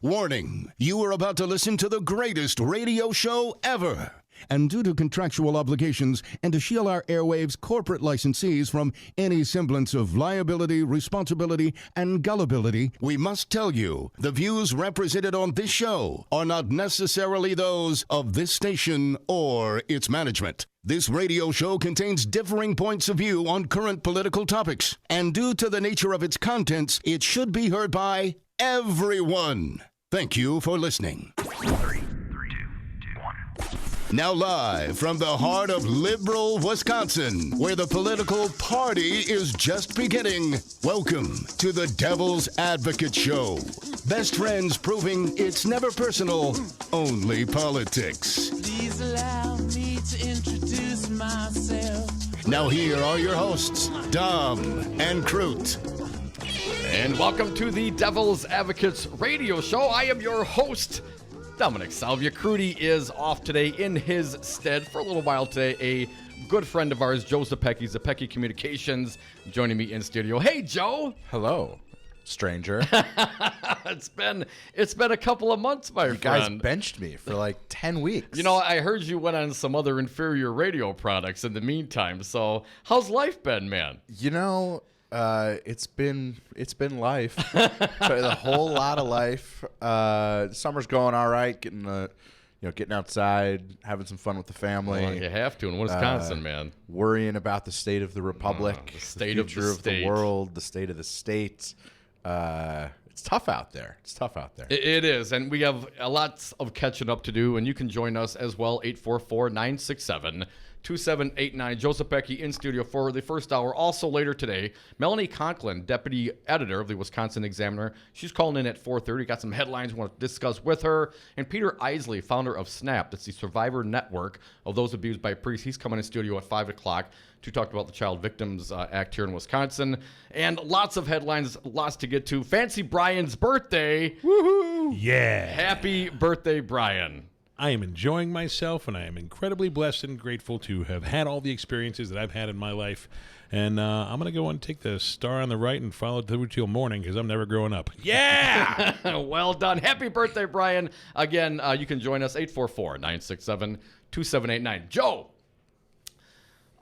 Warning, you are about to listen to the greatest radio show ever. And due to contractual obligations and to shield our airwaves' corporate licensees from any semblance of liability, responsibility, and gullibility, we must tell you the views represented on this show are not necessarily those of this station or its management. This radio show contains differing points of view on current political topics, and due to the nature of its contents, it should be heard by everyone. Thank you for listening. 3, 2, 1. Now live from the heart of liberal Wisconsin, where the political party is just beginning, welcome to the Devil's Advocate Show. Best friends proving it's never personal, only politics. Please allow me to introduce myself. Now here are your hosts, Dom and Crute. And welcome to the Devil's Advocates radio show. I am your host, Dominic Salvia. Crudy is off today in his stead for a little while today. A good friend of ours, Joe Zepecki, Zepecki Communications, joining me in studio. Hey, Joe. Hello, stranger. It's been a couple of months, my You friend. guys benched me for like 10 weeks. You know, I heard you went on some other inferior radio products in the meantime. So how's life been, man? You know, it's been life. A whole lot of life. Summer's going all right. Getting outside, having some fun with the family. Well, you have to in Wisconsin, man. Worrying about the state of the republic, the state of the future of state. the world, the state of the state. It's tough out there. It is, and we have a lot of catching up to do, and you can join us as well, 844-967-2789. Joseph Pecky in studio for the first hour. Also later today, Melanie Conklin, deputy editor of the Wisconsin Examiner. She's calling in at 4:30. Got some headlines we want to discuss with her. And Peter Isely, founder of SNAP, that's the survivor network of those abused by priests. He's coming in studio at 5 o'clock to talk about the Child Victims Act here in Wisconsin. And lots of headlines, lots to get to. Fancy Brian's birthday. Woohoo! Yeah. Happy birthday, Brian. I am enjoying myself, and I am incredibly blessed and grateful to have had all the experiences that I've had in my life. And I'm going to go and take the star on the right and follow through till morning because I'm never growing up. Yeah! Well done. Happy birthday, Brian. Again, you can join us, 844-967-2789. Joe,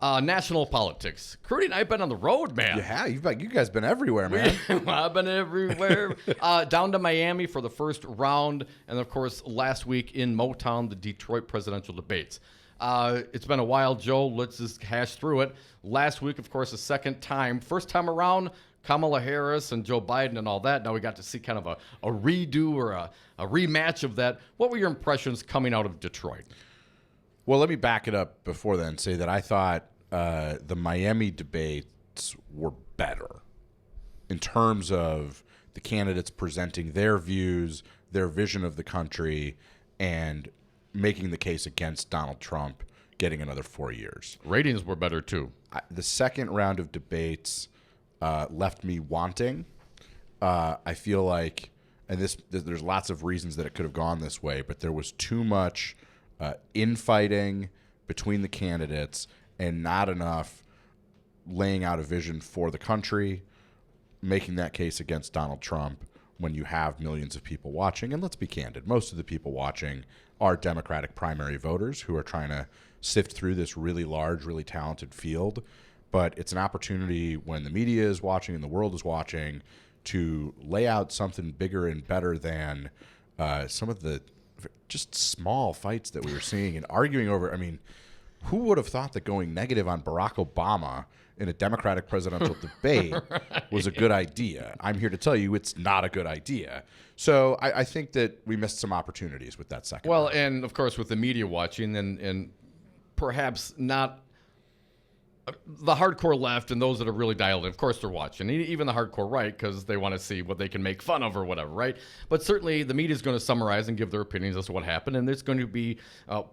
national politics. Crudy and I have been on the road, man. Yeah, you guys been everywhere, man. I've been everywhere. Down to Miami for the first round, and of course, last week in Motown, the Detroit presidential debates. It's been a while, Joe. Let's just hash through it. Last week, of course, the second time. First time around, Kamala Harris and Joe Biden and all that. Now we got to see kind of a redo or a rematch of that. What were your impressions coming out of Detroit? Well, let me back it up before then and say that I thought the Miami debates were better in terms of the candidates presenting their views, their vision of the country, and making the case against Donald Trump getting another 4 years. Ratings were better, too. The second round of debates left me wanting. I feel like, and there's lots of reasons that it could have gone this way, but there was too much infighting between the candidates and not enough laying out a vision for the country, making that case against Donald Trump when you have millions of people watching. And let's be candid, most of the people watching are Democratic primary voters who are trying to sift through this really large, really talented field. But it's an opportunity when the media is watching and the world is watching to lay out something bigger and better than some of the just small fights that we were seeing and arguing over. I mean, who would have thought that going negative on Barack Obama in a Democratic presidential debate was a good idea? I'm here to tell you it's not a good idea. So I think that we missed some opportunities with that second Well, round. and of course with the media watching and perhaps not the hardcore left and those that are really dialed in, of course they're watching. Even the hardcore right, because they want to see what they can make fun of or whatever, right? But certainly the media is going to summarize and give their opinions as to what happened, and it's going to be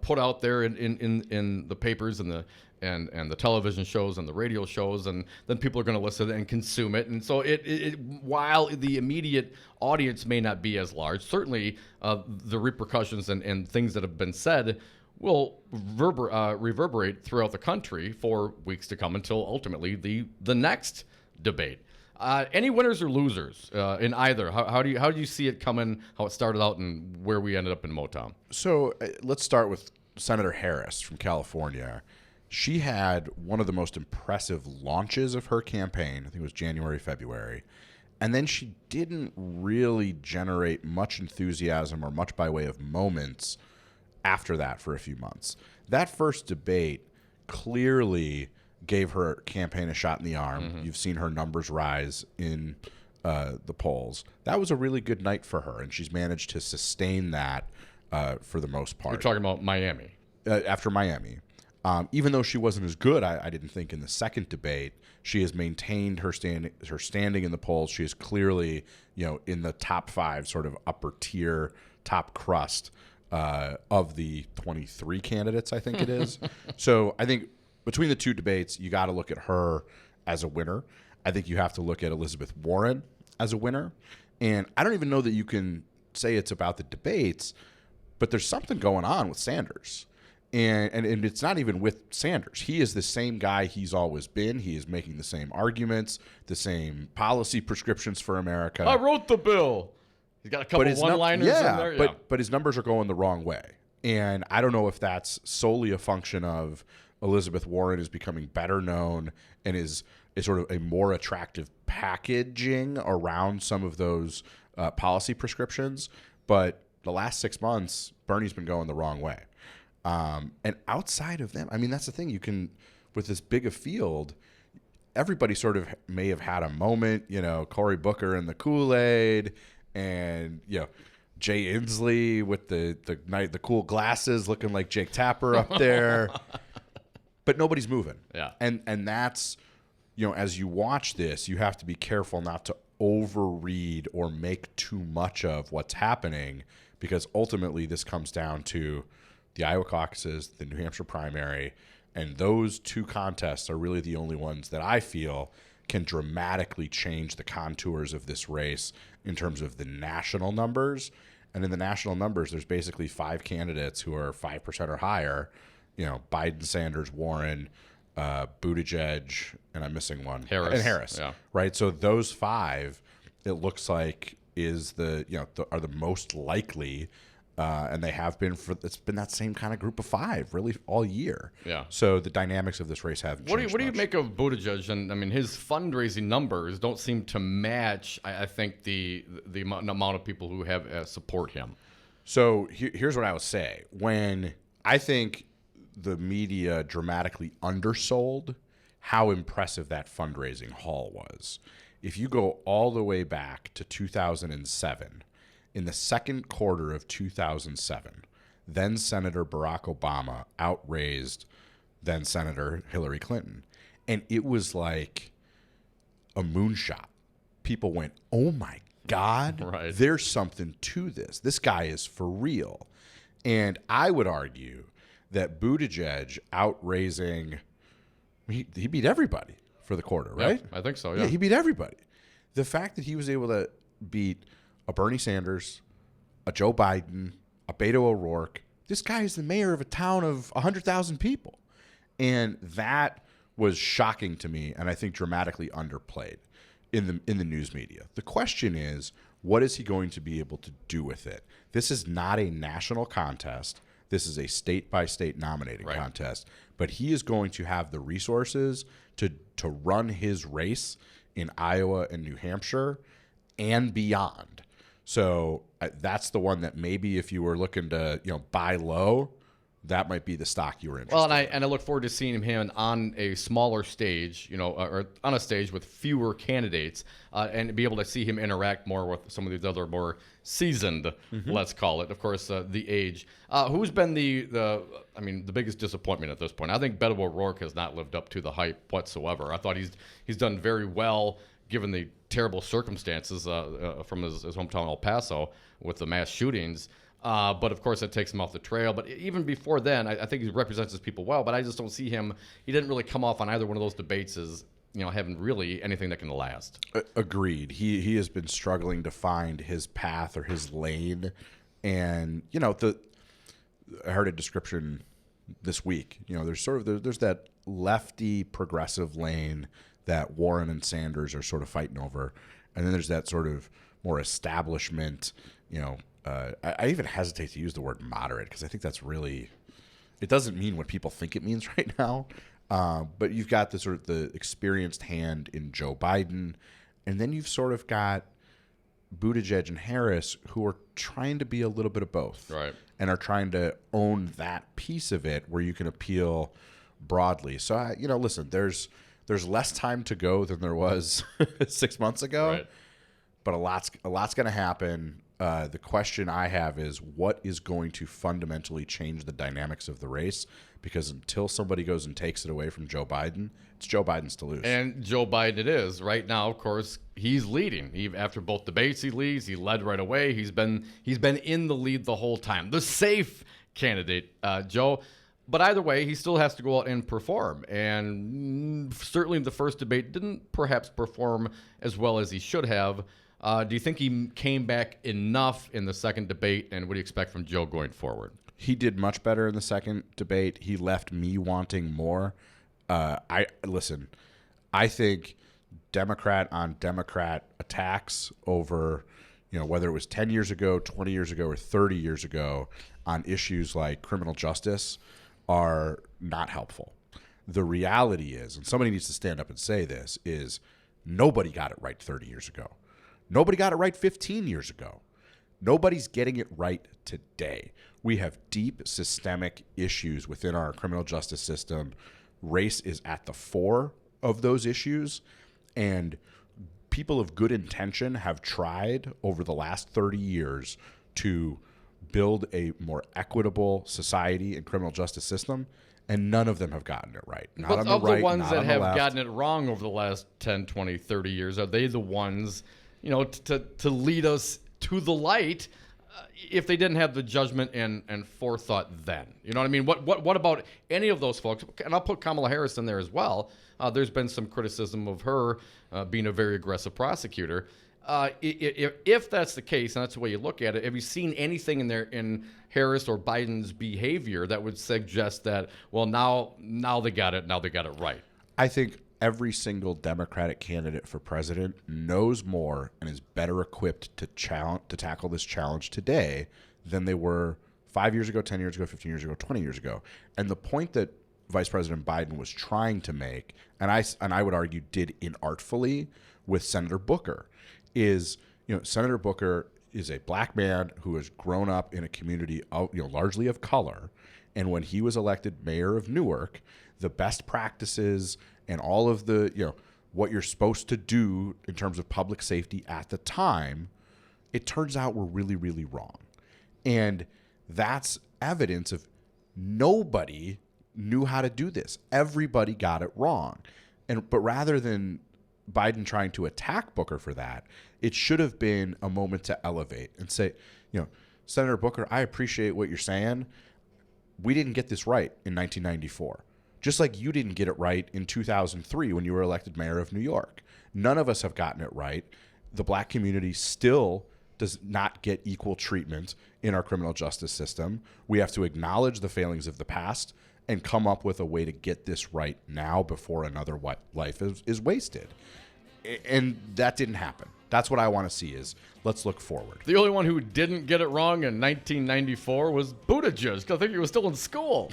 put out there in the papers and the television shows and the radio shows, and then people are going to listen and consume it. And so while the immediate audience may not be as large, certainly the repercussions and things that have been said will reverberate throughout the country for weeks to come until ultimately the next debate. Any winners or losers in either? How do you see it coming? How it started out and where we ended up in Motown? So let's start with Senator Harris from California. She had one of the most impressive launches of her campaign. I think it was January, February. And then she didn't really generate much enthusiasm or much by way of moments after that for a few months. That first debate clearly gave her campaign a shot in the arm. Mm-hmm. You've seen her numbers rise in the polls. That was a really good night for her, and she's managed to sustain that for the most part. You're talking about Miami. After Miami. Even though she wasn't as good, I didn't think, in the second debate, she has maintained her standing in the polls. She is clearly, in the top 5, sort of upper tier, top crust of the 23 candidates, I think it is. So I think between the two debates, you got to look at her as a winner. I think you have to look at Elizabeth Warren as a winner. And I don't even know that you can say it's about the debates, but there's something going on with Sanders. And it's not even with Sanders. He is the same guy he's always been. He is making the same arguments, the same policy prescriptions for America. I wrote the bill. He's got a couple one-liners in there. Yeah. But his numbers are going the wrong way. And I don't know if that's solely a function of Elizabeth Warren is becoming better known and is sort of a more attractive packaging around some of those policy prescriptions. But the last 6 months, Bernie's been going the wrong way. And outside of them, I mean, that's the thing. You can, with this big a field, everybody sort of may have had a moment, Cory Booker and the Kool-Aid and, Jay Inslee with the cool glasses looking like Jake Tapper up there. But nobody's moving. Yeah. And that's, as you watch this, you have to be careful not to overread or make too much of what's happening, because ultimately this comes down to the Iowa caucuses, the New Hampshire primary, and those two contests are really the only ones that I feel can dramatically change the contours of this race in terms of the national numbers. And in the national numbers, there's basically 5 candidates who are 5% or higher, Biden, Sanders, Warren, Buttigieg, and I'm missing one. Harris. Yeah. Right? So those 5, it looks like is are the most likely. And they have been it's been that same kind of group of 5 really all year. Yeah. So the dynamics of this race haven't changed. What do you make of Buttigieg? And I mean, his fundraising numbers don't seem to match, I think, the amount of people who have support him. So here's what I will say. When I think the media dramatically undersold how impressive that fundraising haul was. If you go all the way back to 2007, in the second quarter of 2007, then Senator Barack Obama outraised then Senator Hillary Clinton. And it was like a moonshot. People went, oh my God, right. There's something to this. This guy is for real. And I would argue that Buttigieg outraising, he beat everybody for the quarter, right? Yeah, I think so, yeah. He beat everybody. The fact that he was able to beat a Bernie Sanders, a Joe Biden, a Beto O'Rourke. This guy is the mayor of a town of 100,000 people. And that was shocking to me, and I think dramatically underplayed in the news media. The question is, what is he going to be able to do with it? This is not a national contest. This is a state-by-state nominating contest. But he is going to have the resources to run his race in Iowa and New Hampshire and beyond. So that's the one that maybe if you were looking to buy low, that might be the stock you were interested in. And I look forward to seeing him on a smaller stage, or on a stage with fewer candidates, and be able to see him interact more with some of these other more seasoned, let's call it. Of course, the age. Who's been the biggest disappointment at this point? I think Beto O'Rourke has not lived up to the hype whatsoever. I thought he's done very well given the terrible circumstances from his hometown El Paso with the mass shootings. But of course, it takes him off the trail. But even before then, I think he represents his people well. But I just don't see him. He didn't really come off on either one of those debates as having really anything that can last. Agreed. He has been struggling to find his path or his lane. And I heard a description this week. There's that lefty progressive lane that Warren and Sanders are sort of fighting over. And then there's that sort of more establishment, I even hesitate to use the word moderate because I think that's really, it doesn't mean what people think it means right now. But you've got the sort of the experienced hand in Joe Biden, and then you've sort of got Buttigieg and Harris who are trying to be a little bit of both, right, and are trying to own that piece of it where you can appeal broadly. So, listen, there's less time to go than there was 6 months ago, right, but a lot's going to happen. The question I have is what is going to fundamentally change the dynamics of the race? Because until somebody goes and takes it away from Joe Biden, it's Joe Biden's to lose. And Joe Biden it is. Right now, of course, he's leading. After both debates he leads. He led right away. He's been in the lead the whole time. The safe candidate, Joe. But either way, he still has to go out and perform. And certainly the first debate didn't perhaps perform as well as he should have. Do you think he came back enough in the second debate, and what do you expect from Joe going forward? He did much better in the second debate. He left me wanting more. I think Democrat on Democrat attacks over, whether it was 10 years ago, 20 years ago, or 30 years ago on issues like criminal justice are not helpful. The reality is, and somebody needs to stand up and say this, is nobody got it right 30 years ago. Nobody got it right 15 years ago. Nobody's getting it right today. We have deep systemic issues within our criminal justice system. Race is at the fore of those issues, and people of good intention have tried over the last 30 years to build a more equitable society and criminal justice system, and none of them have gotten it right. Not But on the of right, the ones not that on the have left. gotten it wrong over the last 10, 20, 30 years, are they the ones, to lead us to the light if they didn't have the judgment and forethought then? You know what I mean? What about any of those folks? And I'll put Kamala Harris in there as well. There's been some criticism of her being a very aggressive prosecutor. If that's the case, and that's the way you look at it, have you seen anything in Harris or Biden's behavior that would suggest that, well, now they got it, now they got it right? I think every single Democratic candidate for president knows more and is better equipped to tackle this challenge today than they were 5 years ago, 10 years ago, 15 years ago, 20 years ago. And the point that Vice President Biden was trying to make, and I would argue did inartfully with Senator Booker, is, Senator Booker is a black man who has grown up in a community of, largely of color. And when he was elected mayor of Newark, the best practices and all of the, what you're supposed to do in terms of public safety at the time, it turns out were really, really wrong. And that's evidence of nobody knew how to do this. Everybody got it wrong. But rather than Biden trying to attack Booker for that, it should have been a moment to elevate and say, Senator Booker, I appreciate what you're saying. We didn't get this right in 1994. Just like you didn't get it right in 2003 when you were elected mayor of New York. None of us have gotten it right. The black community still does not get equal treatment in our criminal justice system. We have to acknowledge the failings of the past and come up with a way to get this right now before another life is wasted. And that didn't happen. That's what I want to see is let's look forward. The only one who didn't get it wrong in 1994 was Buttigieg, because I think he was still in school.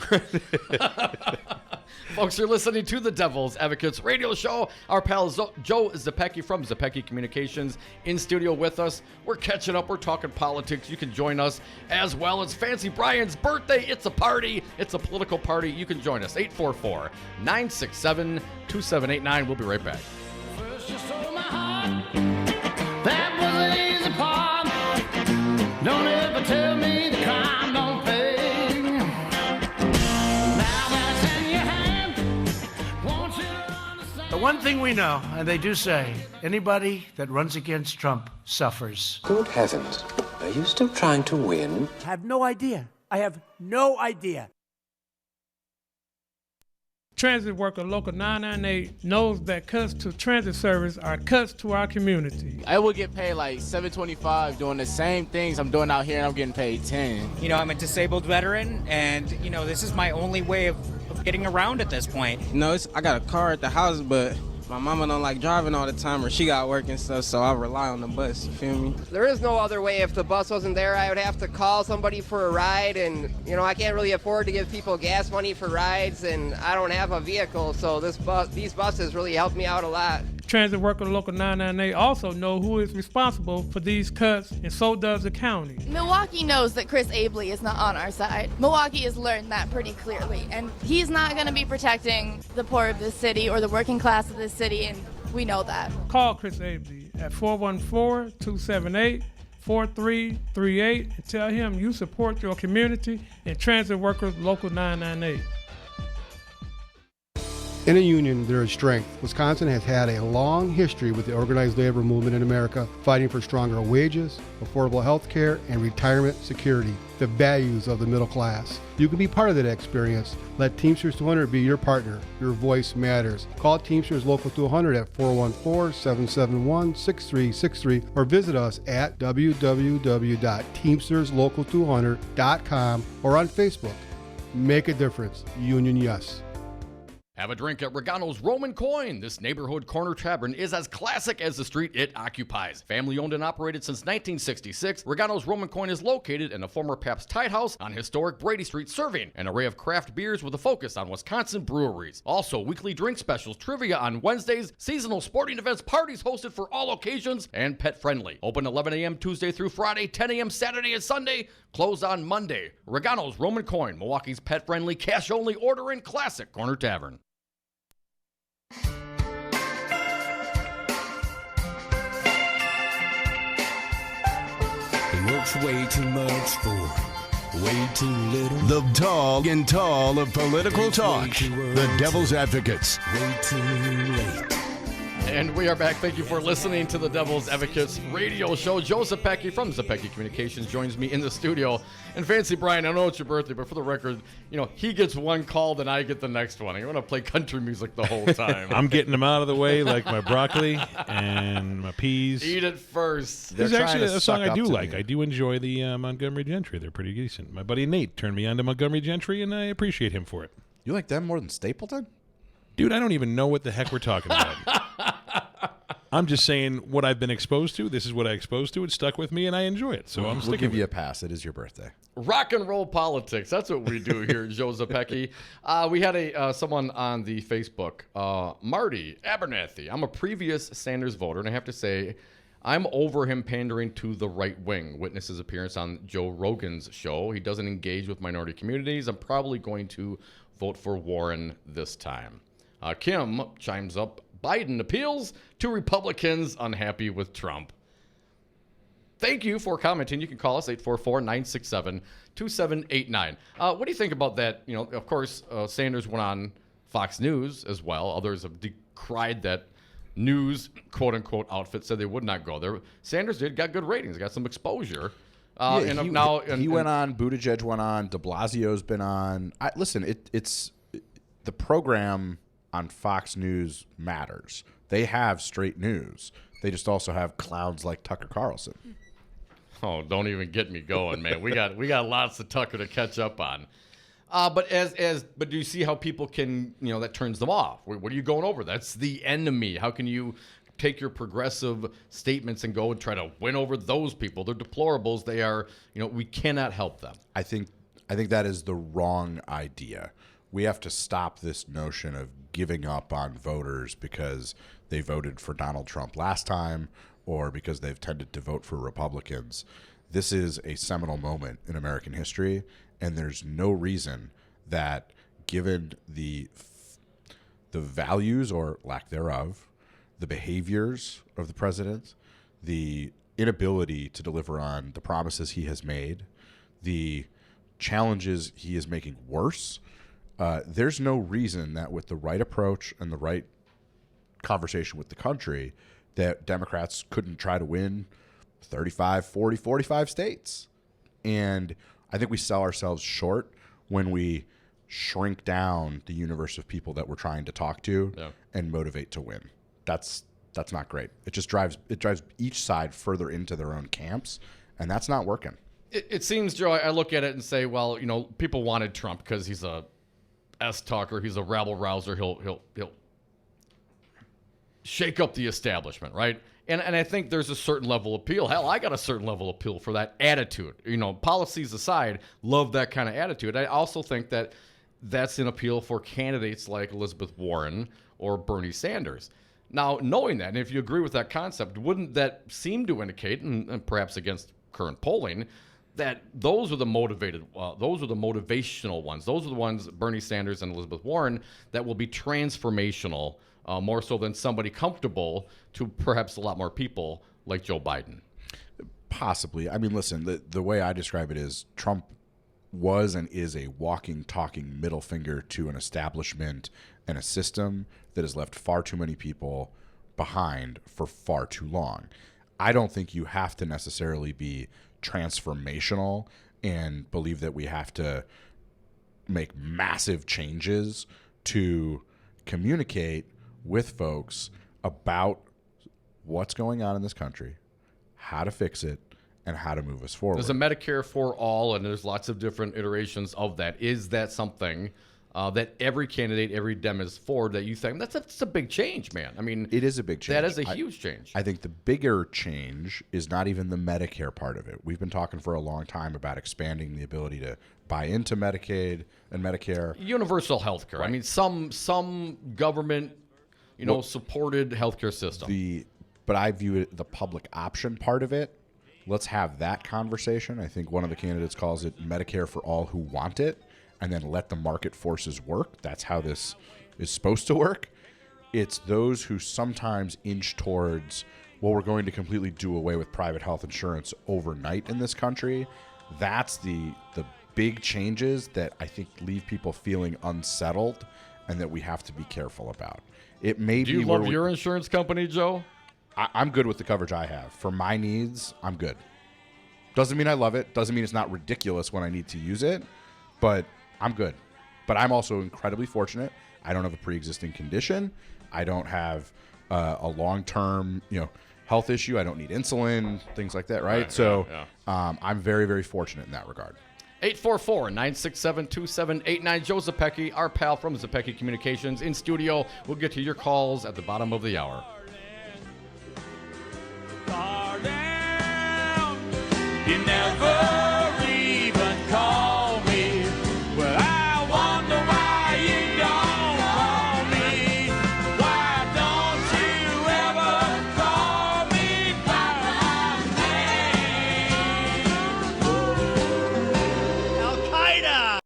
Folks, you're listening to the Devil's Advocates radio show. Our pal Joe Zepecki from Zepecki Communications in studio with us. We're catching up. We're talking politics. You can join us as well. It's Fancy Brian's birthday. It's a party. It's a political party. You can join us. 844-967-2789. We'll be right back. First you stole my heart. That was an easy part. Don't ever tell me the crime don't pay. Now that's in your hand. Want you to understand. The one thing we know, and they do say, anybody that runs against Trump suffers. Good heavens. Are you still trying to win? I have no idea. I have no idea. Transit worker local 998 knows that cuts to transit service are cuts to our community. I would get paid like $7.25 doing the same things I'm doing out here, and I'm getting paid $10. I'm a disabled veteran, and this is my only way of getting around at this point. I got a car at the house, but My mama don't like driving all the time, or she got work and stuff, so I rely on the bus, you feel me? There is no other way. If the bus wasn't there, I would have to call somebody for a ride, and, you know, I can't really afford to give people gas money for rides, and I don't have a vehicle, so these buses really helped me out a lot. Transit worker Local 998 also know who is responsible for these cuts, and so does the county. Milwaukee knows that Chris Isely is not on our side. Milwaukee has learned that pretty clearly, and he's not going to be protecting the poor of this city or the working class of this city, and we know that. Call Chris Isely at 414-278-4338 and tell him you support your community and Transit Workers Local 998. In a union, there is strength. Wisconsin has had a long history with the organized labor movement in America, fighting for stronger wages, affordable health care, and retirement security, the values of the middle class. You can be part of that experience. Let Teamsters 200 be your partner. Your voice matters. Call Teamsters Local 200 at 414-771-6363 or visit us at www.teamsterslocal200.com or on Facebook. Make a difference. Union Yes. Have a drink at Regano's Roman Coin. This neighborhood corner tavern is as classic as the street it occupies. Family owned and operated since 1966, Regano's Roman Coin is located in a former Pabst Tide House on historic Brady Street, serving an array of craft beers with a focus on Wisconsin breweries. Also, weekly drink specials, trivia on Wednesdays, seasonal sporting events, parties hosted for all occasions, and pet friendly. Open 11 a.m. Tuesday through Friday, 10 a.m. Saturday and Sunday, closed on Monday. Regano's Roman Coin, Milwaukee's pet friendly, cash only ordering classic corner tavern. He works way too much for way too little. The tall and tall of political talk. The Devil's Advocates. Way too late. And we are back. Thank you for listening to the Devil's Advocates radio show. Joe Zepecki from Zepecki Communications joins me in the studio. And Fancy Brian, I know it's your birthday, but for the record, you know, he gets one call, then I get the next one. I want to play country music the whole time. I'm getting them out of the way like my broccoli and my peas. Eat it first. There's actually a song I do like. I do enjoy the Montgomery Gentry. They're pretty decent. My buddy Nate turned me on to Montgomery Gentry, and I appreciate him for it. You like them more than Stapleton? Dude, I don't even know what the heck we're talking about. I'm just saying what I've been exposed to. This is what I exposed to. It stuck with me, and I enjoy it. So I'm sticking We'll give with you it. a pass. It is your birthday. Rock and roll politics. That's what we do here, Joe Zepecki. We had someone on the Facebook, Marty Abernathy. I'm a previous Sanders voter, and I have to say, I'm over him pandering to the right wing. Witness his appearance on Joe Rogan's show. He doesn't engage with minority communities. I'm probably going to vote for Warren this time. Kim chimes up. Biden appeals to Republicans unhappy with Trump. Thank you for commenting. You can call us 844-967-2789. What do you think about that? You know, of course, Sanders went on Fox News as well. Others have decried that news, quote-unquote, outfit, said they would not go there. Sanders got good ratings, got some exposure. He went on, Buttigieg went on, de Blasio's been on. It's the program on Fox News matters. They have straight news. They just also have clowns like Tucker Carlson. Oh, don't even get me going, man. We got lots of Tucker to catch up on. But do you see how people can, that turns them off? What are you going over? That's the enemy. How can you take your progressive statements and go and try to win over those people? They're deplorables. They are, we cannot help them. I think that is the wrong idea. We have to stop this notion of giving up on voters because they voted for Donald Trump last time or because they've tended to vote for Republicans. This is a seminal moment in American history, and there's no reason that, given the values or lack thereof, the behaviors of the president, the inability to deliver on the promises he has made, the challenges he is making worse, there's no reason that with the right approach and the right conversation with the country that Democrats couldn't try to win 35, 40, 45 states. And I think we sell ourselves short when we shrink down the universe of people that we're trying to talk to and motivate to win. That's not great. It just drives each side further into their own camps, and that's not working. It seems, Joe, I look at it and say, well, people wanted Trump because he's a S talker, he's a rabble rouser, he'll shake up the establishment, right? And I think there's a certain level of appeal. Hell, I got a certain level of appeal for that attitude. Policies aside, love that kind of attitude. I also think that that's an appeal for candidates like Elizabeth Warren or Bernie Sanders. Now, knowing that, and if you agree with that concept, wouldn't that seem to indicate, and perhaps against current polling, that those are the motivational ones. Those are the ones, Bernie Sanders and Elizabeth Warren, that will be transformational, more so than somebody comfortable to perhaps a lot more people like Joe Biden. Possibly. I mean, listen, the way I describe it is Trump was and is a walking, talking middle finger to an establishment and a system that has left far too many people behind for far too long. I don't think you have to necessarily be transformational and believe that we have to make massive changes to communicate with folks about what's going on in this country, how to fix it, and how to move us forward. There's a Medicare for all, and there's lots of different iterations of that. Is that something that every candidate, every Dem is for, that you think that's a big change, man? I mean, it is a big change. That is a huge change. I think the bigger change is not even the Medicare part of it. We've been talking for a long time about expanding the ability to buy into Medicaid and Medicare. Universal health care. Right. I mean, some government, supported healthcare system. But I view it the public option part of it. Let's have that conversation. I think one of the candidates calls it Medicare for all who want it, and then let the market forces work. That's how this is supposed to work. It's those who sometimes inch towards, well, we're going to completely do away with private health insurance overnight in this country. That's the big changes that I think leave people feeling unsettled and that we have to be careful about. It may Do you love your insurance company, Joe? I'm good with the coverage I have. For my needs, I'm good. Doesn't mean I love it. Doesn't mean it's not ridiculous when I need to use it, but I'm good. But I'm also incredibly fortunate. I don't have a pre-existing condition. I don't have a long-term, health issue. I don't need insulin, things like that, right? So I'm very, very fortunate in that regard. 844-967-2789. Joe Zepecki, our pal from Zepecki Communications, in studio. We'll get to your calls at the bottom of the hour. You never even call me. Well, I wonder why you don't call me. Why don't you ever call me by my name? Al-Qaeda!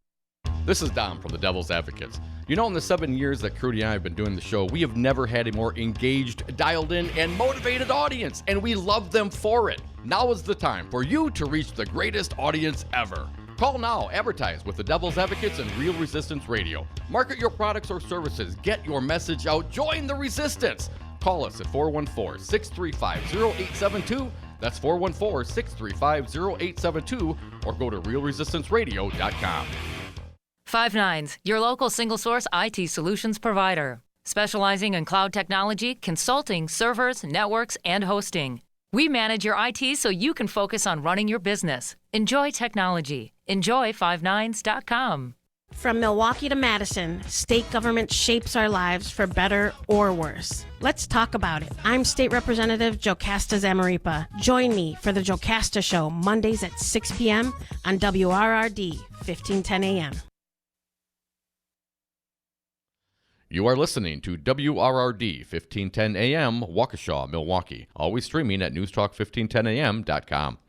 This is Dom from the Devil's Advocates. In the 7 years that Crudy and I have been doing the show, we have never had a more engaged, dialed in, and motivated audience, and we love them for it. Now is the time for you to reach the greatest audience ever. Call now, advertise with the Devil's Advocates and Real Resistance Radio. Market your products or services, get your message out, join the resistance. Call us at 414-635-0872. That's 414-635-0872, or go to realresistanceradio.com. 5 9s, your local single-source IT solutions provider. Specializing in cloud technology, consulting, servers, networks, and hosting. We manage your IT so you can focus on running your business. Enjoy technology. Enjoy 59s.com. From Milwaukee to Madison, state government shapes our lives for better or worse. Let's talk about it. I'm State Representative Jocasta Zamaripa. Join me for the Jocasta Show, Mondays at 6 p.m. on WRRD, 1510 a.m. You are listening to WRRD 1510 AM, Waukesha, Milwaukee. Always streaming at newstalk1510am.com.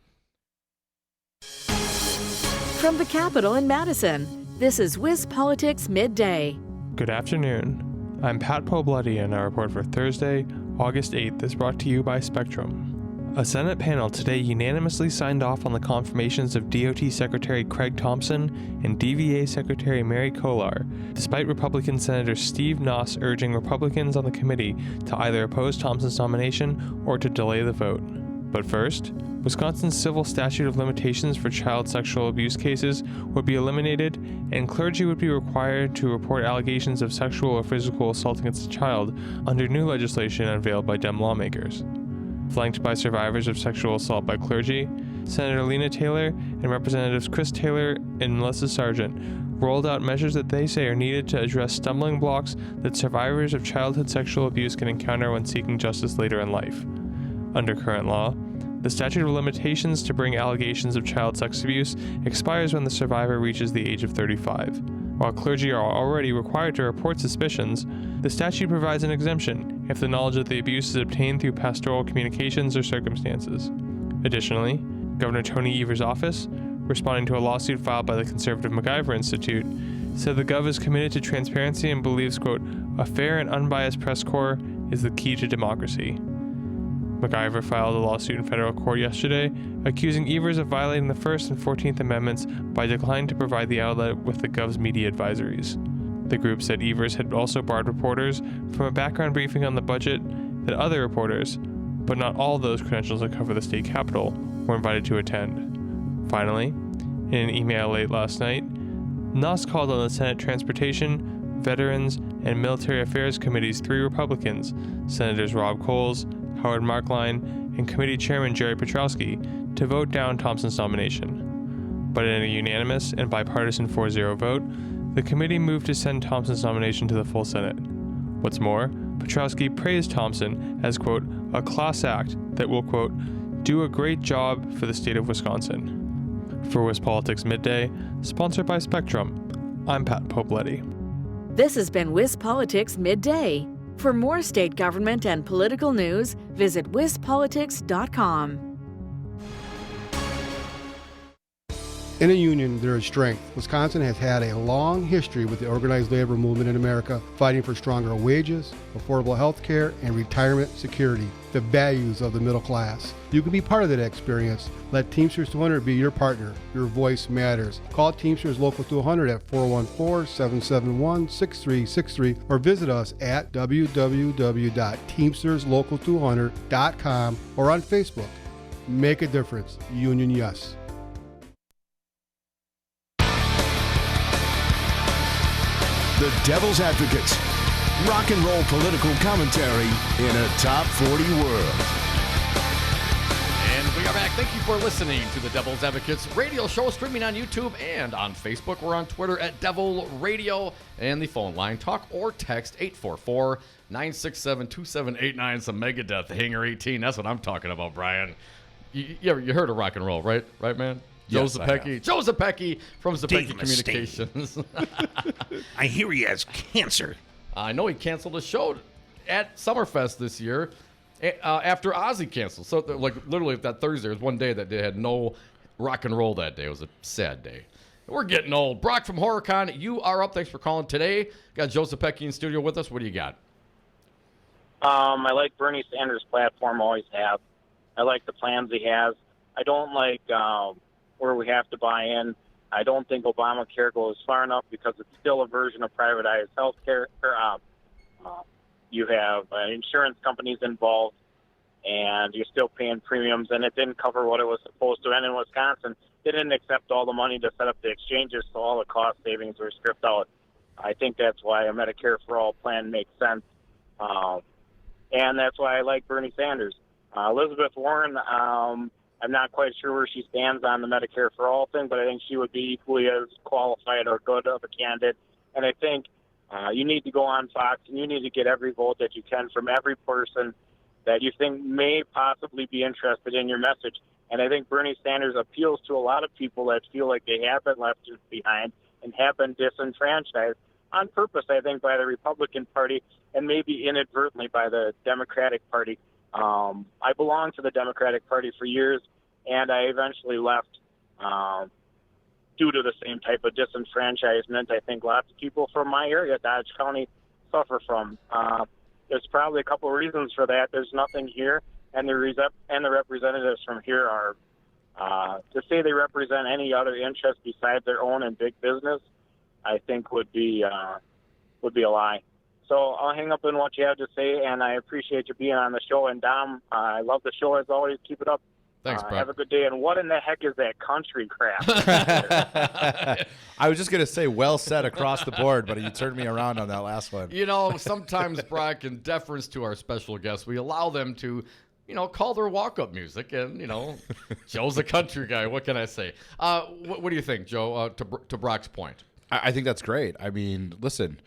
From the Capitol in Madison, this is Wiz Politics Midday. Good afternoon. I'm Pat Pobloody, and I report for Thursday, August 8th is brought to you by Spectrum. A Senate panel today unanimously signed off on the confirmations of DOT Secretary Craig Thompson and DVA Secretary Mary Kolar, despite Republican Senator Steve Noss urging Republicans on the committee to either oppose Thompson's nomination or to delay the vote. But first, Wisconsin's civil statute of limitations for child sexual abuse cases would be eliminated, and clergy would be required to report allegations of sexual or physical assault against a child under new legislation unveiled by Dem lawmakers. flanked by survivors of sexual assault by clergy, Senator Lena Taylor and Representatives Chris Taylor and Melissa Sargent rolled out measures that they say are needed to address stumbling blocks that survivors of childhood sexual abuse can encounter when seeking justice later in life. Under current law, the statute of limitations to bring allegations of child sex abuse expires when the survivor reaches the age of 35. While clergy are already required to report suspicions, the statute provides an exemption if the knowledge of the abuse is obtained through pastoral communications or circumstances. Additionally, Governor Tony Evers' office, responding to a lawsuit filed by the conservative MacIver Institute, said the Gov is committed to transparency and believes, quote, a fair and unbiased press corps is the key to democracy. MacIver filed a lawsuit in federal court yesterday, accusing Evers of violating the First and 14th Amendments by declining to provide the outlet with the Gov's media advisories. The group said Evers had also barred reporters from a background briefing on the budget that other reporters, but not all those credentials that cover the state capitol, were invited to attend. Finally, in an email late last night, NUS called on the Senate Transportation, Veterans, and Military Affairs Committee's 3 Republicans, Senators Rob Coles, Howard Markline, and Committee Chairman Jerry Petrowski, to vote down Thompson's nomination. But in a unanimous and bipartisan 4-0 vote, the committee moved to send Thompson's nomination to the full Senate. What's more, Petrowski praised Thompson as, quote, a class act that will, quote, do a great job for the state of Wisconsin. For WisPolitics Midday, sponsored by Spectrum, I'm Pat Pobletti. This has been WisPolitics Midday. For more state government and political news, visit wispolitics.com. In a union, there is strength. Wisconsin has had a long history with the organized labor movement in America, fighting for stronger wages, affordable health care, and retirement security, the values of the middle class. You can be part of that experience. Let Teamsters 200 be your partner. Your voice matters. Call Teamsters Local 200 at 414-771-6363 or visit us at www.teamsterslocal200.com or on Facebook. Make a difference. Union yes. The Devil's Advocates. Rock and roll political commentary in a top 40 world. And we are back. Thank you for listening to the Devil's Advocates radio show, streaming on YouTube and on Facebook. We're on Twitter at Devil Radio, and the phone line, talk or text 844-967-2789. Some Megadeth Hanger 18. That's what I'm talking about, Brian. You heard of rock and roll, right? Right, man? Yes, Joe Zepecki from Zepecki Communications. I hear he has cancer. I know he canceled a show at Summerfest this year after Ozzy canceled. So, like, literally that Thursday was one day that they had no rock and roll that day. It was a sad day. We're getting old. Brock from HorrorCon, you are up. Thanks for calling today. Got Joe Zepecki in studio with us. What do you got? I like Bernie Sanders' platform, always have. I like the plans he has. I don't like where we have to buy in. I don't think Obamacare goes far enough because it's still a version of privatized health care. You have insurance companies involved, and you're still paying premiums, and it didn't cover what it was supposed to. And in Wisconsin, they didn't accept all the money to set up the exchanges, so all the cost savings were stripped out. I think that's why a Medicare for All plan makes sense, and that's why I like Bernie Sanders. Elizabeth Warren, I'm not quite sure where she stands on the Medicare for All thing, but I think she would be equally as qualified or good of a candidate. And I think you need to go on Fox and you need to get every vote that you can from every person that you think may possibly be interested in your message. And I think Bernie Sanders appeals to a lot of people that feel like they have been left behind and have been disenfranchised on purpose, I think, by the Republican Party and maybe inadvertently by the Democratic Party. I belonged to the Democratic Party for years, and I eventually left due to the same type of disenfranchisement I think lots of people from my area, Dodge County, suffer from. There's probably a couple of reasons for that. There's nothing here, and the representatives from here are to say they represent any other interest besides their own and big business, I think would be a lie. So I'll hang up on what you have to say, and I appreciate you being on the show. And Dom, I love the show as always. Keep it up. Thanks, bro. Have a good day. And what in the heck is that country crap? I was just going to say well said across the board, but you turned me around on that last one. You know, sometimes, Brock, in deference to our special guests, we allow them to, call their walk-up music. And, Joe's a country guy. What can I say? What do you think, Joe, to Brock's point? I think that's great. I mean, listen,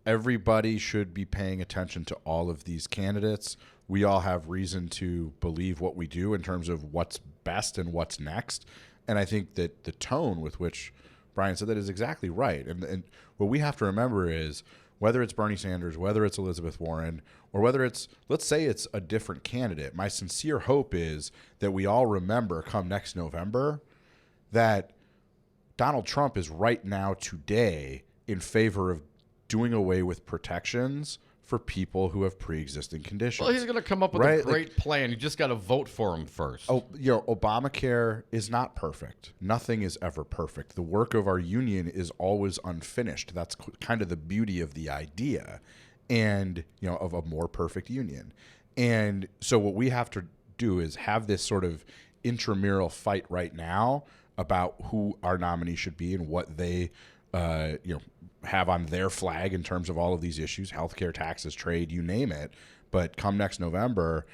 everybody should be paying attention to all of these candidates. We all have reason to believe what we do in terms of what's best and what's next. And I think that the tone with which Brian said that is exactly right. And what we have to remember is whether it's Bernie Sanders, whether it's Elizabeth Warren, or whether it's, let's say it's a different candidate, my sincere hope is that we all remember come next November that Donald Trump is right now today in favor of doing away with protections for people who have pre-existing conditions. Well, he's going to come up with a great plan. You just got to vote for him first. Oh, Obamacare is not perfect. Nothing is ever perfect. The work of our union is always unfinished. That's kind of the beauty of the idea, and of a more perfect union. And so what we have to do is have this sort of intramural fight right now about who our nominee should be and what they have on their flag in terms of all of these issues, healthcare, taxes, trade, you name it. But come next November,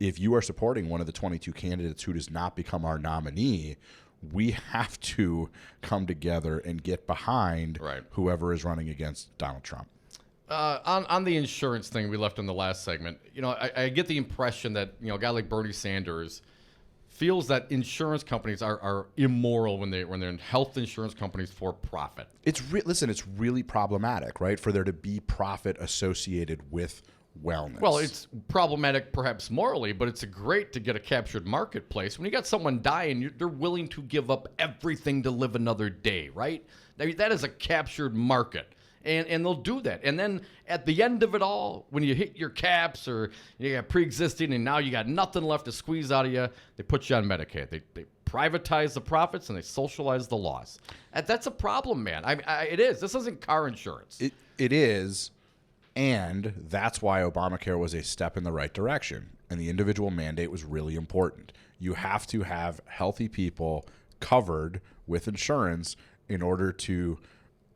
if you are supporting one of the 22 candidates who does not become our nominee, we have to come together and get behind whoever is running against Donald Trump. On the insurance thing we left in the last segment, I get the impression that a guy like Bernie Sanders feels that insurance companies are immoral when they're in health insurance companies for profit. It's really problematic, right? For there to be profit associated with wellness. Well, it's problematic perhaps morally, but it's great to get a captured marketplace. When you got someone dying, they're willing to give up everything to live another day, right? That is a captured market. And they'll do that. And then at the end of it all, when you hit your caps or you got pre-existing and now you got nothing left to squeeze out of you, they put you on Medicaid. They privatize the profits and they socialize the loss. That's a problem, man. It is. This isn't car insurance. It is, and that's why Obamacare was a step in the right direction. And the individual mandate was really important. You have to have healthy people covered with insurance in order to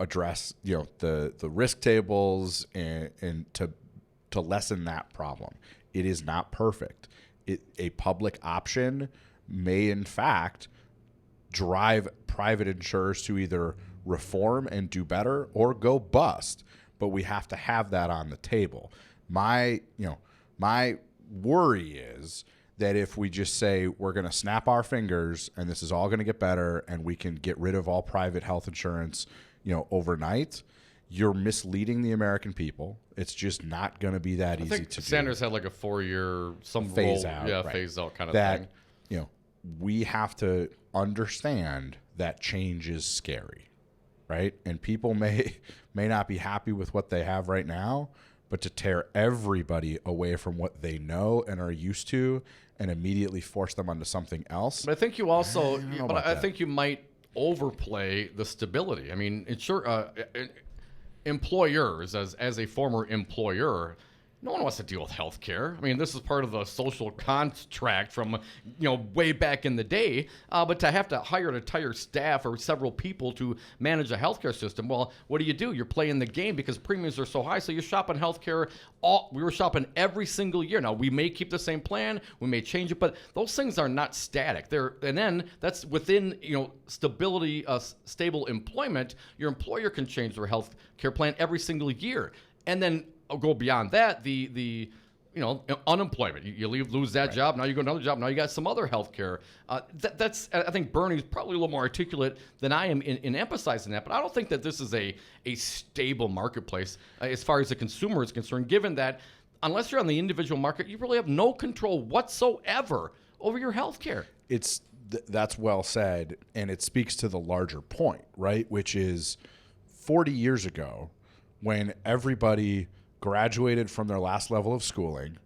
address the risk tables and to lessen that problem. It is not perfect. A public option may in fact drive private insurers to either reform and do better or go bust, but we have to have that on the table. My worry is that if we just say we're going to snap our fingers and this is all going to get better and we can get rid of all private health insurance overnight, you're misleading the American people. It's just not going to be that easy to do. Sanders had like a 4-year phase out, phase out kind of thing. That we have to understand that change is scary, right? And people may not be happy with what they have right now, but to tear everybody away from what they know and are used to and immediately force them onto something else. But I think you also, I think you might overplay the stability. I mean, employers, as a former employer, no one wants to deal with health care. I mean, this is part of the social contract from, way back in the day. But to have to hire an entire staff or several people to manage a healthcare system, well, what do? You're playing the game because premiums are so high. So you're shopping healthcare. We were shopping every single year. Now, we may keep the same plan. We may change it. But those things are not static. And then that's within, stability, stable employment. Your employer can change their health care plan every single year. And then I'll go beyond that, the unemployment. You lose that job, now you go to another job, now you got some other health care. That's I think Bernie's probably a little more articulate than I am in emphasizing that, but I don't think that this is a stable marketplace as far as the consumer is concerned, given that unless you're on the individual market, you really have no control whatsoever over your health care. That's well said, and it speaks to the larger point, right, which is 40 years ago when everybody graduated from their last level of schooling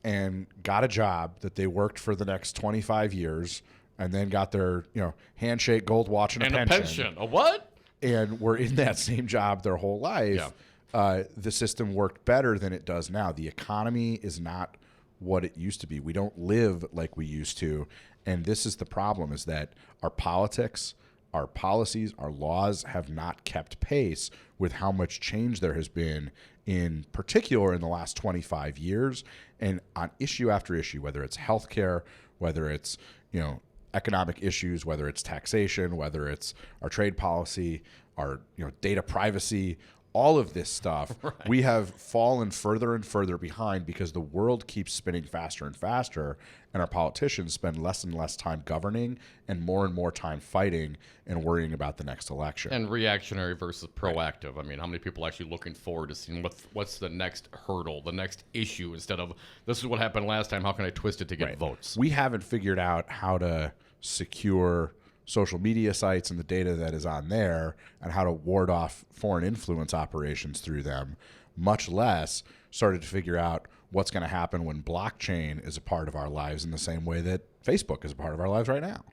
and got a job that they worked for the next 25 years and then got their handshake, gold watch, and a pension. A what? And were in that same job their whole life. Yeah. The system worked better than it does now. The economy is not what it used to be. We don't live like we used to. And this is the problem, is that our politics our policies, our laws have not kept pace with how much change there has been, in particular in the last 25 years, and on issue after issue, whether it's healthcare, whether it's, economic issues, whether it's taxation, whether it's our trade policy, our, data privacy, all of this stuff, right. We have fallen further and further behind because the world keeps spinning faster and faster, and our politicians spend less and less time governing and more time fighting and worrying about the next election. And reactionary versus proactive. Right. I mean, how many people are actually looking forward to seeing what's the next hurdle, the next issue, instead of this is what happened last time, how can I twist it to get votes? We haven't figured out how to secure social media sites and the data that is on there and how to ward off foreign influence operations through them, much less started to figure out what's going to happen when blockchain is a part of our lives in the same way that Facebook is a part of our lives right now.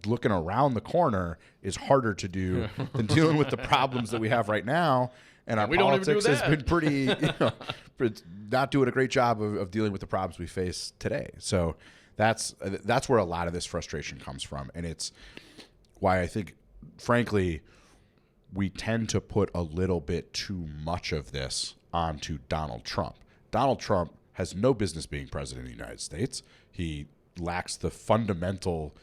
Looking around the corner is harder to do than dealing with the problems that we have right now. And our politics has been pretty, not doing a great job of dealing with the problems we face today. So that's where a lot of this frustration comes from. And it's why I think, frankly, we tend to put a little bit too much of this onto Donald Trump. Donald Trump has no business being president of the United States. He lacks the fundamental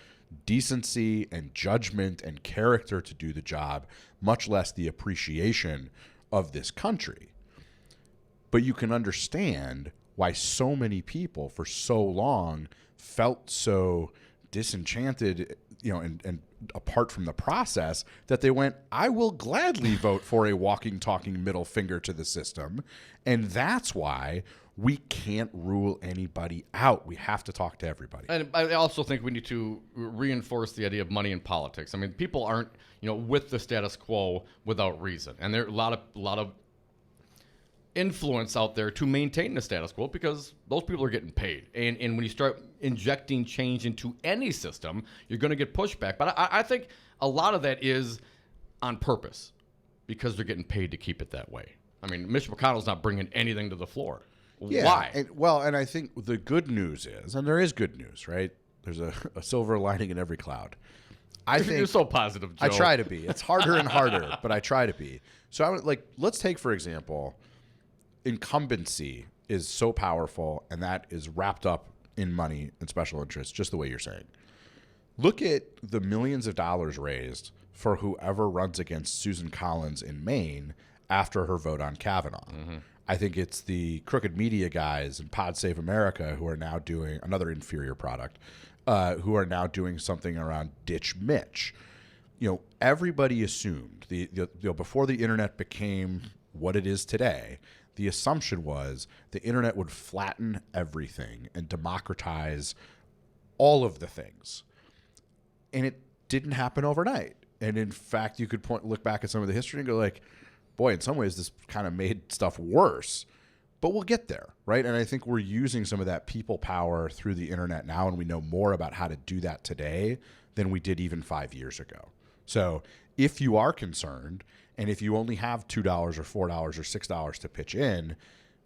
decency and judgment and character to do the job, much less the appreciation of this country. But you can understand why so many people for so long felt so disenchanted, and apart from the process, that they went, I will gladly vote for a walking, talking middle finger to the system. And that's why we can't rule anybody out. We have to talk to everybody. And I also think we need to reinforce the idea of money in politics. I mean, people aren't, with the status quo without reason. And there are a lot of influence out there to maintain the status quo because those people are getting paid. And when you start injecting change into any system, you're going to get pushback. But I think a lot of that is on purpose because they're getting paid to keep it that way. I mean, Mitch McConnell's not bringing anything to the floor. Yeah, why? And I think the good news is, and there is good news, right? There's a silver lining in every cloud. I think you're so positive, Joe. I try to be. It's harder and harder, but I try to be. So I would let's take, for example, incumbency is so powerful, and that is wrapped up in money and special interests, just the way you're saying. Look at the millions of dollars raised for whoever runs against Susan Collins in Maine after her vote on Kavanaugh. Mm-hmm. I think it's the crooked media guys and Pod Save America who are now doing another inferior product, who are now doing something around Ditch Mitch. Everybody assumed before the internet became what it is today, the assumption was the internet would flatten everything and democratize all of the things. And it didn't happen overnight. And in fact, you could look back at some of the history and go boy, in some ways this kind of made stuff worse. But we'll get there, right? And I think we're using some of that people power through the internet now, and we know more about how to do that today than we did even 5 years ago. So if you are concerned, and if you only have $2 or $4 or $6 to pitch in,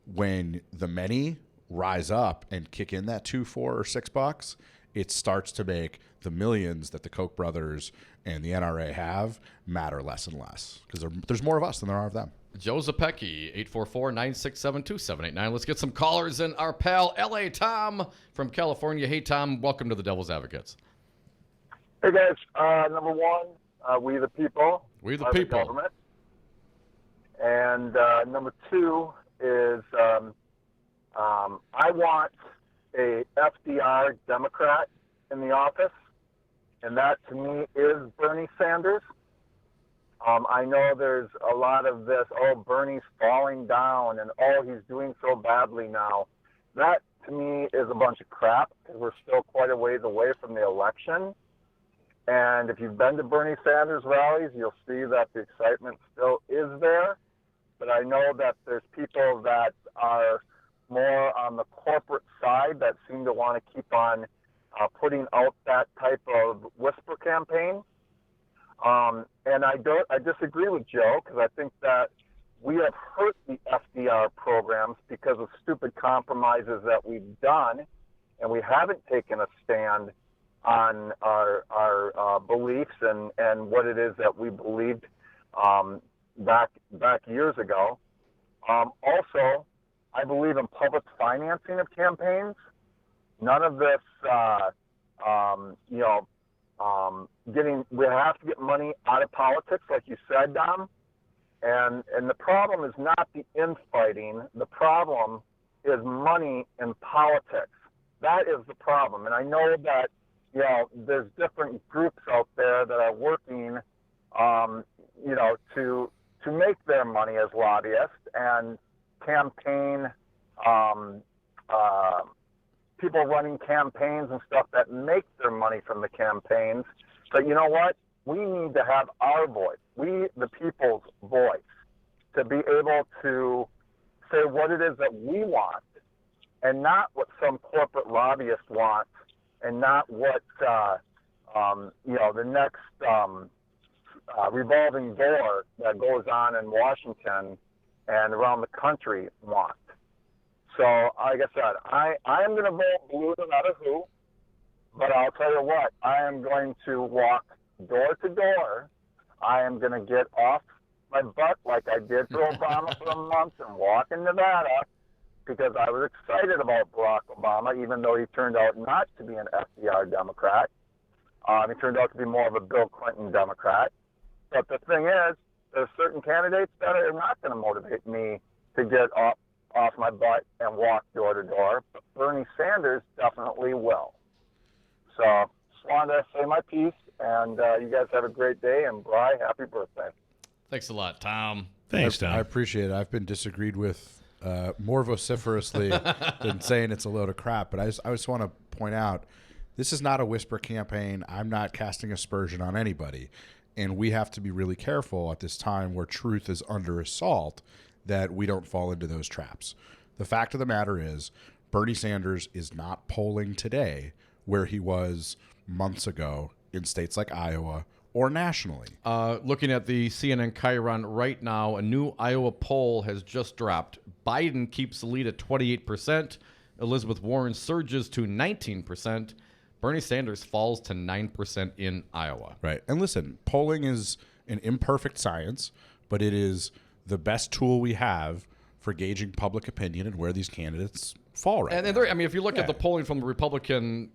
when the many rise up and kick in that $2, $4, or $6, it starts to make the millions that the Koch brothers and the NRA have matter less and less because there's more of us than there are of them. Joe Zepecki, 844-967-2789. Let's get some callers in. Our pal L.A. Tom from California. Hey, Tom, welcome to the Devil's Advocates. Hey, guys. Number one, we the people. We the people. Government. And number two is I want a FDR Democrat in the office, and that to me is Bernie Sanders. I know there's a lot of this, Bernie's falling down and, he's doing so badly now. That, to me, is a bunch of crap because we're still quite a ways away from the election. And if you've been to Bernie Sanders rallies, you'll see that the excitement still is there. But I know that there's people that are more on the corporate side that seem to want to keep on putting out that type of whisper campaign. And I disagree with Joe because I think that we have hurt the FDR programs because of stupid compromises that we've done, and we haven't taken a stand on our beliefs and what it is that we believed back years ago. Also, I believe in public financing of campaigns. None of this, we have to get money out of politics, like you said, Dom. And the problem is not the infighting. The problem is money in politics. That is the problem. And I know that, there's different groups out there that are working, to make their money as lobbyists and campaign, people running campaigns and stuff that make their money from the campaigns. But you know what? We need to have our voice, the people's voice, to be able to say what it is that we want and not what some corporate lobbyist wants and not what, the next revolving door that goes on in Washington and around the country want. So, like I said, I am going to vote blue no matter who, but I'll tell you what, I am going to walk door to door. I am going to get off my butt like I did for Obama for a month and walk in Nevada because I was excited about Barack Obama, even though he turned out not to be an FDR Democrat. He turned out to be more of a Bill Clinton Democrat. But the thing is, there's certain candidates that are not going to motivate me to get off my butt and walk door to door. But Bernie Sanders definitely will. So just wanted to say my piece, and you guys have a great day, and Bri, happy birthday. Thanks a lot, Tom. Thanks, Tom. I appreciate it. I've been disagreed with more vociferously than saying it's a load of crap. But I just want to point out, this is not a whisper campaign. I'm not casting aspersion on anybody. And we have to be really careful at this time where truth is under assault that we don't fall into those traps. The fact of the matter is, Bernie Sanders is not polling today where he was months ago in states like Iowa or nationally. Looking at the CNN Chiron right now, a new Iowa poll has just dropped. Biden keeps the lead at 28%. Elizabeth Warren surges to 19%. Bernie Sanders falls to 9% in Iowa. Right. And listen, polling is an imperfect science, but it is the best tool we have for gauging public opinion and where these candidates fall right now. And if you look at the polling from the Republican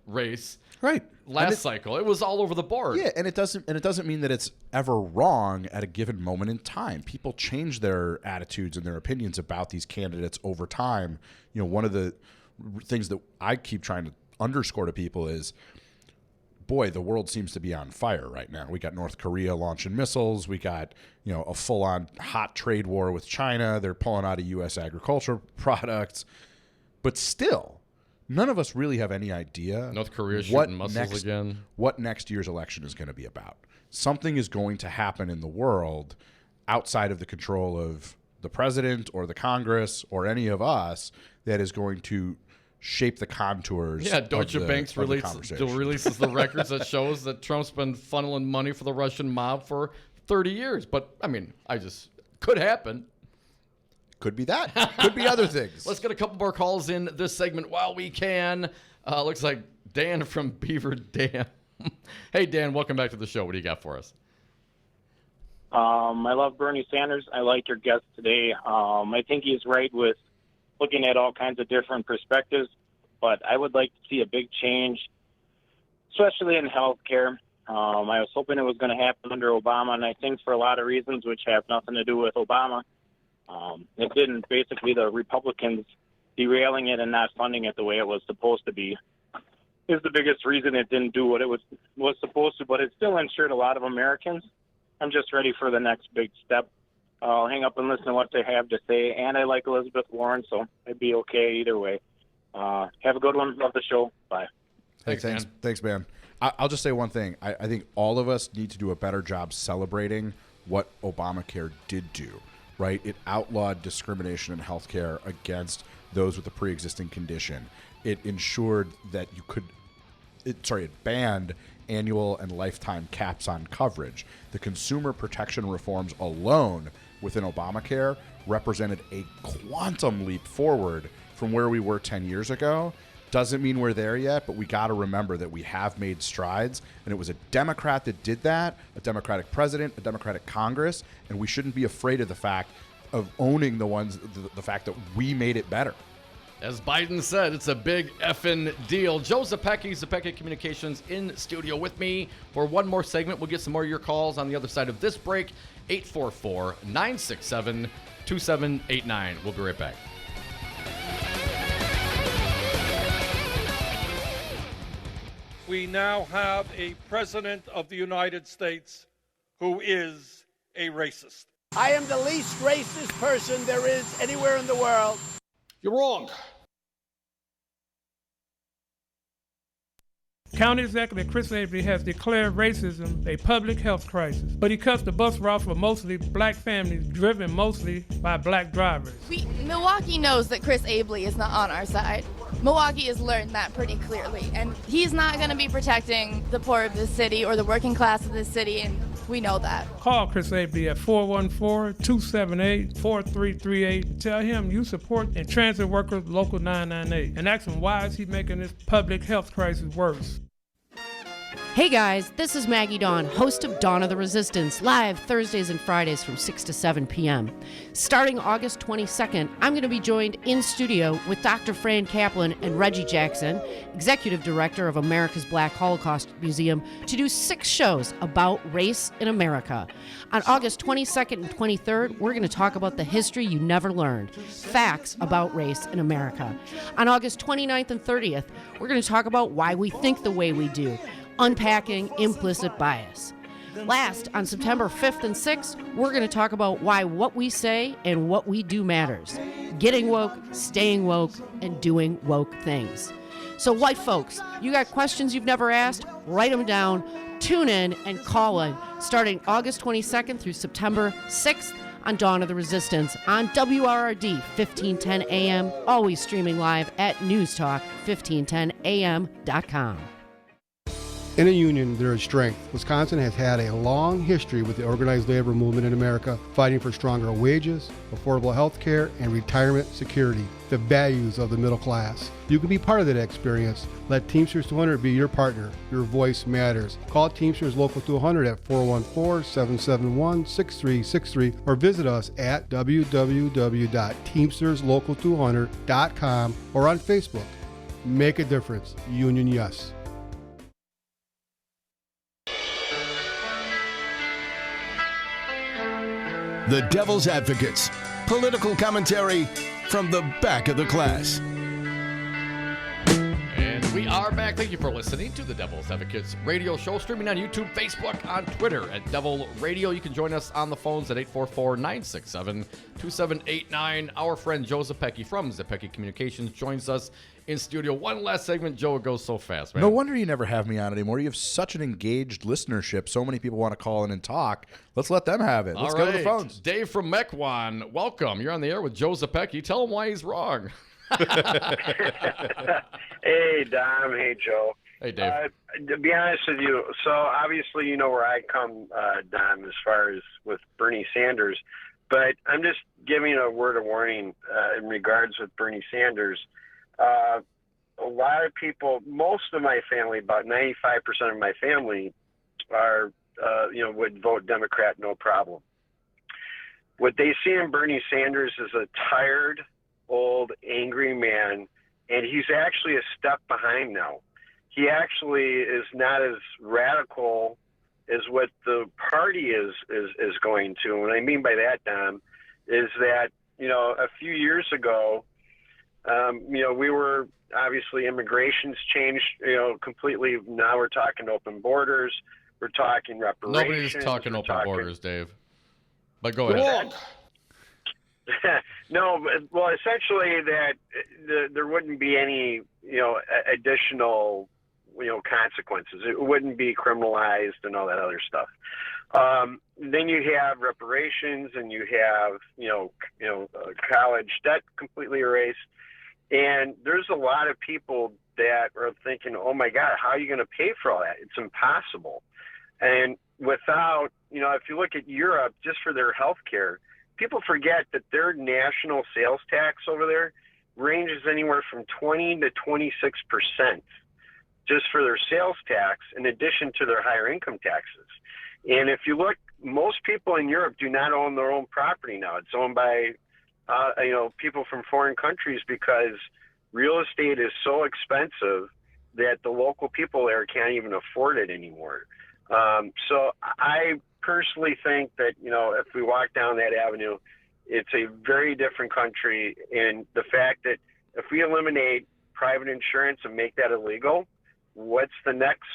race, right, last cycle, it was all over the board. Yeah, and it doesn't mean that it's ever wrong at a given moment in time. People change their attitudes and their opinions about these candidates over time. One of the things that I keep trying to underscore to people is, boy, the world seems to be on fire right now. We got North Korea launching missiles. We got, a full-on hot trade war with China. They're pulling out of U.S. agriculture products. But still, none of us really have any idea North Korea shooting missiles again. What next year's election is going to be about. Something is going to happen in the world outside of the control of the president or the Congress or any of us that is going to shape the contours. Yeah, Deutsche Bank releases the records that shows that Trump's been funneling money for the Russian mob for 30 years. But, could happen. Could be that. Could be other things. Let's get a couple more calls in this segment while we can. Looks like Dan from Beaver Dam. Hey, Dan, welcome back to the show. What do you got for us? I love Bernie Sanders. I like your guest today. I think he's right with looking at all kinds of different perspectives, but I would like to see a big change, especially in healthcare. I was hoping it was going to happen under Obama, and I think for a lot of reasons which have nothing to do with Obama. It didn't. Basically, the Republicans derailing it and not funding it the way it was supposed to be is the biggest reason it didn't do what it was supposed to, but it still insured a lot of Americans. I'm just ready for the next big step. I'll hang up and listen to what they have to say, and I like Elizabeth Warren, so I'd be okay either way. Have a good one. Love the show. Bye. Thanks, man. I'll just say one thing. I think all of us need to do a better job celebrating what Obamacare did do, right? It outlawed discrimination in healthcare against those with a pre-existing condition. It ensured that it banned annual and lifetime caps on coverage. The consumer protection reforms alone within Obamacare represented a quantum leap forward from where we were 10 years ago. Doesn't mean we're there yet, but we got to remember that we have made strides, and it was a Democrat that did that, a Democratic president, a Democratic Congress, and we shouldn't be afraid of the fact of owning the fact that we made it better. As Biden said, it's a big effing deal. Joe Zepecki, Zepecki Communications, in studio with me for one more segment. We'll get some more of your calls on the other side of this break. 844-967-2789. We'll be right back. We now have a president of the United States who is a racist. I am the least racist person there is anywhere in the world. You're wrong. County Executive Chris Isely has declared racism a public health crisis, but he cuts the bus route for mostly black families driven mostly by black drivers. Milwaukee knows that Chris Isely is not on our side. Milwaukee has learned that pretty clearly, and he's not going to be protecting the poor of this city or the working class of this city, and we know that. Call Chris Isely at 414-278-4338. Tell him you support and transit workers local 998, and ask him why is he making this public health crisis worse. Hey guys, this is Maggie Dawn, host of Dawn of the Resistance, live Thursdays and Fridays from 6 to 7 p.m. Starting August 22nd, I'm going to be joined in studio with Dr. Fran Kaplan and Reggie Jackson, Executive Director of America's Black Holocaust Museum, to do 6 shows about race in America. On August 22nd and 23rd, we're going to talk about the history you never learned, facts about race in America. On August 29th and 30th, we're going to talk about why we think the way we do, unpacking implicit bias. Last, on September 5th and 6th, we're going to talk about why what we say and what we do matters. Getting woke, staying woke, and doing woke things. So white folks, you got questions you've never asked? Write them down, tune in, and call in starting August 22nd through September 6th on Dawn of the Resistance on WRRD 1510 AM, always streaming live at newstalk1510am.com. In a union, there is strength. Wisconsin has had a long history with the organized labor movement in America, fighting for stronger wages, affordable health care, and retirement security, the values of the middle class. You can be part of that experience. Let Teamsters 200 be your partner. Your voice matters. Call Teamsters Local 200 at 414-771-6363 or visit us at www.teamsterslocal200.com or on Facebook. Make a difference. Union yes. The Devil's Advocates, political commentary from the back of the class. And we are back. Thank you for listening to the Devil's Advocates radio show, streaming on YouTube, Facebook, on Twitter at Devil Radio. You can join us on the phones at 844-967-2789. Our friend Joe Zepecki from Zepecki Communications joins us in studio. One last segment. Joe, it goes so fast, man. No wonder you never have me on anymore. You have such an engaged listenership. So many people want to call in and talk. Let's let them have it. Let's go to the phones. Dave from McGahn, welcome. You're on the air with Joe Zepecki. Tell him why he's wrong. Hey, Dom. Hey, Joe. Hey, Dave. To be honest with you, so obviously you know where I come, Dom, as far as with Bernie Sanders. But I'm just giving a word of warning in regards with Bernie Sanders. A lot of people, most of my family, about 95% of my family are, would vote Democrat, no problem. What they see in Bernie Sanders is a tired, old, angry man, and he's actually a step behind now. He actually is not as radical as what the party is going to. And what I mean by that, Dom, is that, a few years ago, we were obviously immigration's changed, completely. Now we're talking open borders. We're talking reparations. Nobody's talking open borders, Dave. But go ahead. No, well, essentially that there wouldn't be any, additional, consequences. It wouldn't be criminalized and all that other stuff. Then you have reparations, and you have, college debt completely erased. And there's a lot of people that are thinking, oh, my God, how are you going to pay for all that? It's impossible. And without, if you look at Europe, just for their health care, people forget that their national sales tax over there ranges anywhere from 20 to 26% just for their sales tax, in addition to their higher income taxes. And if you look, most people in Europe do not own their own property now. It's owned by people from foreign countries, because real estate is so expensive that the local people there can't even afford it anymore. So I personally think that, if we walk down that avenue, it's a very different country. And the fact that if we eliminate private insurance and make that illegal, what's the next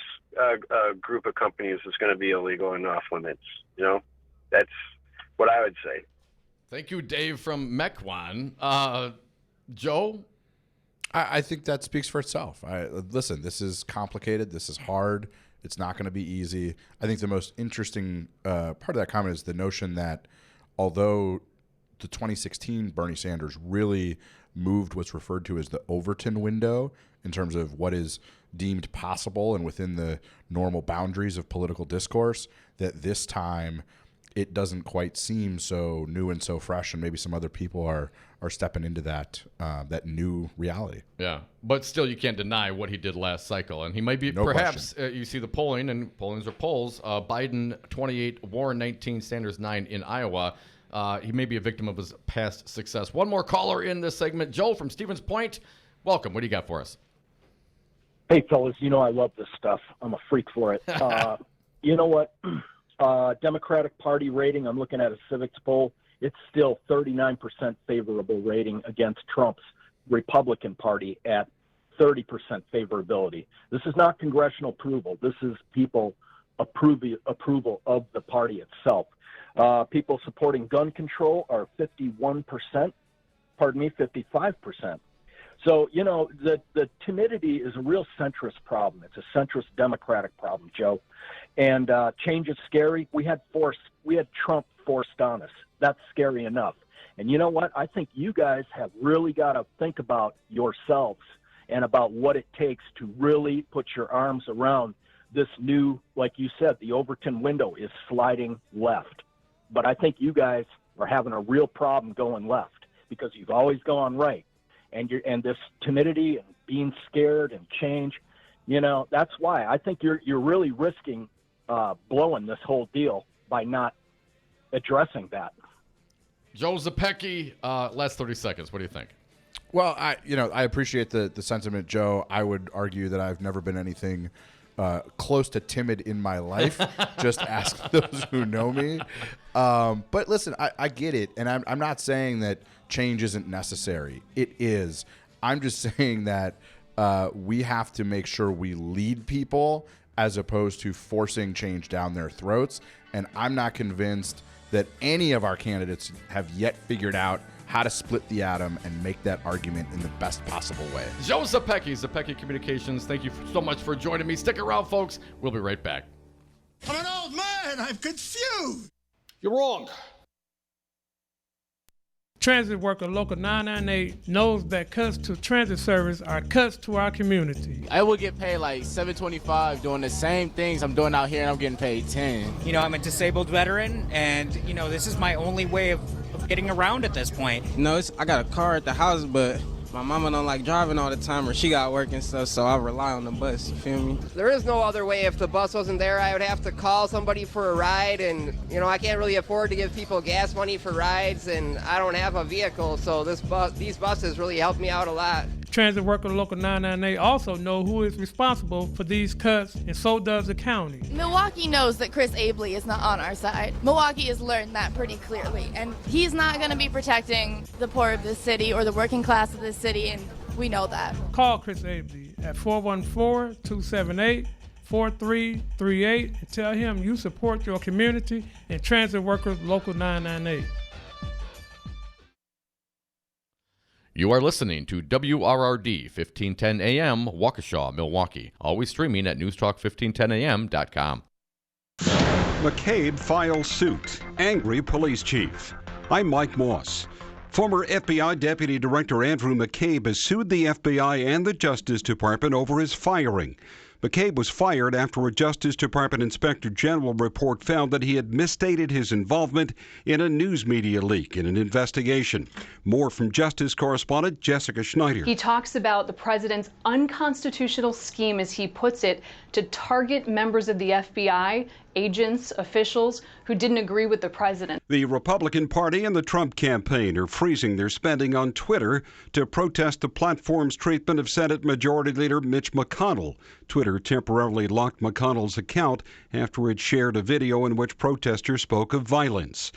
group of companies that's going to be illegal and off limits? That's what I would say. Thank you, Dave from McGahn. Joe? I think that speaks for itself. Listen, this is complicated. This is hard. It's not going to be easy. I think the most interesting part of that comment is the notion that although the 2016 Bernie Sanders really moved what's referred to as the Overton window in terms of what is deemed possible and within the normal boundaries of political discourse, that this time it doesn't quite seem so new and so fresh, and maybe some other people are stepping into that new reality. Yeah, but still you can't deny what he did last cycle, and he might be you see the polling, and pollings are polls. Biden 28, Warren 19, Sanders 9 in Iowa. He may be a victim of his past success. One more caller in this segment, Joe from Stevens Point. Welcome. What do you got for us? Hey, fellas, I love this stuff. I'm a freak for it. You know what? Democratic Party rating, I'm looking at a civics poll. It's still 39% favorable rating against Trump's Republican Party at 30% favorability. This is not congressional approval. This is people approval of the party itself. People supporting gun control are 55%. So, the timidity is a real centrist problem. It's a centrist Democratic problem, Joe. And change is scary. We had Trump forced on us. That's scary enough. And you know what? I think you guys have really got to think about yourselves and about what it takes to really put your arms around this new, like you said, the Overton window is sliding left. But I think you guys are having a real problem going left because you've always gone right. And this timidity and being scared and change, that's why I think you're really risking blowing this whole deal by not addressing that. Joe Zepecki, last 30 seconds. What do you think? Well, I appreciate the sentiment, Joe. I would argue that I've never been anything close to timid in my life. Just ask those who know me. But listen, I get it, and I'm not saying that change isn't necessary. It is. I'm just saying that we have to make sure we lead people as opposed to forcing change down their throats. And I'm not convinced that any of our candidates have yet figured out how to split the atom and make that argument in the best possible way. Joe Zepecki, Zepecki Communications, thank you so much for joining me. Stick around, folks. We'll be right back. I'm an old man. I'm confused. You're wrong. Transit worker Local 998 knows that cuts to transit service are cuts to our community. I would get paid like $7.25 doing the same things I'm doing out here, and I'm getting paid $10. I'm a disabled veteran, and this is my only way of getting around at this point. I got a car at the house, but my mama don't like driving all the time, or she got work and stuff, so I rely on the bus, you feel me? There is no other way. If the bus wasn't there, I would have to call somebody for a ride, and I can't really afford to give people gas money for rides, and I don't have a vehicle, so these buses really help me out a lot. Transit worker Local 998 also know who is responsible for these cuts, and so does the county. Milwaukee knows that Chris Isely is not on our side. Milwaukee has learned that pretty clearly, and he's not going to be protecting the poor of this city or the working class of this city, and we know that. Call Chris Isely at 414-278-4338 and tell him you support your community and Transit Workers Local 998. You are listening to WRRD 1510 AM, Waukesha, Milwaukee. Always streaming at newstalk1510am.com. McCabe files suit. Angry police chief. I'm Mike Moss. Former FBI Deputy Director Andrew McCabe has sued the FBI and the Justice Department over his firing. McCabe was fired after a Justice Department Inspector General report found that he had misstated his involvement in a news media leak in an investigation. More from Justice correspondent Jessica Schneider. He talks about the president's unconstitutional scheme, as he puts it, to target members of the FBI, agents, officials who didn't agree with the president. The Republican Party and the Trump campaign are freezing their spending on Twitter to protest the platform's treatment of Senate Majority Leader Mitch McConnell. Twitter temporarily locked McConnell's account after it shared a video in which protesters spoke of violence.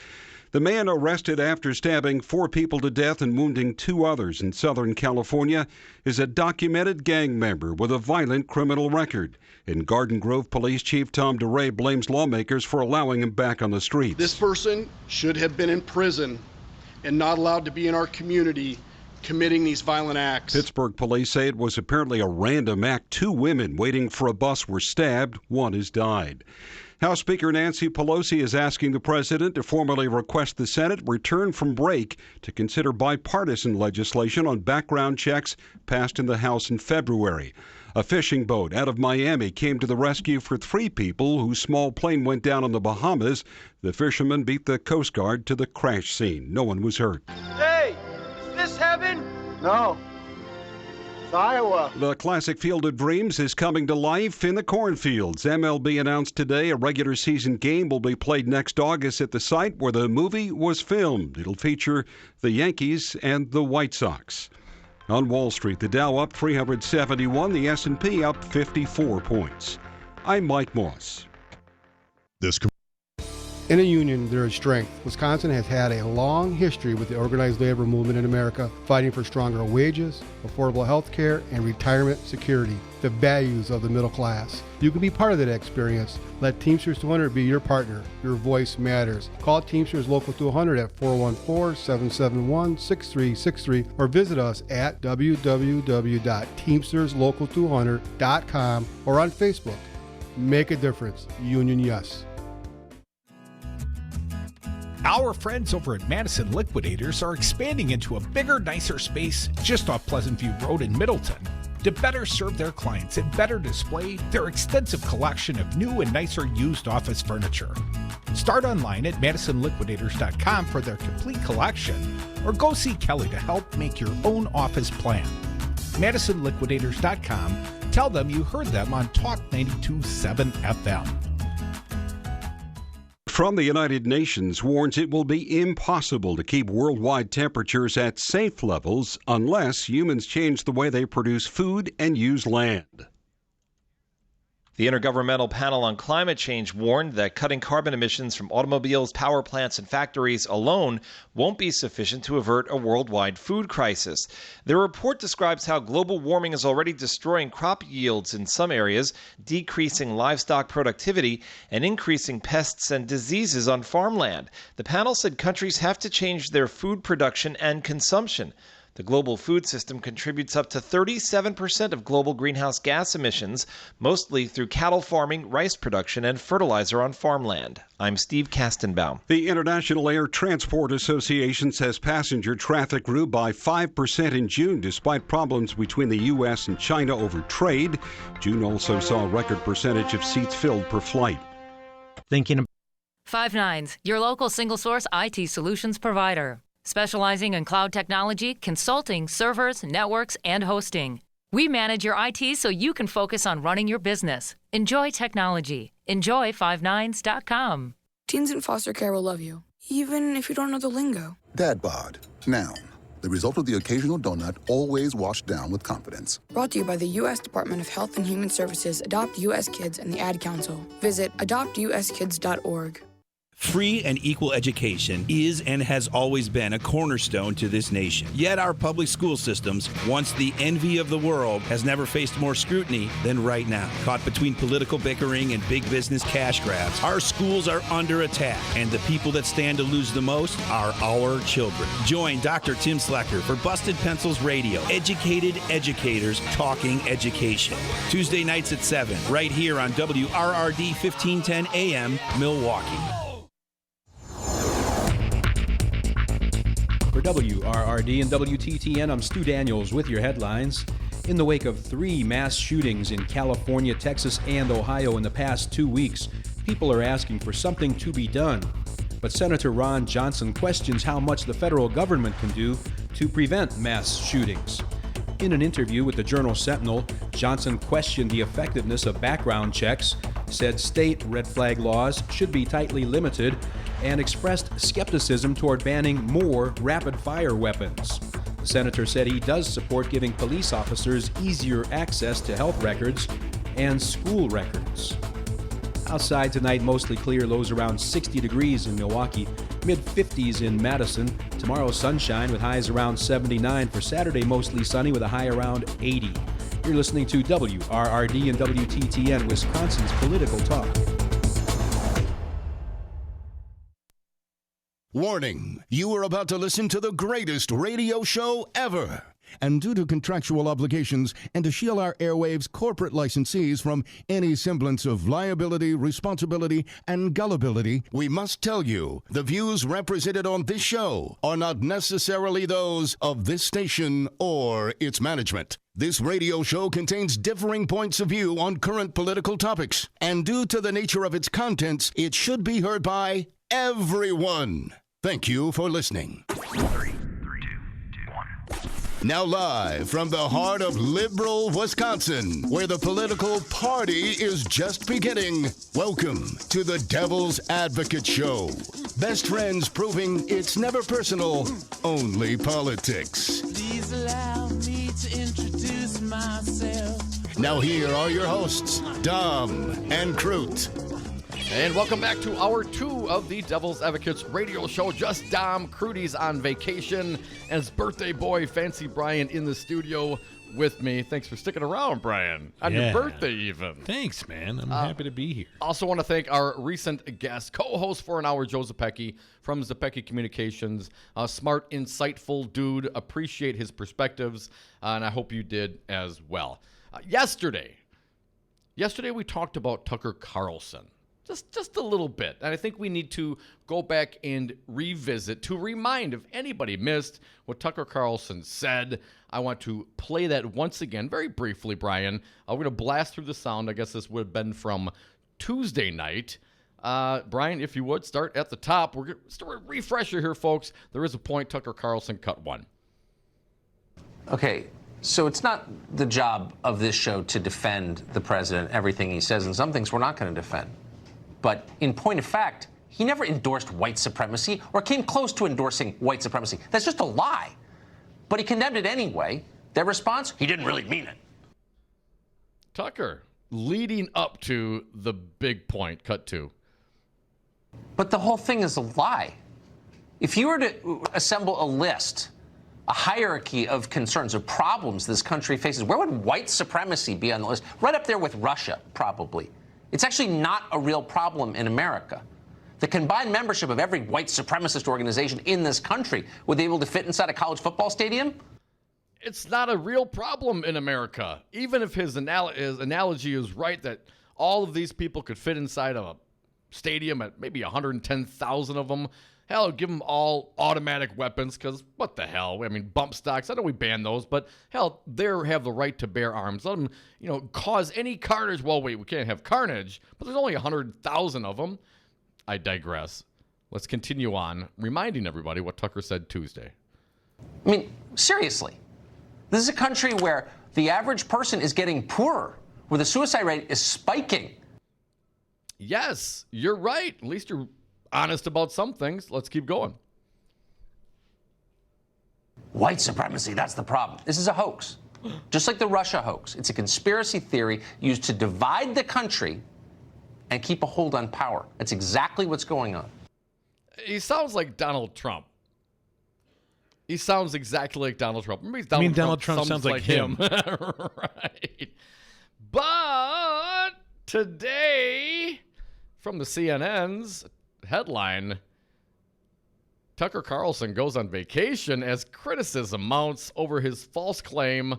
The man arrested after stabbing 4 people to death and wounding 2 others in Southern California is a documented gang member with a violent criminal record. In Garden Grove, Police Chief Tom DeRay blames lawmakers for allowing him back on the streets. This person should have been in prison and not allowed to be in our community committing these violent acts. Pittsburgh police say it was apparently a random act. 2 women waiting for a bus were stabbed. 1 has died. House Speaker Nancy Pelosi is asking the president to formally request the Senate return from break to consider bipartisan legislation on background checks passed in the House in February. A fishing boat out of Miami came to the rescue for 3 people whose small plane went down in the Bahamas. The fishermen beat the Coast Guard to the crash scene. No one was hurt. Hey, is this heaven? No. It's Iowa. The classic Field of Dreams is coming to life in the cornfields. MLB announced today a regular season game will be played next August at the site where the movie was filmed. It'll feature the Yankees and the White Sox. On Wall Street, the Dow up 371, the S&P up 54 points. I'm Mike Moss. In a union, there is strength. Wisconsin has had a long history with the organized labor movement in America, fighting for stronger wages, affordable health care, and retirement security, the values of the middle class. You can be part of that experience. Let Teamsters 200 be your partner. Your voice matters. Call Teamsters Local 200 at 414-771-6363 or visit us at www.teamsterslocal200.com or on Facebook. Make a difference. Union yes. Our friends over at Madison Liquidators are expanding into a bigger, nicer space just off Pleasant View Road in Middleton. To better serve their clients and better display their extensive collection of new and nicer used office furniture. Start online at MadisonLiquidators.com for their complete collection, or go see Kelly to help make your own office plan. MadisonLiquidators.com. Tell them you heard them on Talk 92.7 FM. From the United Nations warns it will be impossible to keep worldwide temperatures at safe levels unless humans change the way they produce food and use land. The Intergovernmental Panel on Climate Change warned that cutting carbon emissions from automobiles, power plants, and factories alone won't be sufficient to avert a worldwide food crisis. The report describes how global warming is already destroying crop yields in some areas, decreasing livestock productivity, and increasing pests and diseases on farmland. The panel said countries have to change their food production and consumption. The global food system contributes up to 37% of global greenhouse gas emissions, mostly through cattle farming, rice production, and fertilizer on farmland. I'm Steve Kastenbaum. The International Air Transport Association says passenger traffic grew by 5% in June, despite problems between the U.S. and China over trade. June also saw a record percentage of seats filled per flight. Five Nines, your local single-source IT solutions provider. Specializing in cloud technology, consulting, servers, networks, and hosting. We manage your IT so you can focus on running your business. Enjoy technology. Enjoy 59s.com. Teens in foster care will love you, even if you don't know the lingo. Dad bod, noun. The result of the occasional donut, always washed down with confidence. Brought to you by the U.S. Department of Health and Human Services, Adopt U.S. Kids, and the Ad Council. Visit adoptuskids.org. Free and equal education is and has always been a cornerstone to this nation. Yet our public school systems, once the envy of the world, has never faced more scrutiny than right now. Caught between political bickering and big business cash grabs, our schools are under attack, and the people that stand to lose the most are our children. Join Dr. Tim Slecker for Busted Pencils Radio. Educated educators talking education. Tuesday nights at 7, right here on WRRD 1510 AM, Milwaukee. For WRRD and WTTN, I'm Stu Daniels with your headlines. In the wake of 3 mass shootings in California, Texas, and Ohio in the past 2 weeks, people are asking for something to be done. But Senator Ron Johnson questions how much the federal government can do to prevent mass shootings. In an interview with the Journal Sentinel, Johnson questioned the effectiveness of background checks, said state red flag laws should be tightly limited, and expressed skepticism toward banning more rapid-fire weapons. The senator said he does support giving police officers easier access to health records and school records. Outside tonight, mostly clear, lows around 60 degrees in Milwaukee, mid-50s in Madison. Tomorrow, sunshine with highs around 79. For Saturday, mostly sunny with a high around 80. You're listening to WRRD and WTTN, Wisconsin's Political Talk. Warning, you are about to listen to the greatest radio show ever. And due to contractual obligations and to shield our airwaves corporate licensees from any semblance of liability, responsibility, and gullibility, we must tell you the views represented on this show are not necessarily those of this station or its management. This radio show contains differing points of view on current political topics, and due to the nature of its contents, it should be heard by everyone. Thank you for listening. 3, 2, 1. Now live from the heart of liberal Wisconsin, where the political party is just beginning, welcome to the Devil's Advocate Show. Best friends proving it's never personal, only politics. Please allow me to introduce myself. Now here are your hosts, Dom and Crute. And welcome back to hour 2 of the Devil's Advocates radio show. Just Dom. Crudy's on vacation, and his birthday boy, Fancy Brian, in the studio with me. Thanks for sticking around, Brian. On your birthday, even. Thanks, man. I'm happy to be here. Also want to thank our recent guest, co-host for an hour, Joe Zepecki from Zepecki Communications. Smart, insightful dude. Appreciate his perspectives, and I hope you did as well. Yesterday we talked about Tucker Carlson. Just a little bit. And I think we need to go back and revisit to remind if anybody missed what Tucker Carlson said. I want to play that once again, very briefly, Brian. We're going to blast through the sound. I guess this would have been from Tuesday night. Brian, if you would, start at the top. We're going to start a refresher here, folks. There is a point. Tucker Carlson cut one. Okay. So it's not the job of this show to defend the president, everything he says, and some things we're not going to defend. But in point of fact, he never endorsed white supremacy or came close to endorsing white supremacy. That's just a lie. But he condemned it anyway. Their response? He didn't really mean it. Tucker, leading up to the big point, cut two. But the whole thing is a lie. If you were to assemble a list, a hierarchy of concerns, of problems this country faces, where would white supremacy be on the list? Right up there with Russia, probably. It's actually not a real problem in America. The combined membership of every white supremacist organization in this country, would they be able to fit inside a college football stadium? It's not a real problem in America. Even if his analogy is right that all of these people could fit inside a stadium at maybe 110,000 of them, hell, give them all automatic weapons, because what the hell? I mean, bump stocks, I know we ban those, but hell, they have the right to bear arms. Let them, cause any carnage. Well, wait, we can't have carnage, but there's only 100,000 of them. I digress. Let's continue on, reminding everybody what Tucker said Tuesday. I mean, seriously. This is a country where the average person is getting poorer, where the suicide rate is spiking. Yes, you're right. At least you're honest about some things. Let's keep going. White supremacy, that's the problem. This is a hoax. Just like the Russia hoax. It's a conspiracy theory used to divide the country and keep a hold on power. That's exactly what's going on. He sounds like Donald Trump. He sounds exactly like Donald Trump. Donald Trump sounds like him. Right. But today, from the CNN's headline, Tucker Carlson goes on vacation as criticism mounts over his false claim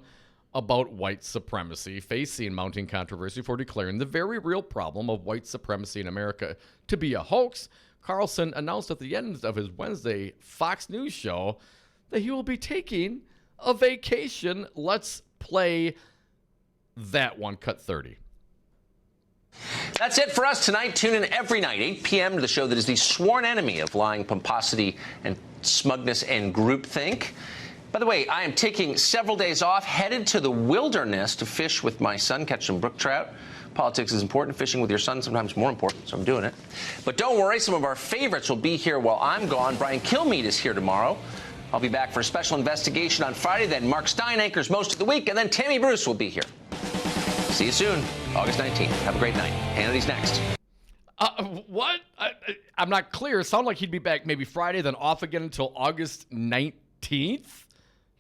about white supremacy, facing mounting controversy for declaring the very real problem of white supremacy in America to be a hoax. Carlson announced at the end of his Wednesday Fox News show that he will be taking a vacation. Let's play that one, cut 30. That's it for us tonight. Tune in every night, 8 p.m. to the show that is the sworn enemy of lying, pomposity, and smugness and groupthink. By the way, I am taking several days off, headed to the wilderness to fish with my son, catch some brook trout. Politics is important. Fishing with your son sometimes more important, so I'm doing it. But don't worry, some of our favorites will be here while I'm gone. Brian Kilmeade is here tomorrow. I'll be back for a special investigation on Friday. Then Mark Stein anchors most of the week, and then Tammy Bruce will be here. See you soon, August 19th. Have a great night. Hannity's next. What? I'm not clear. It sounded like he'd be back maybe Friday, then off again until August 19th.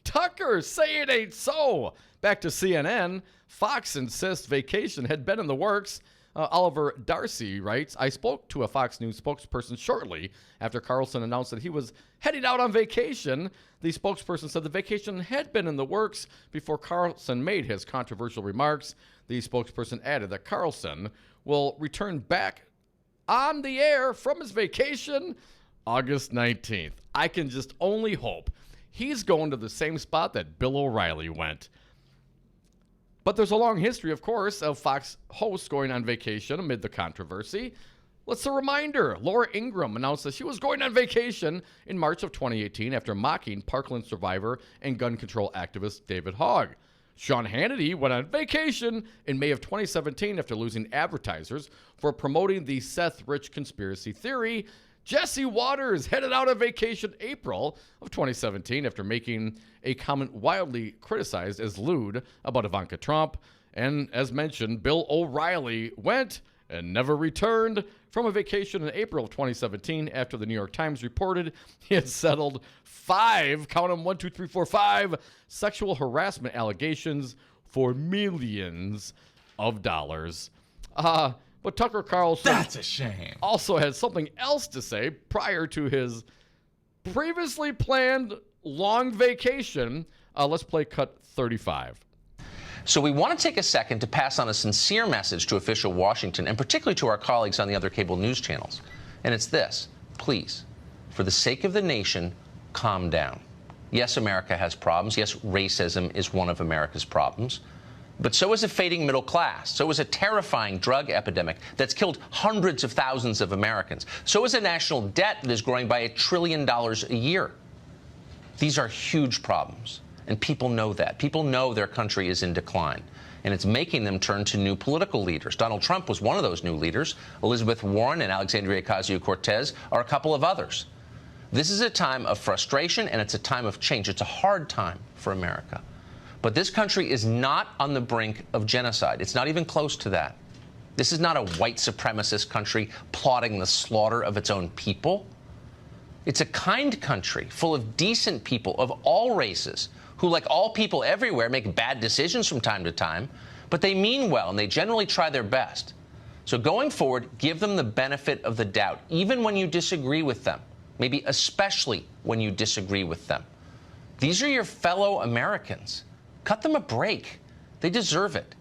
Tucker, say it ain't so. Back to CNN. Fox insists vacation had been in the works. Oliver Darcy writes, I spoke to a Fox News spokesperson shortly after Carlson announced that he was heading out on vacation. The spokesperson said the vacation had been in the works before Carlson made his controversial remarks. The spokesperson added that Carlson will return back on the air from his vacation August 19th. I can just only hope he's going to the same spot that Bill O'Reilly went. But there's a long history, of course, of Fox hosts going on vacation amid the controversy. Let's a reminder. Laura Ingraham announced that she was going on vacation in March of 2018 after mocking Parkland survivor and gun control activist David Hogg. Sean Hannity went on vacation in May of 2017 after losing advertisers for promoting the Seth Rich conspiracy theory. Jesse Waters headed out on vacation April of 2017 after making a comment wildly criticized as lewd about Ivanka Trump. And as mentioned, Bill O'Reilly went and never returned from a vacation in April of 2017 after the New York Times reported he had settled 5, count them, 1, 2, 3, 4, 5, sexual harassment allegations for millions of dollars. But Tucker Carlson, that's a shame, also had something else to say prior to his previously planned long vacation. Let's play cut 35. So we want to take a second to pass on a sincere message to official Washington, and particularly to our colleagues on the other cable news channels. And it's this: please, for the sake of the nation, calm down. Yes, America has problems. Yes, racism is one of America's problems. But so is a fading middle class. So is a terrifying drug epidemic that's killed hundreds of thousands of Americans. So is a national debt that is growing by $1 trillion a year. These are huge problems, and people know that. People know their country is in decline, and it's making them turn to new political leaders. Donald Trump was one of those new leaders. Elizabeth Warren and Alexandria Ocasio-Cortez are a couple of others. This is a time of frustration, and it's a time of change. It's a hard time for America. But this country is not on the brink of genocide. It's not even close to that. This is not a white supremacist country plotting the slaughter of its own people. It's a kind country full of decent people of all races who, like all people everywhere, make bad decisions from time to time, but they mean well and they generally try their best. So going forward, give them the benefit of the doubt, even when you disagree with them, maybe especially when you disagree with them. These are your fellow Americans. Cut them a break. They deserve it.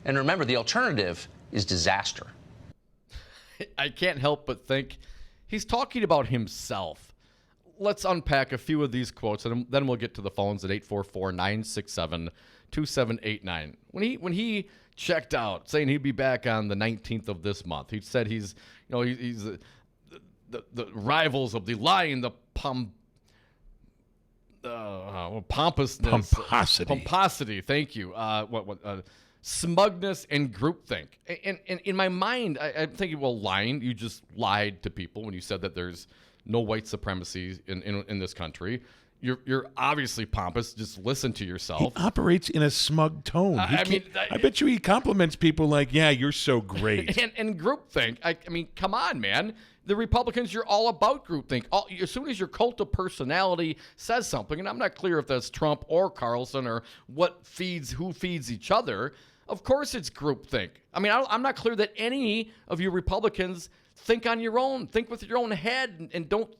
And remember, the alternative is disaster. I can't help but think he's talking about himself. Let's unpack a few of these quotes, and then we'll get to the phones at 844-967-2789. When he checked out, saying he'd be back on the 19th of this month, he said he's the rivals of the lying, the pompousness, pomposity. Thank you. Smugness and groupthink. And in my mind, I'm thinking, well, lying. You just lied to people when you said that there's no white supremacy in this country. You're obviously pompous. Just listen to yourself. He operates in a smug tone. I bet you he compliments people like, "Yeah, you're so great." and groupthink. I mean, come on, man. The Republicans, you're all about groupthink. As soon as your cult of personality says something, and I'm not clear if that's Trump or Carlson or who feeds each other, of course it's groupthink. I mean, I'm not clear that any of you Republicans think on your own, think with your own head, and don't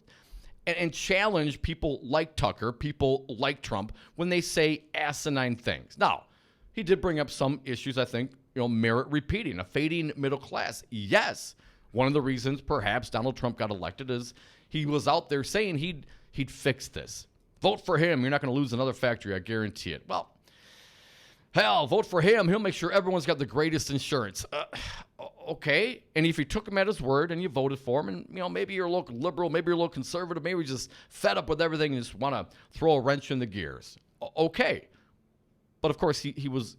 and challenge people like Tucker, people like Trump, when they say asinine things. Now, he did bring up some issues I think merit repeating. A fading middle class, yes. One of the reasons perhaps Donald Trump got elected is he was out there saying he'd fix this. Vote for him. You're not going to lose another factory. I guarantee it. Well, Hell, vote for him. He'll make sure everyone's got the greatest insurance. Okay. And if you took him at his word and you voted for him, and maybe you're a local liberal, maybe you're a little conservative, maybe you're just fed up with everything and just want to throw a wrench in the gears. Okay. But of course, he was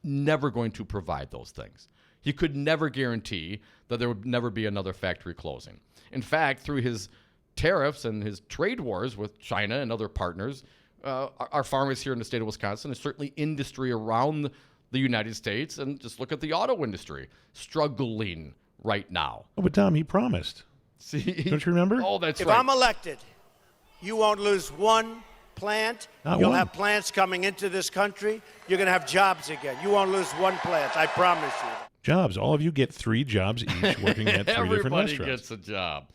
never going to provide those things. He could never guarantee that there would never be another factory closing. In fact, through his tariffs and his trade wars with China and other partners, our farmers here in the state of Wisconsin, and certainly industry around the United States, and just look at the auto industry, struggling right now. Oh, but Tom, he promised. See? Don't you remember? Oh, that's if right. I'm elected, you won't lose one plant. Not You'll one. have plants coming into this country. You're going to have jobs again. You won't lose one plant. I promise you. Jobs. All of you get 3 jobs each working at 3 different Everybody restaurants. gets a job.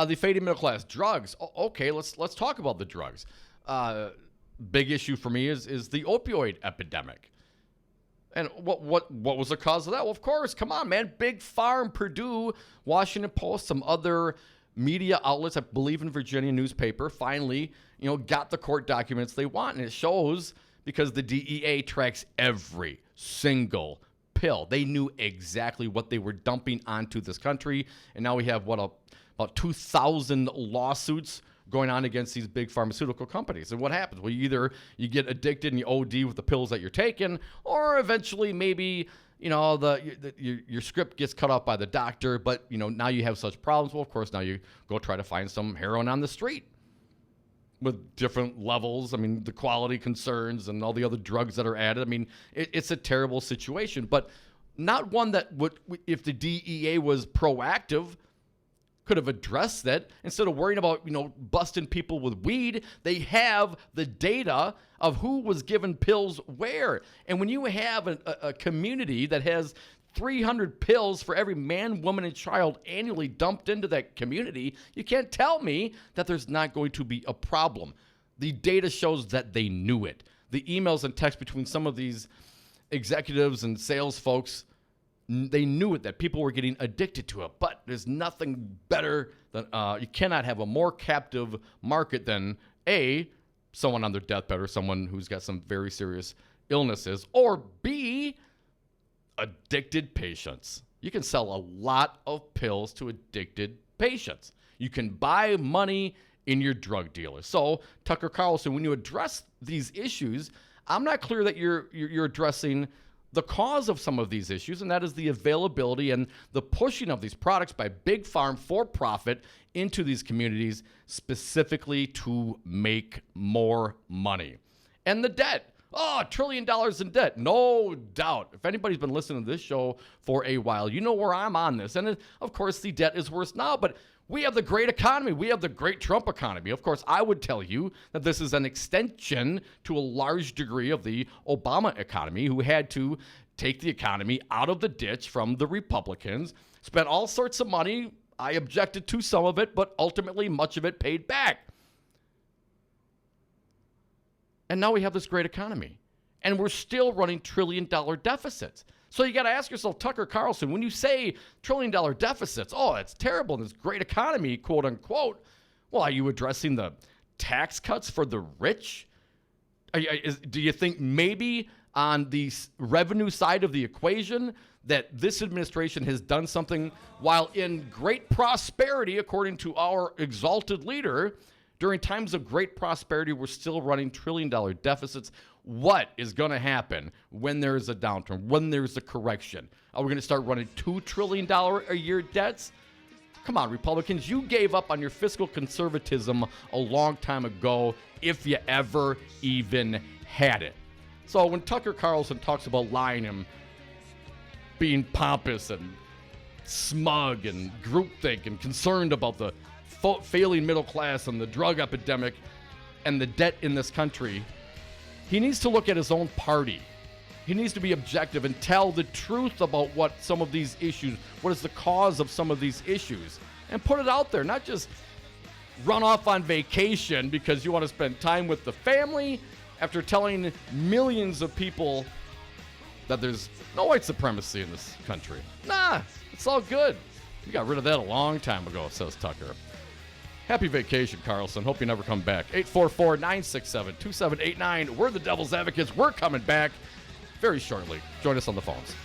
The fading middle class. Drugs. Okay, let's talk about the drugs. Big issue for me is the opioid epidemic. And what was the cause of that? Well, of course, come on, man. Big Farm, Purdue, Washington Post, some other media outlets, I believe in Virginia newspaper, finally, got the court documents they want. And it shows because the DEA tracks every single pill. They knew exactly what they were dumping onto this country. And now we have, about 2,000 lawsuits going on against these big pharmaceutical companies. And what happens? Well, you get addicted and you OD with the pills that you're taking, or eventually maybe, your script gets cut off by the doctor, but, now you have such problems. Well, of course, now you go try to find some heroin on the street with different levels. I mean, the quality concerns and all the other drugs that are added. I mean, it's a terrible situation, but not one that would, if the DEA was proactive, could have addressed that. Instead of worrying about, busting people with weed, they have the data of who was given pills where. And when you have a community that has 300 pills for every man, woman, and child annually dumped into that community, you can't tell me that there's not going to be a problem. The data shows that they knew it. The emails and texts between some of these executives and sales folks, they knew it, that people were getting addicted to it. But there's nothing better than, you cannot have a more captive market than A, someone on their deathbed or someone who's got some very serious illnesses, or B, addicted patients. You can sell a lot of pills to addicted patients. You can buy money in your drug dealer. So, Tucker Carlson, when you address these issues, I'm not clear that you're addressing the cause of some of these issues, and that is the availability and the pushing of these products by big farm for profit into these communities specifically to make more money. And the debt. $1 trillion in debt. No doubt. If anybody's been listening to this show for a while, you know where I'm on this. And of course, the debt is worse now, but we have the great economy. We have the great Trump economy. Of course, I would tell you that this is an extension to a large degree of the Obama economy, who had to take the economy out of the ditch from the Republicans, spent all sorts of money. I objected to some of it, but ultimately much of it paid back. And now we have this great economy. And we're still running trillion-dollar deficits. So you got to ask yourself, Tucker Carlson, when you say trillion-dollar deficits, oh, that's terrible, this great economy, quote unquote, well, are you addressing the tax cuts for the rich? Do you think maybe on the revenue side of the equation that this administration has done something while in great prosperity, according to our exalted leader? During times of great prosperity, we're still running trillion-dollar deficits. What is going to happen when there's a downturn, when there's a correction? Are we going to start running $2 trillion a year debts? Come on, Republicans, you gave up on your fiscal conservatism a long time ago, if you ever even had it. So when Tucker Carlson talks about lying and being pompous and smug and groupthink and concerned about the failing middle class and the drug epidemic and the debt in this country, he needs to look at his own party. He needs to be objective and tell the truth about what some of these issues, what is the cause of some of these issues, and put it out there, not just run off on vacation because you want to spend time with the family after telling millions of people that there's no white supremacy in this country. Nah, it's all good. We got rid of that a long time ago, says Tucker. Happy vacation, Carlson. Hope you never come back. 844-967-2789. We're the Devil's Advocates. We're coming back very shortly. Join us on the phones.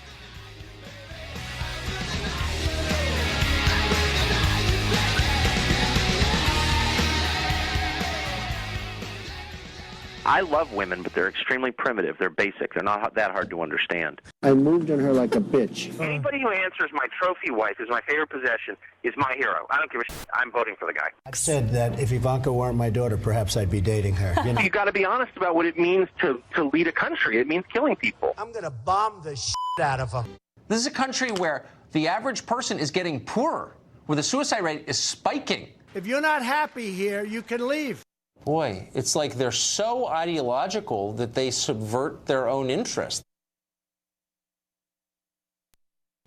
I love women, but they're extremely primitive. They're basic. They're not that hard to understand. I moved on her like a bitch. Anybody who answers my trophy wife is my favorite possession is my hero. I don't give a shit. I'm voting for the guy. I said that if Ivanka weren't my daughter, perhaps I'd be dating her. You know? You got to be honest about what it means to lead a country. It means killing people. I'm going to bomb the shit out of them. This is a country where the average person is getting poorer, where the suicide rate is spiking. If you're not happy here, you can leave. Boy, it's like they're so ideological that they subvert their own interests.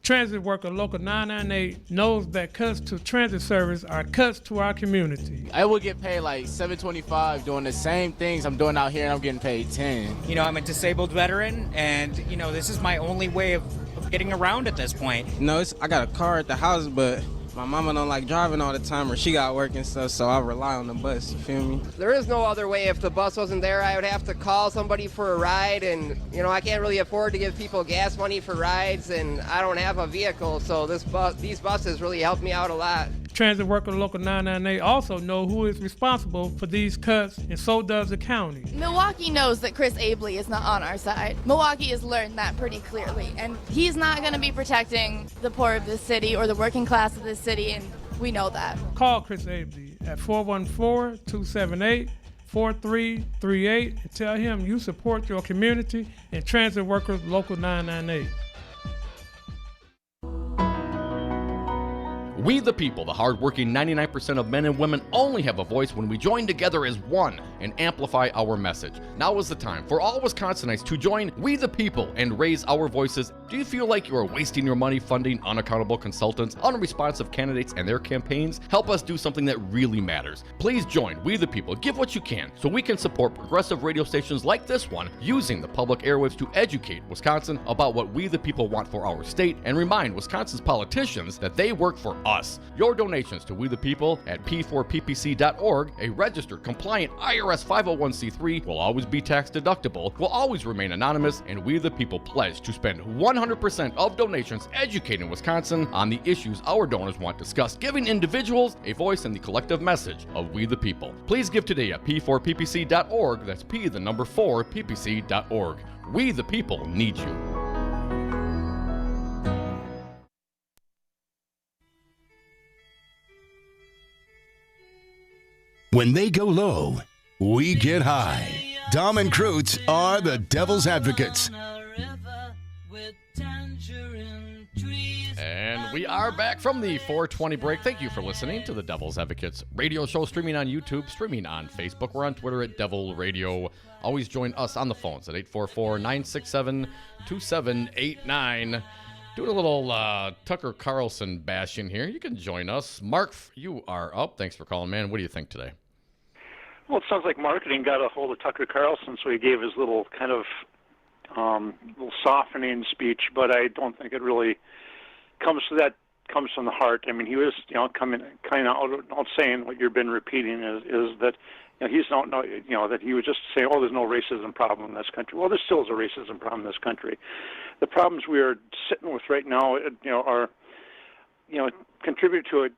Transit worker Local 998 knows that cuts to transit service are cuts to our community. I will get paid like $7.25 doing the same things I'm doing out here, and I'm getting paid $10. You know, I'm a disabled veteran, and, you know, this is my only way of getting around at this point. No, I got a car at the house, but my mama don't like driving all the time, or she got work and stuff, so I rely on the bus, you feel me? There is no other way. If the bus wasn't there, I would have to call somebody for a ride, and, you know, I can't really afford to give people gas money for rides, and I don't have a vehicle, so these buses really help me out a lot. Transit worker Local 998 also know who is responsible for these cuts, and so does the county. Milwaukee knows that Chris Isely is not on our side. Milwaukee has learned that pretty clearly, and he's not going to be protecting the poor of this city or the working class of this city, and we know that. Call Chris Isely at 414-278-4338 and tell him you support your community and Transit Workers Local 998. We the people, the hardworking 99% of men and women, only have a voice when we join together as one and amplify our message. Now is the time for all Wisconsinites to join We the People and raise our voices. Do you feel like you are wasting your money funding unaccountable consultants, unresponsive candidates, and their campaigns? Help us do something that really matters. Please join We the People. Give what you can so we can support progressive radio stations like this one, using the public airwaves to educate Wisconsin about what we the people want for our state and remind Wisconsin's politicians that they work for us. Your donations to We the People at p4ppc.org, a registered, compliant IRS 501c3, will always be tax deductible, will always remain anonymous, and We the People pledge to spend 100% of donations educating Wisconsin on the issues our donors want discussed, giving individuals a voice in the collective message of We the People. Please give today at p4ppc.org. That's p4ppc.org. We the People need you. When they go low, we get high. Dom and Krutz are the Devil's Advocates. And we are back from the 420 break. Thank you for listening to the Devil's Advocates radio show, streaming on YouTube, streaming on Facebook. We're on Twitter at Devil Radio. Always join us on the phones at 844-967-2789. Doing a little Tucker Carlson bashing here. You can join us. Mark, you are up. Thanks for calling, man. What do you think today? Well, it sounds like marketing got a hold of Tucker Carlson, so he gave his little kind of little softening speech, but I don't think it really comes from the heart. I mean, he was, coming kind of out saying what you've been repeating is that, he's not, that he was just saying, oh, there's no racism problem in this country. Well, there still is a racism problem in this country. The problems we are sitting with right now, are, contribute to it.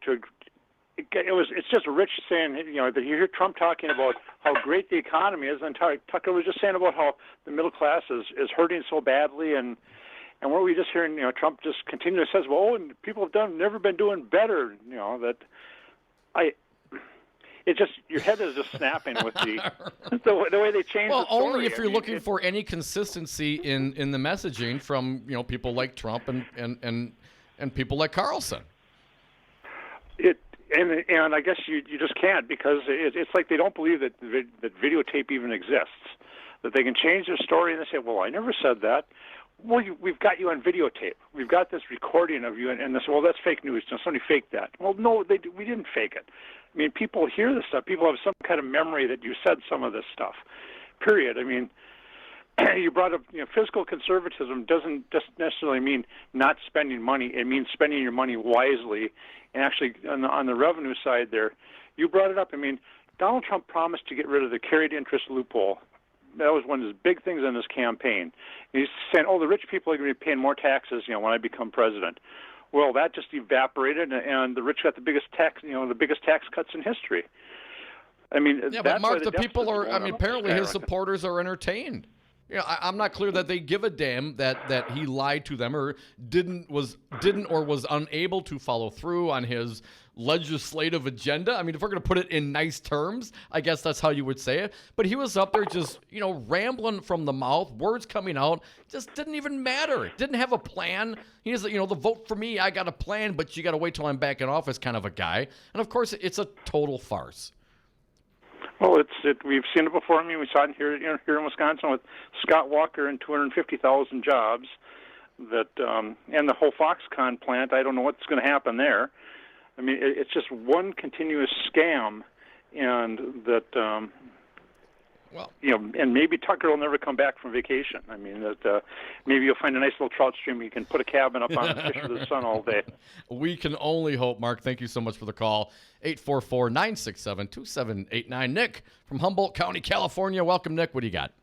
It's just Rich saying, that you hear Trump talking about how great the economy is, and Tucker was just saying about how the middle class is hurting so badly, and what we just hearing, Trump just continually says, well, and people have never been doing better, it's just, your head is just snapping with the way they change the story. Well, only if you're looking for any consistency in the messaging from, people like Trump and people like Carlson. And I guess you just can't, because it's like they don't believe that videotape even exists, that they can change their story and they say, well, I never said that. Well, we've got you on videotape. We've got this recording of you, and they say, well, that's fake news. Somebody faked that. Well, no, we didn't fake it. I mean, people hear this stuff. People have some kind of memory that you said some of this stuff, period. I mean, you brought up, fiscal conservatism doesn't just necessarily mean not spending money. It means spending your money wisely. And actually, on the revenue side there, You brought it up. I mean, Donald Trump promised to get rid of the carried interest loophole. That was one of his big things in his campaign. He's saying, "Oh, the rich people are going to be paying more taxes, when I become president." Well, that just evaporated, and the rich got the biggest tax cuts in history. I mean, yeah, but Mark, the people are. I mean, apparently his supporters are entertained. I'm not clear that they give a damn that he lied to them or didn't or was unable to follow through on his legislative agenda. I mean, if we're going to put it in nice terms, I guess that's how you would say it. But he was up there just, rambling from the mouth, words coming out, just didn't even matter. Didn't have a plan. He is, the vote for me, I got a plan, but you got to wait till I'm back in office kind of a guy. And of course, it's a total farce. Well, we've seen it before. I mean, we saw it here in Wisconsin with Scott Walker and 250,000 jobs. And the whole Foxconn plant. I don't know what's going to happen there. I mean, it's just one continuous scam, and that and maybe Tucker will never come back from vacation. I mean, maybe you'll find a nice little trout stream you can put a cabin up on and fish for the sun all day. We can only hope, Mark. Thank you so much for the call. 844-967-2789. Nick from Humboldt County, California. Welcome, Nick. What do you got?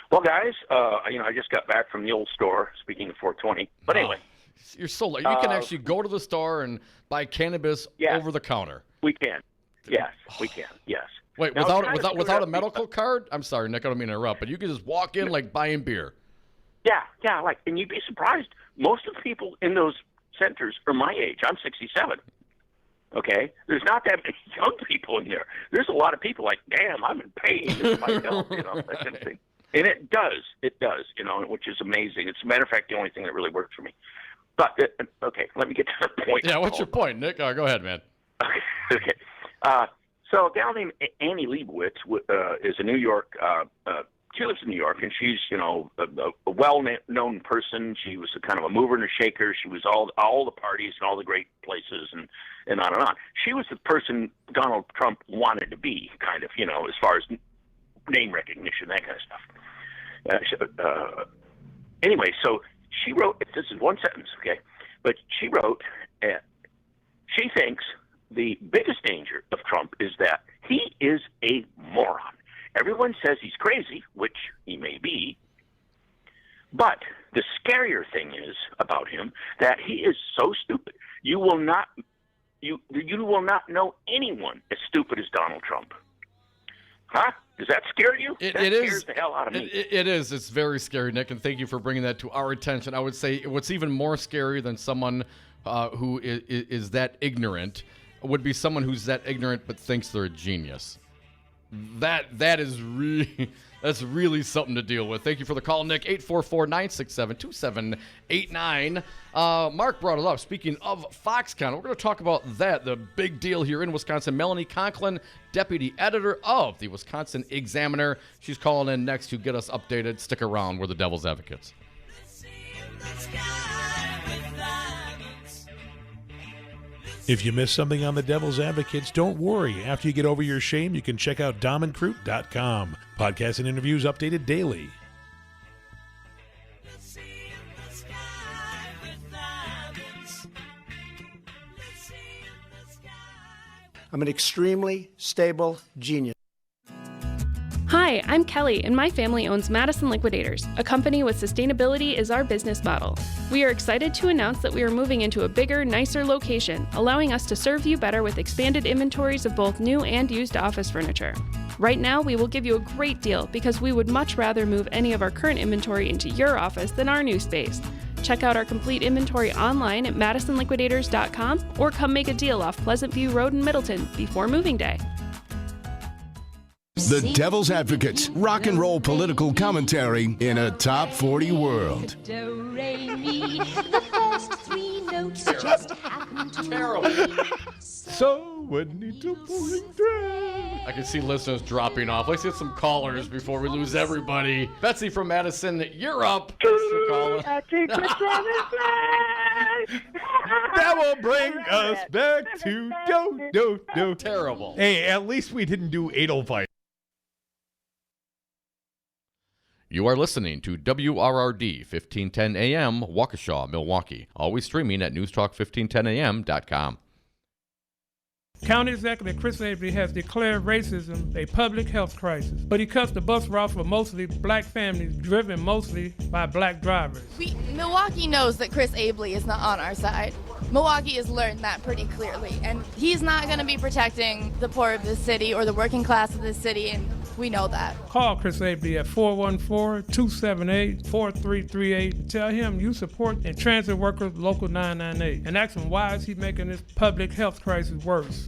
Well, guys, I just got back from the old store, speaking of 420. But anyway. You're so late. You can actually go to the store and buy cannabis over the counter. We can. Yes, we can. Yes. Wait, now, without a medical card? I'm sorry, Nick, I don't mean to interrupt, but you can just walk in like buying beer. Yeah, and you'd be surprised. Most of the people in those centers are my age. I'm 67. Okay? There's not that many young people in there. There's a lot of people like, damn, I'm in pain. This might help, that kind of thing. And it does, which is amazing. It's a matter of fact, the only thing that really works for me. But, okay, let me get to the point. Yeah, what's your point, Nick? Go ahead, man. Okay. So a gal named Annie Leibovitz is a New York, she lives in New York, and she's, a well-known person. She was a kind of a mover and a shaker. She was all the parties and all the great places and on and on. She was the person Donald Trump wanted to be, kind of, as far as name recognition, that kind of stuff. Anyway, so she wrote, this is one sentence, okay, but she wrote, she thinks the biggest danger of Trump is that he is a moron. Everyone says he's crazy, which he may be, but the scarier thing is about him that he is so stupid. You will not know anyone as stupid as Donald Trump. Huh? Does that scare you? That scares the hell out of me. It is. It's very scary, Nick, and thank you for bringing that to our attention. I would say what's even more scary than someone who is that ignorant would be someone who's that ignorant but thinks they're a genius. That is really that's really something to deal with. Thank you for the call, Nick. 844-967-2789. Mark brought it up. Speaking of Foxconn, we're going to talk about that, the big deal here in Wisconsin. Melanie Conklin, deputy editor of the Wisconsin Examiner. She's calling in next to get us updated. Stick around. We're the Devil's Advocates. If you missed something on the Devil's Advocates, don't worry. After you get over your shame, you can check out domandcroot.com. Podcasts and interviews updated daily. I'm an extremely stable genius. Hi, I'm Kelly, and my family owns Madison Liquidators, a company with sustainability as our business model. We are excited to announce that we are moving into a bigger, nicer location, allowing us to serve you better with expanded inventories of both new and used office furniture. Right now, we will give you a great deal because we would much rather move any of our current inventory into your office than our new space. Check out our complete inventory online at madisonliquidators.com or come make a deal off Pleasant View Road in Middleton before moving day. The Devil's Advocates, rock and roll political commentary in a top 40 world. Do, re, mi. The first three notes just happen to Terrible. So we need to bring down. I can see listeners dropping off. Let's get some callers before we lose everybody. Betsy from Madison, you're up. I think That will bring us back to do. Terrible. Hey, at least we didn't do Edelweiss. You are listening to WRRD 1510 AM, Waukesha, Milwaukee. Always streaming at newstalk1510am.com. County Executive Chris Isely has declared racism a public health crisis, but he cuts the bus route for mostly black families driven mostly by black drivers. Milwaukee knows that Chris Isely is not on our side. Milwaukee has learned that pretty clearly, and he's not going to be protecting the poor of this city or the working class of this city, and we know that. Call Chris Isely at 414-278-4338. Tell him you support and transit workers local 998, and ask him why is he making this public health crisis worse.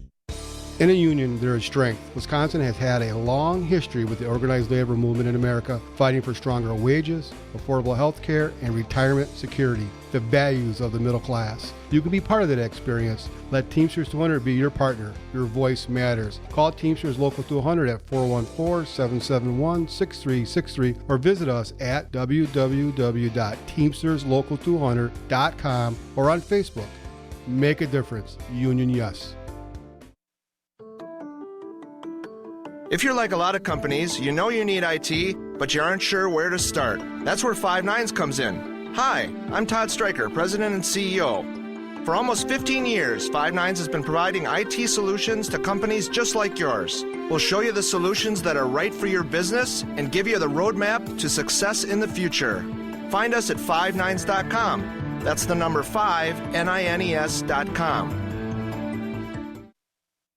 In a union, there is strength. Wisconsin has had a long history with the organized labor movement in America, fighting for stronger wages, affordable health care, and retirement security, the values of the middle class. You can be part of that experience. Let Teamsters 200 be your partner. Your voice matters. Call Teamsters Local 200 at 414-771-6363 or visit us at www.teamsterslocal200.com or on Facebook. Make a difference. Union yes. If you're like a lot of companies, you know you need IT, but you aren't sure where to start. That's where Five Nines comes in. Hi, I'm Todd Stryker, President and CEO. For almost 15 years, Five Nines has been providing IT solutions to companies just like yours. We'll show you the solutions that are right for your business and give you the roadmap to success in the future. Find us at fivenines.com. That's the number 5, NINES.com.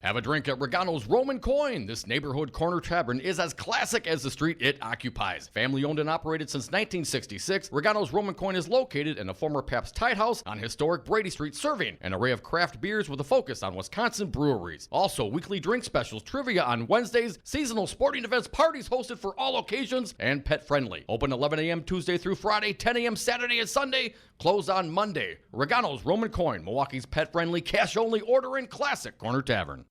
Have a drink at Regano's Roman Coin. This neighborhood corner tavern is as classic as the street it occupies. Family owned and operated since 1966, Regano's Roman Coin is located in the former Pabst Tide House on historic Brady Street, serving an array of craft beers with a focus on Wisconsin breweries. Also, weekly drink specials, trivia on Wednesdays, seasonal sporting events, parties hosted for all occasions, and pet friendly. Open 11 a.m. Tuesday through Friday, 10 a.m. Saturday and Sunday, closed on Monday. Regano's Roman Coin, Milwaukee's pet friendly, cash only order and classic corner tavern.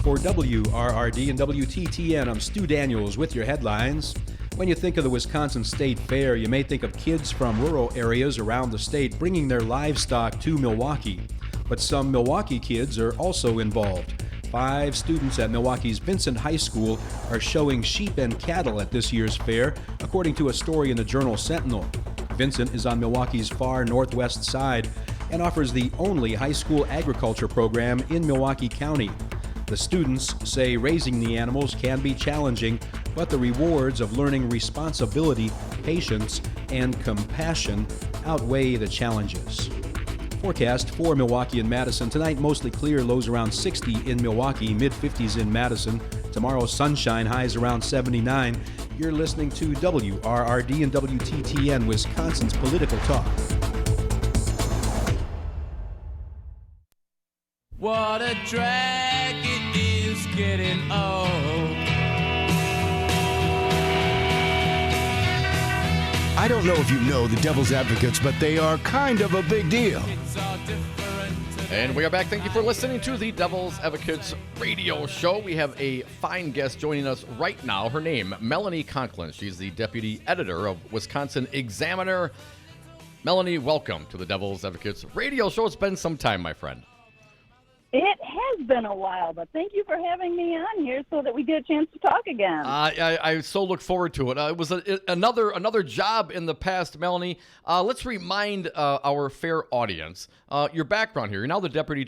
For WRRD and WTTN, I'm Stu Daniels with your headlines. When you think of the Wisconsin State Fair, you may think of kids from rural areas around the state bringing their livestock to Milwaukee. But some Milwaukee kids are also involved. 5 students at Milwaukee's Vincent High School are showing sheep and cattle at this year's fair, according to a story in the Journal Sentinel. Vincent is on Milwaukee's far northwest side and offers the only high school agriculture program in Milwaukee County. The students say raising the animals can be challenging, but the rewards of learning responsibility, patience, and compassion outweigh the challenges. Forecast for Milwaukee and Madison. Tonight, mostly clear, lows around 60 in Milwaukee, mid-50s in Madison. Tomorrow, sunshine, highs around 79. You're listening to WRRD and WTTN, Wisconsin's political talk. What a drag it is getting old. I don't know if you know the Devil's Advocates, but they are kind of a big deal. And we are back. Thank you for listening to the Devil's Advocates radio show. We have a fine guest joining us right now. Her name, Melanie Conklin. She's the deputy editor of Wisconsin Examiner. Melanie, welcome to the Devil's Advocates radio show. It's been some time, my friend. It has been a while, but thank you for having me on here so that we get a chance to talk again. I so look forward to it. It was another job in the past, Melanie. Let's remind our fair audience your background here. You're now the deputy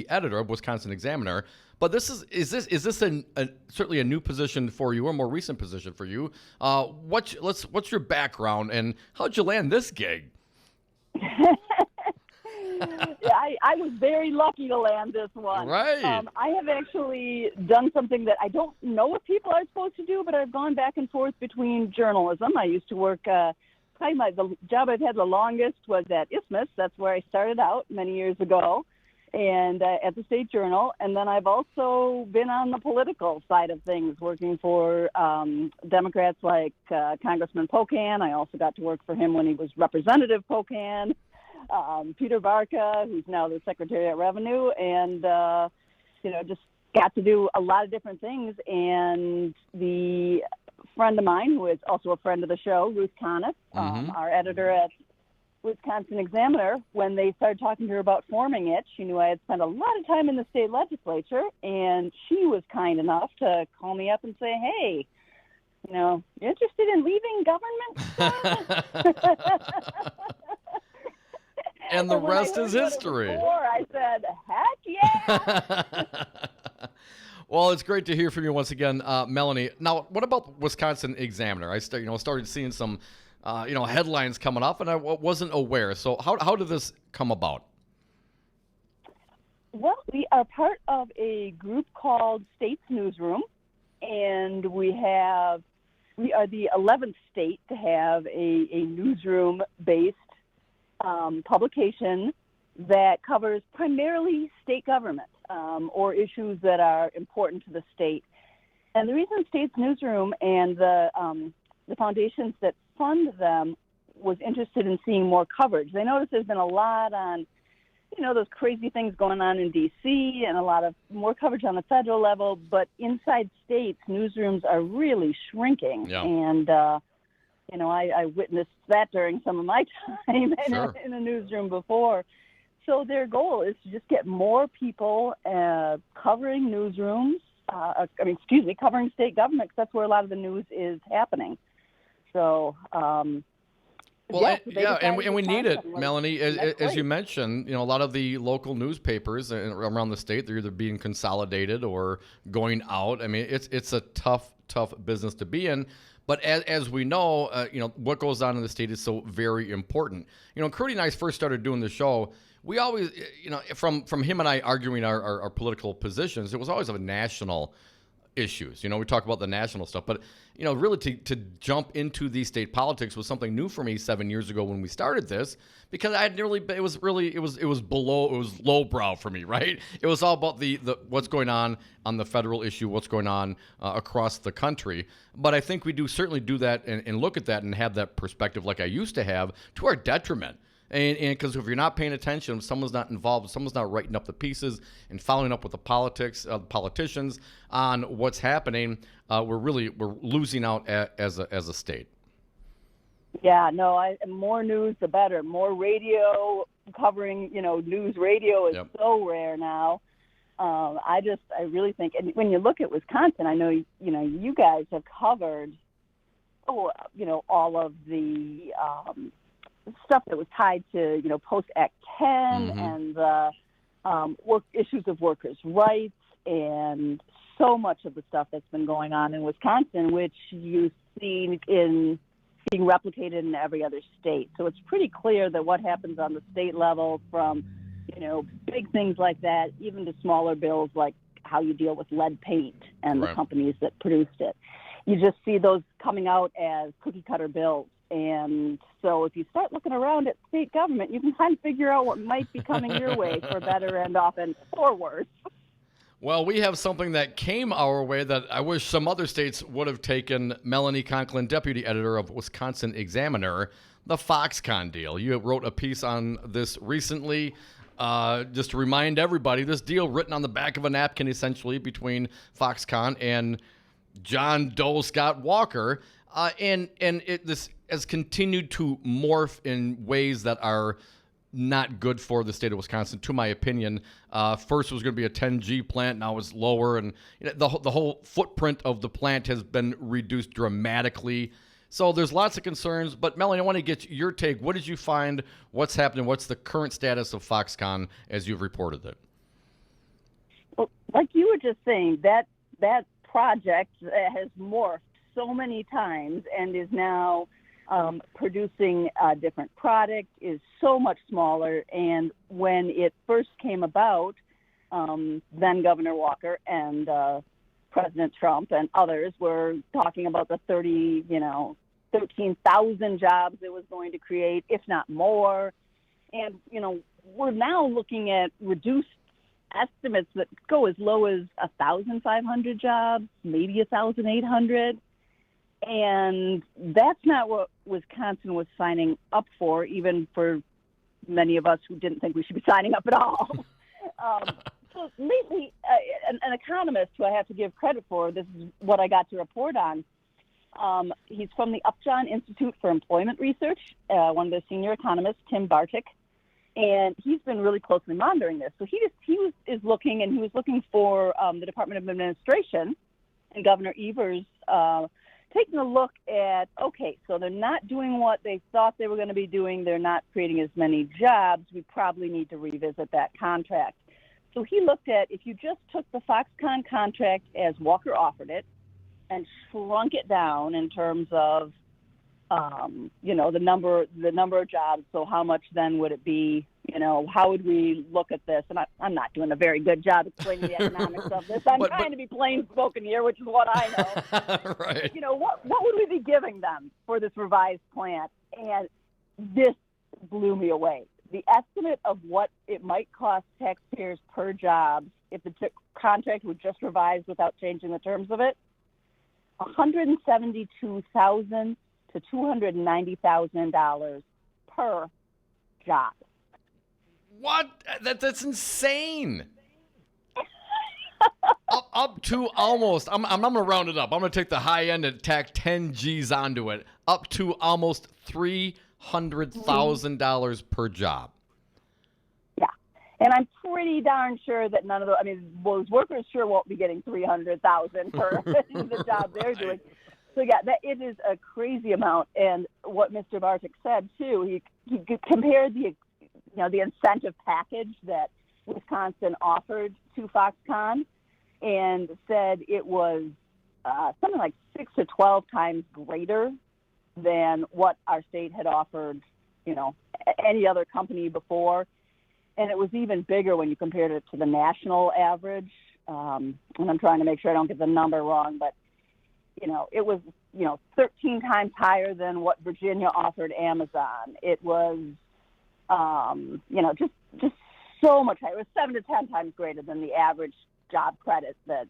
editor of Wisconsin Examiner. But is this certainly a new position for you, or a more recent position for you? What's your background and how'd you land this gig? I was very lucky to land this one. Right. I have actually done something that I don't know what people are supposed to do, but I've gone back and forth between journalism. I used to work, the job I've had the longest was at Isthmus. That's where I started out many years ago, and at the State Journal. And then I've also been on the political side of things, working for Democrats like Congressman Pocan. I also got to work for him when he was Representative Pocan. Peter Barca, who's now the Secretary of Revenue, and just got to do a lot of different things. And the friend of mine, who is also a friend of the show, Ruth Conniff, our editor at Wisconsin Examiner, when they started talking to her about forming it, she knew I had spent a lot of time in the state legislature, and she was kind enough to call me up and say, "Hey, you interested in leaving government?" And the When I rest heard is what it was history. for, I said, heck yeah. Well, it's great to hear from you once again, Melanie. Now, what about Wisconsin Examiner? I started seeing some headlines coming up, and I wasn't aware. So how did this come about? Well, we are part of a group called States Newsroom, and we are the 11th state to have a newsroom-based publication that covers primarily state government or issues that are important to the state. And the reason States Newsroom and the foundations that fund them was interested in seeing more coverage. They noticed there's been a lot on, those crazy things going on in D.C. and a lot of more coverage on the federal level, but inside states, newsrooms are really shrinking. Yeah. And, I witnessed that during some of my time in a newsroom before. So their goal is to just get more people covering newsrooms, covering state government, because that's where a lot of the news is happening. So, and we need it, Melanie. As you mentioned, a lot of the local newspapers around the state, they're either being consolidated or going out. I mean, it's a tough business to be in. But as we know, what goes on in the state is so very important. Crudy and I first started doing the show. We always, from him and I arguing our political positions, it was always of national issues. We talk about the national stuff, but really to jump into the state politics was something new for me 7 years ago when we started this, because it was lowbrow for me, right? It was all about the what's going on the federal issue, what's going on across the country. But I think we certainly do that and look at that and have that perspective like I used to have, to our detriment. And because if you're not paying attention, if someone's not involved, if someone's not writing up the pieces and following up with the politicians on what's happening, we're losing out as a state. Yeah, no, more news the better. More radio covering, news radio is so rare now. I really think, and when you look at Wisconsin, I know, you guys have covered, all of the stuff that was tied to, post-Act 10 and the issues of workers' rights and so much of the stuff that's been going on in Wisconsin, which you see being replicated in every other state. So it's pretty clear that what happens on the state level, from, big things like that, even to smaller bills like how you deal with lead paint and the companies that produced it. You just see those coming out as cookie-cutter bills. And so if you start looking around at state government, you can kind of figure out what might be coming your way, for better and often for worse. Well, we have something that came our way that I wish some other states would have taken. Melanie Conklin, deputy editor of Wisconsin Examiner, the Foxconn deal. You wrote a piece on this recently. Just to remind everybody, this deal written on the back of a napkin, essentially, between Foxconn and John Doe Scott Walker. This has continued to morph in ways that are not good for the state of Wisconsin, to my opinion. First it was going to be a 10G plant, now it's lower, and the whole footprint of the plant has been reduced dramatically. So there's lots of concerns, but Melanie, I want to get your take. What did you find? What's happening? What's the current status of Foxconn as you've reported it? Well, like you were just saying, that project has morphed so many times and is now producing a different product, is so much smaller. And when it first came about, then Governor Walker and President Trump and others were talking about the 13,000 jobs it was going to create, if not more. And, we're now looking at reduced estimates that go as low as 1,500 jobs, maybe 1,800. And that's not what Wisconsin was signing up for, even for many of us who didn't think we should be signing up at all. So lately, an economist who I have to give credit for, this is what I got to report on. He's from the Upjohn Institute for Employment Research, one of the senior economists, Tim Bartik, and he's been really closely monitoring this. So he was looking for the Department of Administration and Governor Evers' taking a look at, okay, so they're not doing what they thought they were going to be doing. They're not creating as many jobs. We probably need to revisit that contract. So he looked at, if you just took the Foxconn contract as Walker offered it and shrunk it down in terms of, the number of jobs. So how much then would it be? How would we look at this? And I'm not doing a very good job explaining the economics of this. I'm trying to be plain spoken here, which is what I know. Right. What would we be giving them for this revised plan? And this blew me away. The estimate of what it might cost taxpayers per job if the contract were just revised without changing the terms of it, $172,000 to $290,000 per job. What? That's insane. up to almost, I'm going to round it up. I'm going to take the high end and tack 10 G's onto it. Up to almost $300,000 per job. Yeah. And I'm pretty darn sure that none of those workers sure won't be getting $300,000 per the job they're doing. So yeah, it is a crazy amount. And what Mr. Bartik said too, he compared the incentive package that Wisconsin offered to Foxconn, and said it was something like 6 to 12 times greater than what our state had offered, any other company before. And it was even bigger when you compared it to the national average. And I'm trying to make sure I don't get the number wrong, but it was, 13 times higher than what Virginia offered Amazon. It was, just so much higher. It was 7 to 10 times greater than the average job credit that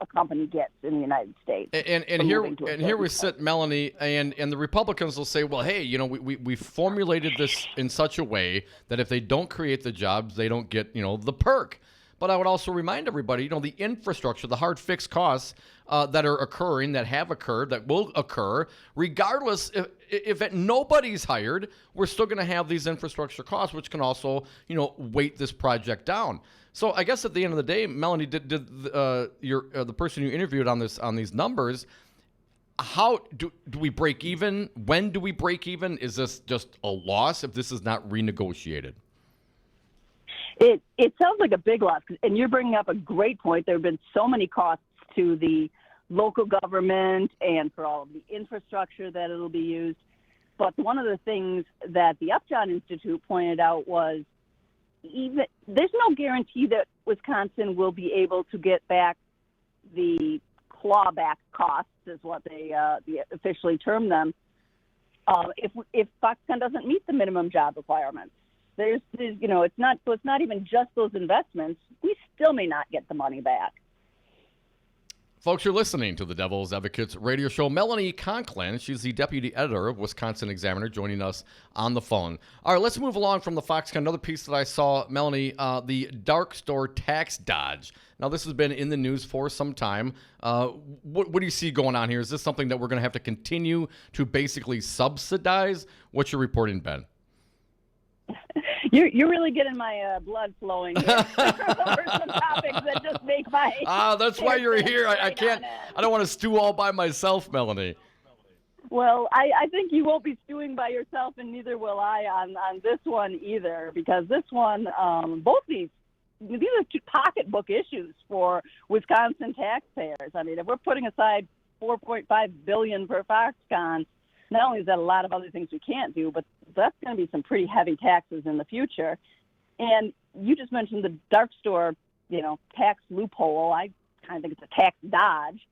a company gets in the United States. And here we sit, Melanie, and the Republicans will say, well, hey, we formulated this in such a way that if they don't create the jobs, they don't get, the perk. But I would also remind everybody, the infrastructure, the hard fixed costs that are occurring, that have occurred, that will occur, regardless if nobody's hired, we're still going to have these infrastructure costs, which can also, weight this project down. So I guess at the end of the day, Melanie, did the person you interviewed on these numbers, how do we break even? When do we break even? Is this just a loss if this is not renegotiated? It sounds like a big loss, and you're bringing up a great point. There have been so many costs to the local government and for all of the infrastructure that it'll be used. But one of the things that the Upjohn Institute pointed out was there's no guarantee that Wisconsin will be able to get back the clawback costs, is what they officially term them, if Foxconn doesn't meet the minimum job requirements. It's not even just those investments. We still may not get the money back. Folks, you're listening to the Devil's Advocates radio show. Melanie Conklin, she's the deputy editor of Wisconsin Examiner, joining us on the phone. All right, let's move along from the Foxconn. Another piece that I saw, Melanie, the dark store tax dodge. Now, this has been in the news for some time. What do you see going on here? Is this something that we're going to have to continue to basically subsidize? What's your reporting, Ben? You're really getting my blood flowing here. Over some topics that just make my... that's why you're here. I can't... I don't want to stew all by myself, Melanie. Well, I think you won't be stewing by yourself, and neither will I on this one either, because this one, both these are two pocketbook issues for Wisconsin taxpayers. I mean, if we're putting aside $4.5 billion for Foxconn, not only is that a lot of other things we can't do, but that's going to be some pretty heavy taxes in the future. And you just mentioned the dark store, tax loophole. I kind of think it's a tax dodge.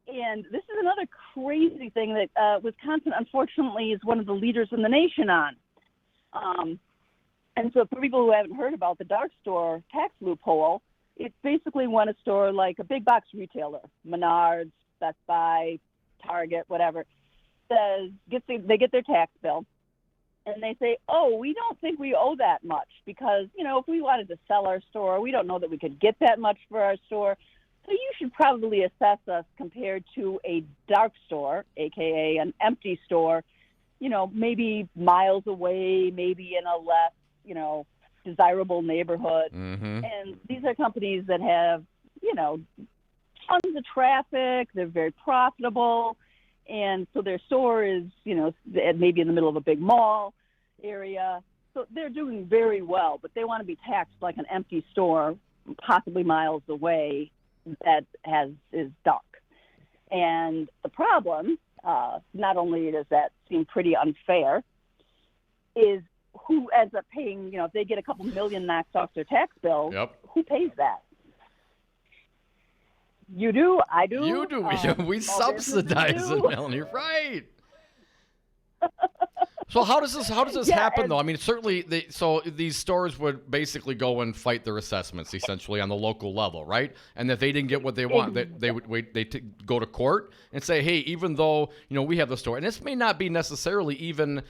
And this is another crazy thing that Wisconsin, unfortunately, is one of the leaders in the nation on. And so for people who haven't heard about the dark store tax loophole, it's basically when a store like a big box retailer, Menards, Best Buy, Target, whatever, they get their tax bill, and they say, oh, we don't think we owe that much because, if we wanted to sell our store, we don't know that we could get that much for our store. So you should probably assess us compared to a dark store, a.k.a. an empty store, maybe miles away, maybe in a less, desirable neighborhood. Mm-hmm. And these are companies that have, tons of traffic. They're very profitable. And so their store is, maybe in the middle of a big mall area. So they're doing very well, but they want to be taxed like an empty store, possibly miles away, that is dark. And the problem, not only does that seem pretty unfair, is who ends up paying, if they get a couple million knocked off their tax bill, who pays that? You do, I do. You do. We subsidize it, Melanie, right? So how does this happen, though? I mean, certainly, these stores would basically go and fight their assessments, essentially, on the local level, right? And if they didn't get what they want, they would go to court and say, hey, even though, we have the store, and this may not be necessarily even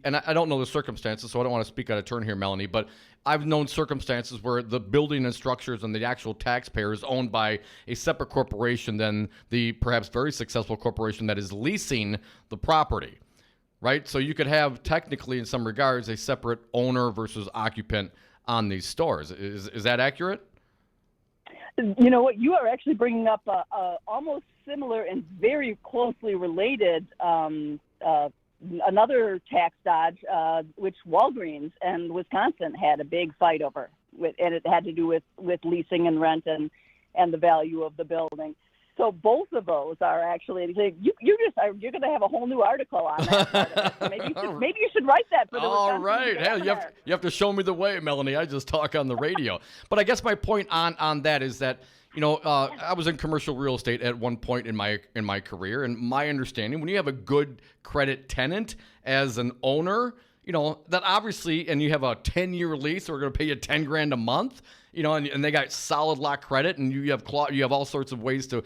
and I don't know the circumstances, so I don't want to speak out of turn here, Melanie, but I've known circumstances where the building and structures and the actual taxpayer is owned by a separate corporation than the perhaps very successful corporation that is leasing the property. Right? So you could have technically, in some regards, a separate owner versus occupant on these stores. Is that accurate? You know what? You are actually bringing up a almost similar and very closely related another tax dodge, which Walgreens and Wisconsin had a big fight over, and it had to do with leasing and rent and the value of the building. So both of those are actually you're going to have a whole new article on that. Maybe you should write that for the All Wisconsin right. Hey, you have to show me the way, Melanie. I just talk on the radio. But I guess my point on that is that I was in commercial real estate at one point in my career, and my understanding, when you have a good credit tenant as an owner, that obviously, and you have a 10-year lease, so we're going to pay you $10,000 a month. And they got solid lock credit, and you have all sorts of ways to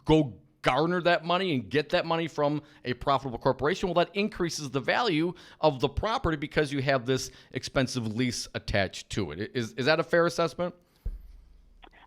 go garner that money and get that money from a profitable corporation. Well, that increases the value of the property because you have this expensive lease attached to it. Is that a fair assessment?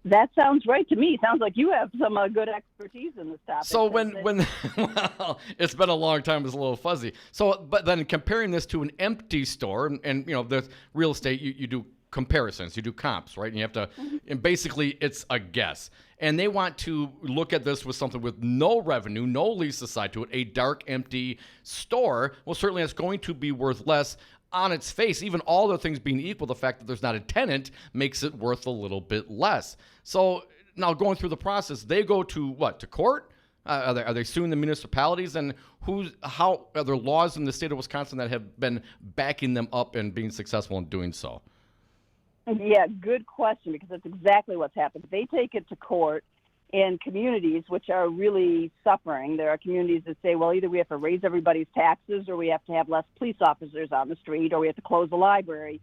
That sounds right to me. Sounds like you have some good expertise in this topic. So well, it's been a long time. It's a little fuzzy. So, but then comparing this to an empty store, and the real estate, you do comparisons, you do comps, right? And you have to, and basically it's a guess. And they want to look at this with something with no revenue, no lease aside to it, a dark, empty store. Well, certainly it's going to be worth less on its face. Even all the things being equal, the fact that there's not a tenant makes it worth a little bit less. So now going through the process, they go to what? To court? Are they suing the municipalities? And how are there laws in the state of Wisconsin that have been backing them up and being successful in doing so? Yeah, good question, because that's exactly what's happened. They take it to court in communities which are really suffering. There are communities that say, well, either we have to raise everybody's taxes, or we have to have less police officers on the street, or we have to close the library.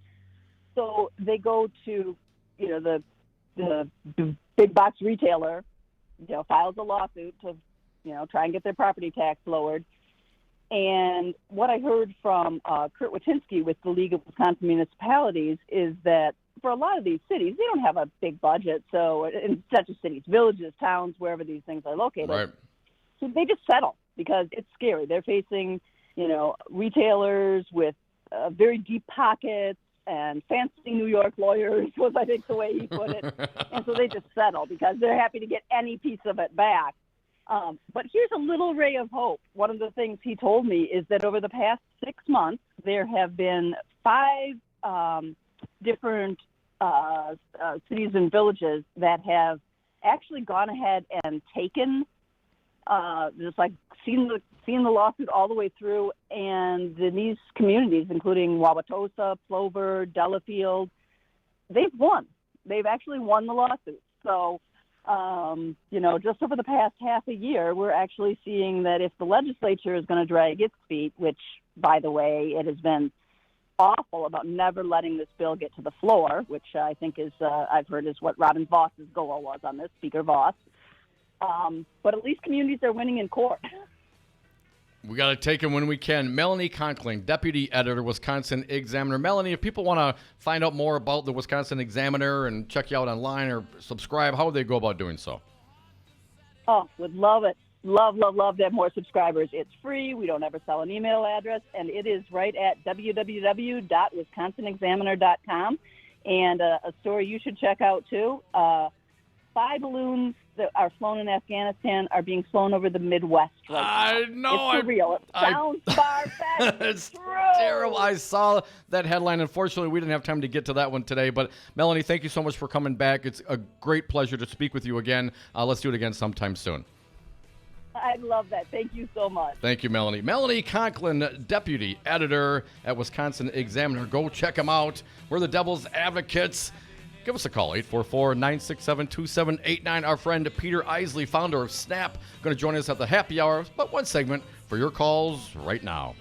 So they go to, the big box retailer, files a lawsuit to, try and get their property tax lowered. And what I heard from Kurt Watinsky with the League of Wisconsin Municipalities is that for a lot of these cities, they don't have a big budget. So it's not just cities, villages, towns, wherever these things are located. Right. So they just settle because it's scary. They're facing, retailers with very deep pockets and fancy New York lawyers was, I think, the way he put it. And so they just settle because they're happy to get any piece of it back. But here's a little ray of hope. One of the things he told me is that over the past 6 months, there have been 5 different cities and villages that have actually gone ahead and taken, seen the lawsuit all the way through. And in these communities, including Wauwatosa, Plover, Delafield, they've won. They've actually won the lawsuit. So, just over the past half a year, we're actually seeing that if the legislature is going to drag its feet, which, by the way, it has been awful about never letting this bill get to the floor, which I think is, I've heard is what Robin Voss's goal was on this, Speaker Voss. But at least communities are winning in court. We got to take them when we can. Melanie Conkling, Deputy Editor, Wisconsin Examiner. Melanie, if people want to find out more about the Wisconsin Examiner and check you out online or subscribe, how would they go about doing so? Oh, would love it. Love to have more subscribers. It's free. We don't ever sell an email address, and it is right at www.wisconsinexaminer.com. And a story you should check out, too. Spy balloons that are flown in Afghanistan are being flown over the Midwest right now. I know. It's surreal. It sounds far-fetched. It's terrible. I saw that headline. Unfortunately, we didn't have time to get to that one today. But, Melanie, thank you so much for coming back. It's a great pleasure to speak with you again. Let's do it again sometime soon. I love that. Thank you so much. Thank you, Melanie. Melanie Conklin, deputy editor at Wisconsin Examiner. Go check them out. We're the Devil's Advocates. Give us a call, 844-967-2789. Our friend Peter Isely, founder of Snap, going to join us at the happy hour. But one segment for your calls right now.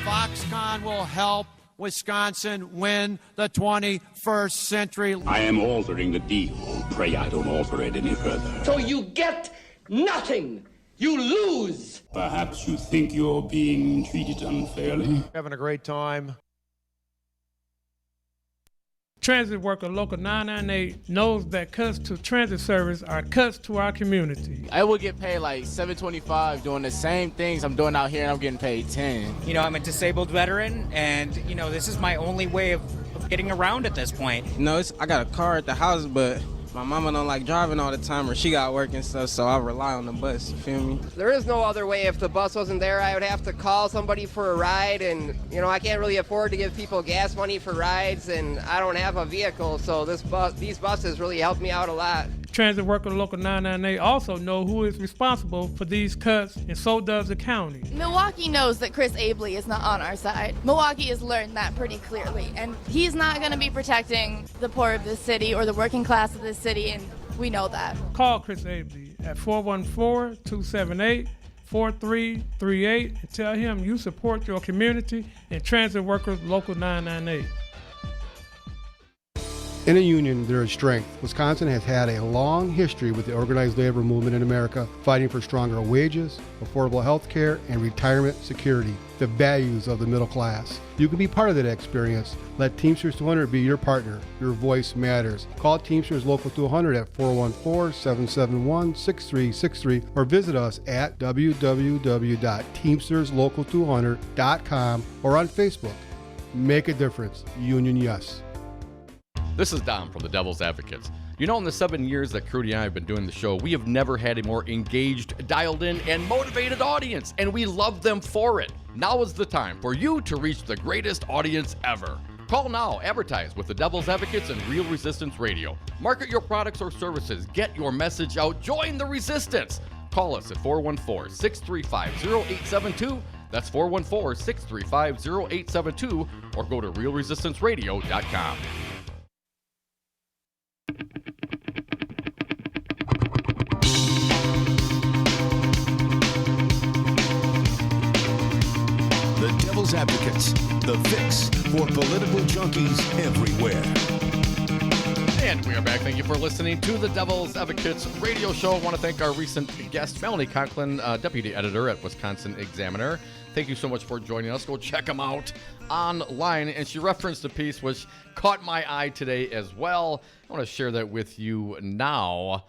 Foxconn will help Wisconsin win the 21st century. I am altering the deal. Pray I don't alter it any further. So you get nothing. You lose. Perhaps you think you're being treated unfairly. Having a great time. Transit worker Local 998 knows that cuts to transit service are cuts to our community. I will get paid like $7.25 doing the same things I'm doing out here, and I'm getting paid $10. You know, I'm a disabled veteran, and, you know, this is my only way of getting around at this point. I got a car at the house, but my mama don't like driving all the time, or she got work and stuff, so I rely on the bus, you feel me? There is no other way. If the bus wasn't there, I would have to call somebody for a ride, and, you know, I can't really afford to give people gas money for rides, and I don't have a vehicle, so these buses really help me out a lot. Transit worker Local 998 also know who is responsible for these cuts, and so does the county. Milwaukee knows that Chris Isely is not on our side. Milwaukee has learned that pretty clearly, and he's not going to be protecting the poor of this city or the working class of this city, and we know that. Call Chris Isely at 414-278-4338 and tell him you support your community and Transit Workers Local 998. In a union, there is strength. Wisconsin has had a long history with the organized labor movement in America, fighting for stronger wages, affordable health care, and retirement security, the values of the middle class. You can be part of that experience. Let Teamsters 200 be your partner. Your voice matters. Call Teamsters Local 200 at 414-771-6363 or visit us at www.teamsterslocal200.com or on Facebook. Make a difference. Union yes. This is Dom from the Devil's Advocates. You know, in the 7 years that Crudy and I have been doing the show, we have never had a more engaged, dialed in, and motivated audience, and we love them for it. Now is the time for you to reach the greatest audience ever. Call now, advertise with the Devil's Advocates and Real Resistance Radio. Market your products or services, get your message out, join the resistance. Call us at 414-635-0872. That's 414-635-0872, or go to realresistanceradio.com. The Devil's Advocates, the fix for political junkies everywhere. And we are back. Thank you for listening to the Devil's Advocates radio show. I want to thank our recent guest, Melanie Conklin, deputy editor at Wisconsin Examiner. Thank you so much for joining us. Go check them out online. And she referenced a piece which caught my eye today as well. I want to share that with you now.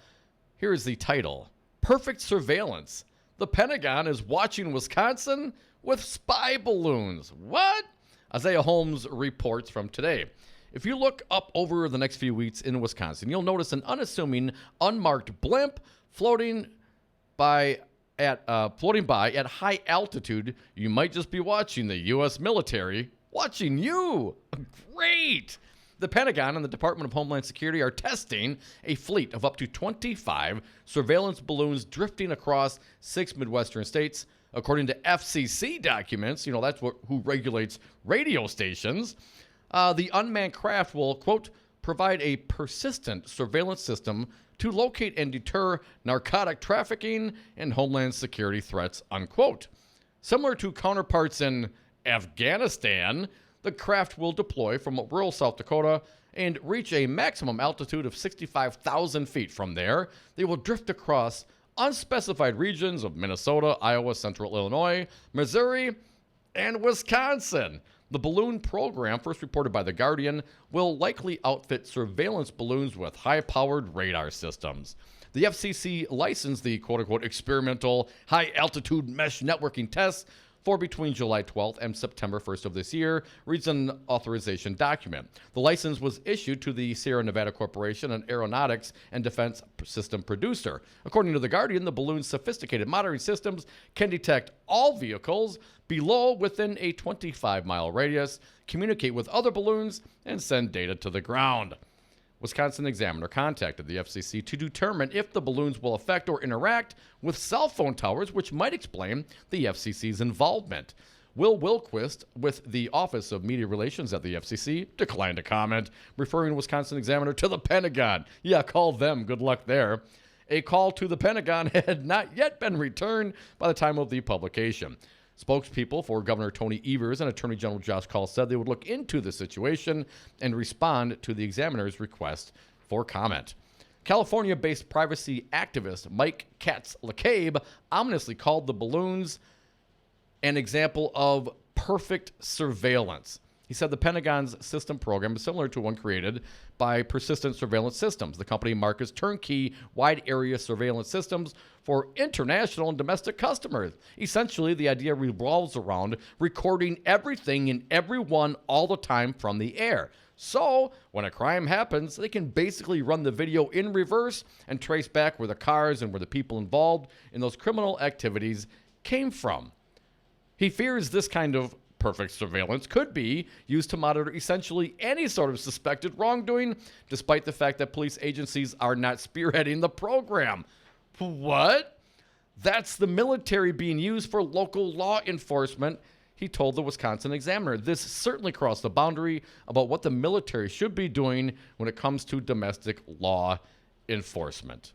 Here is the title: Perfect Surveillance. The Pentagon is watching Wisconsin with spy balloons. What? Isaiah Holmes reports from today. If you look up over the next few weeks in Wisconsin, you'll notice an unassuming, unmarked blimp floating by at high altitude. You might just be watching the U.S. military watching you. Great! The Pentagon and the Department of Homeland Security are testing a fleet of up to 25 surveillance balloons drifting across 6 Midwestern states. According to FCC documents, that's who regulates radio stations. The unmanned craft will, quote, provide a persistent surveillance system to locate and deter narcotic trafficking and homeland security threats, unquote. Similar to counterparts in Afghanistan, the craft will deploy from rural South Dakota and reach a maximum altitude of 65,000 feet. From there, they will drift across unspecified regions of Minnesota, Iowa, Central Illinois, Missouri, and Wisconsin. The balloon program, first reported by The Guardian, will likely outfit surveillance balloons with high-powered radar systems. The FCC licensed the quote-unquote experimental high-altitude mesh networking tests for between July 12th and September 1st of this year, reads an authorization document. The license was issued to the Sierra Nevada Corporation, an aeronautics and defense system producer. According to The Guardian, the balloon's sophisticated monitoring systems can detect all vehicles below within a 25-mile radius, communicate with other balloons, and send data to the ground. Wisconsin Examiner contacted the FCC to determine if the balloons will affect or interact with cell phone towers, which might explain the FCC's involvement. Will Wilquist, with the Office of Media Relations at the FCC, declined to comment, referring Wisconsin Examiner to the Pentagon. Yeah, call them. Good luck there. A call to the Pentagon had not yet been returned by the time of the publication. Spokespeople for Governor Tony Evers and Attorney General Josh Kaul said they would look into the situation and respond to the Examiner's request for comment. California-based privacy activist Mike Katz-LeCabe ominously called the balloons an example of perfect surveillance. He said the Pentagon's system program is similar to one created by Persistent Surveillance Systems. The company markets turnkey wide-area surveillance systems for international and domestic customers. Essentially, the idea revolves around recording everything and everyone all the time from the air. So, when a crime happens, they can basically run the video in reverse and trace back where the cars and where the people involved in those criminal activities came from. He fears this kind of perfect surveillance could be used to monitor essentially any sort of suspected wrongdoing, despite the fact that police agencies are not spearheading the program. What? That's the military being used for local law enforcement, he told the Wisconsin Examiner. This certainly crossed the boundary about what the military should be doing when it comes to domestic law enforcement.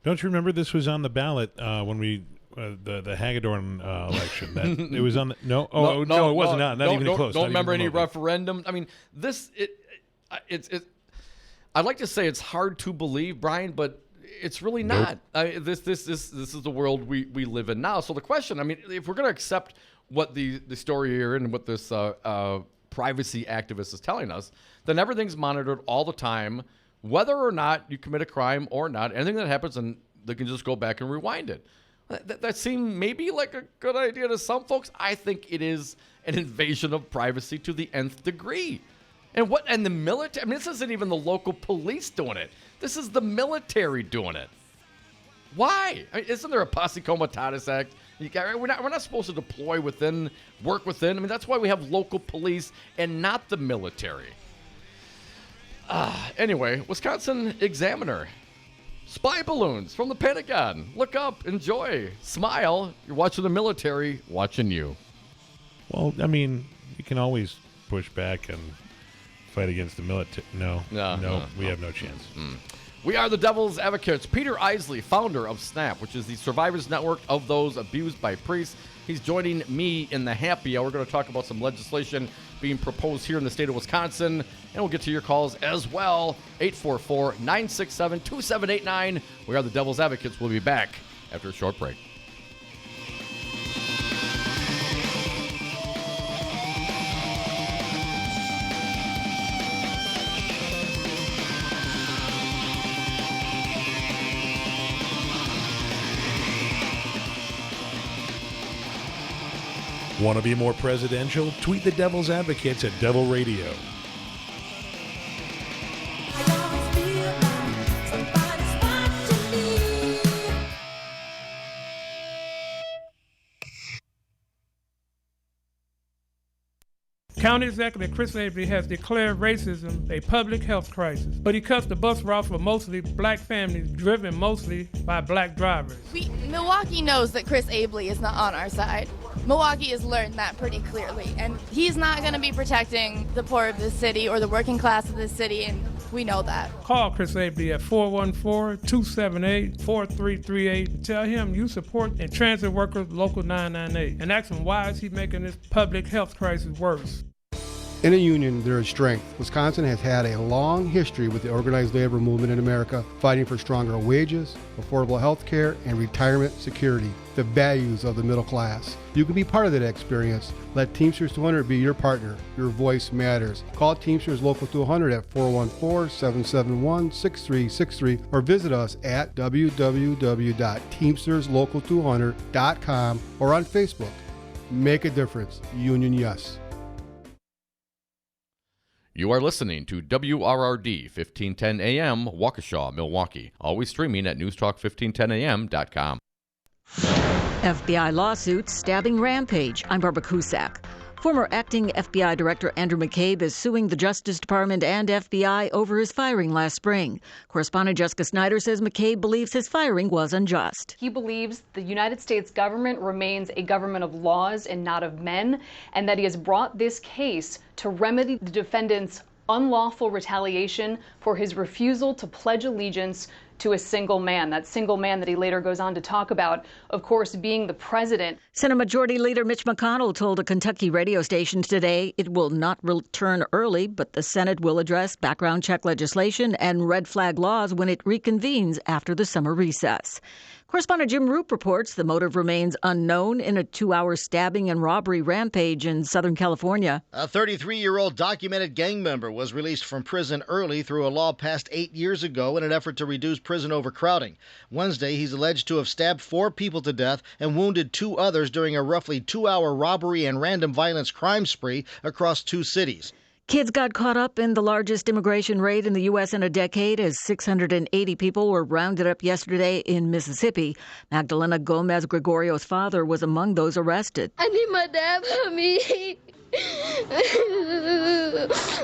Don't you remember this was on the ballot when we the Hagedorn election? That it was on the no, it wasn't not even close. Don't remember any referendum. I mean, it's I'd like to say it's hard to believe, Brian, but it's really not. This is the world we live in now. So the question, I mean, if we're going to accept what the story here and what this privacy activist is telling us, then everything's monitored all the time, whether or not you commit a crime or not. Anything that happens, and they can just go back and rewind it. That seemed maybe like a good idea to some folks. I think it is an invasion of privacy to the nth degree. And the military, I mean, this isn't even the local police doing it. This is the military doing it. Why? I mean, isn't there a Posse Comitatus Act? We're not supposed to deploy within, work within. I mean, that's why we have local police and not the military. Anyway, Wisconsin Examiner. Spy balloons from the Pentagon. Look up, enjoy, smile. You're watching the military watching you. Well, I mean, you can always push back and fight against the military. No, we have no chance. We are the Devil's Advocates. Peter Isely, founder of SNAP, which is the survivors network of those abused by priests. He's joining me in the happy hour. We're going to talk about some legislation being proposed here in the state of Wisconsin, and we'll get to your calls as well. 844-967-2789. We are the Devil's Advocates. We'll be back after a short break. Want to be more presidential? Tweet the Devil's Advocates at Devil Radio. County Executive Chris Isely has declared racism a public health crisis, but he cuts the bus route for mostly black families driven mostly by black drivers. Milwaukee knows that Chris Isely is not on our side. Milwaukee has learned that pretty clearly, and he's not going to be protecting the poor of this city or the working class of this city, and we know that. Call Chris Isely at 414-278-4338. Tell him you support and transit workers local 998, and ask him why is he making this public health crisis worse. In a union, there is strength. Wisconsin has had a long history with the organized labor movement in America, fighting for stronger wages, affordable health care, and retirement security, the values of the middle class. You can be part of that experience. Let Teamsters 200 be your partner. Your voice matters. Call Teamsters Local 200 at 414-771-6363 or visit us at www.teamsterslocal200.com or on Facebook. Make a difference. Union yes. You are listening to WRRD 1510 AM, Waukesha, Milwaukee. Always streaming at newstalk1510am.com. FBI lawsuit, stabbing rampage. I'm Barbara Cusack. Former acting FBI Director Andrew McCabe is suing the Justice Department and FBI over his firing last spring. Correspondent Jessica Snyder says McCabe believes his firing was unjust. He believes the United States government remains a government of laws and not of men, and that he has brought this case to remedy the defendant's unlawful retaliation for his refusal to pledge allegiance to a single man. That single man that he later goes on to talk about, of course, being the president. Senate Majority Leader Mitch McConnell told a Kentucky radio station today it will not return early, but the Senate will address background check legislation and red flag laws when it reconvenes after the summer recess. Correspondent Jim Roop reports the motive remains unknown in a 2-hour stabbing and robbery rampage in Southern California. A 33-year-old documented gang member was released from prison early through a law passed 8 years ago in an effort to reduce prison overcrowding. Wednesday, he's alleged to have stabbed 4 people to death and wounded 2 others during a roughly 2-hour robbery and random violence crime spree across 2 cities. Kids got caught up in the largest immigration raid in the U.S. in a decade as 680 people were rounded up yesterday in Mississippi. Magdalena Gomez Gregorio's father was among those arrested. I need my dad for me.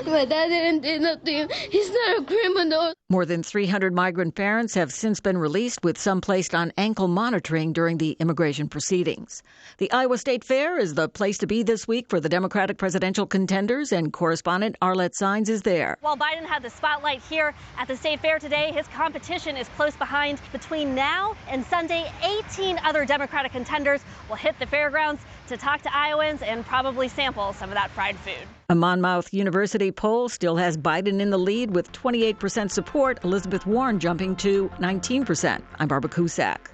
My dad didn't do nothing. He's not a criminal. More than 300 migrant parents have since been released, with some placed on ankle monitoring during the immigration proceedings. The Iowa State Fair is the place to be this week for the Democratic presidential contenders, and correspondent Arlette Saenz is there. While Biden had the spotlight here at the State Fair today, his competition is close behind. Between now and Sunday, 18 other Democratic contenders will hit the fairgrounds to talk to Iowans and probably sample some of that fried food. A Monmouth University poll still has Biden in the lead with 28% support, Elizabeth Warren jumping to 19%. I'm Barbara Cusack.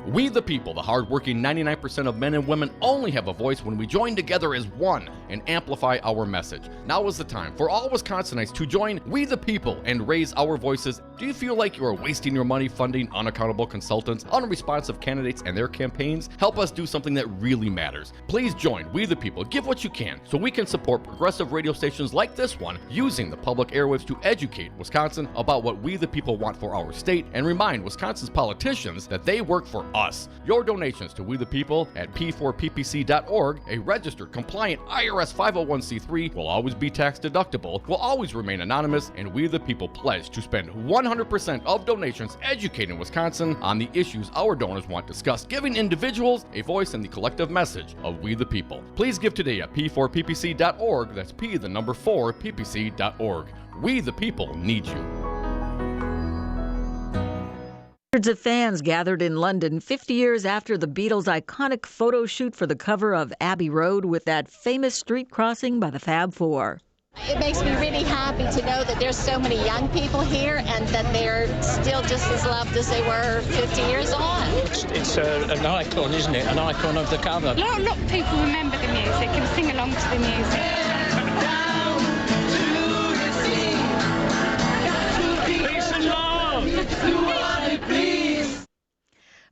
We the people, the hardworking 99% of men and women, only have a voice when we join together as one and amplify our message. Now is the time for all Wisconsinites to join We the People and raise our voices. Do you feel like you are wasting your money funding unaccountable consultants, unresponsive candidates, and their campaigns? Help us do something that really matters. Please join We the People. Give what you can so we can support progressive radio stations like this one, using the public airwaves to educate Wisconsin about what we the people want for our state and remind Wisconsin's politicians that they work for us. Your donations to We the People at p4ppc.org, a registered, compliant IRS 501c3, will always be tax deductible, will always remain anonymous, and We the People pledge to spend 100% of donations educating Wisconsin on the issues our donors want discussed, giving individuals a voice in the collective message of We the People. Please give today at p4ppc.org. That's p4ppc.org. We the people need you. Hundreds of fans gathered in London 50 years after the Beatles' iconic photo shoot for the cover of Abbey Road with that famous street crossing by the Fab Four. It makes me really happy to know that there's so many young people here and that they're still just as loved as they were 50 years on. It's an icon, isn't it? An icon of the cover. A lot of people remember the music and sing along to the music. Peace and love!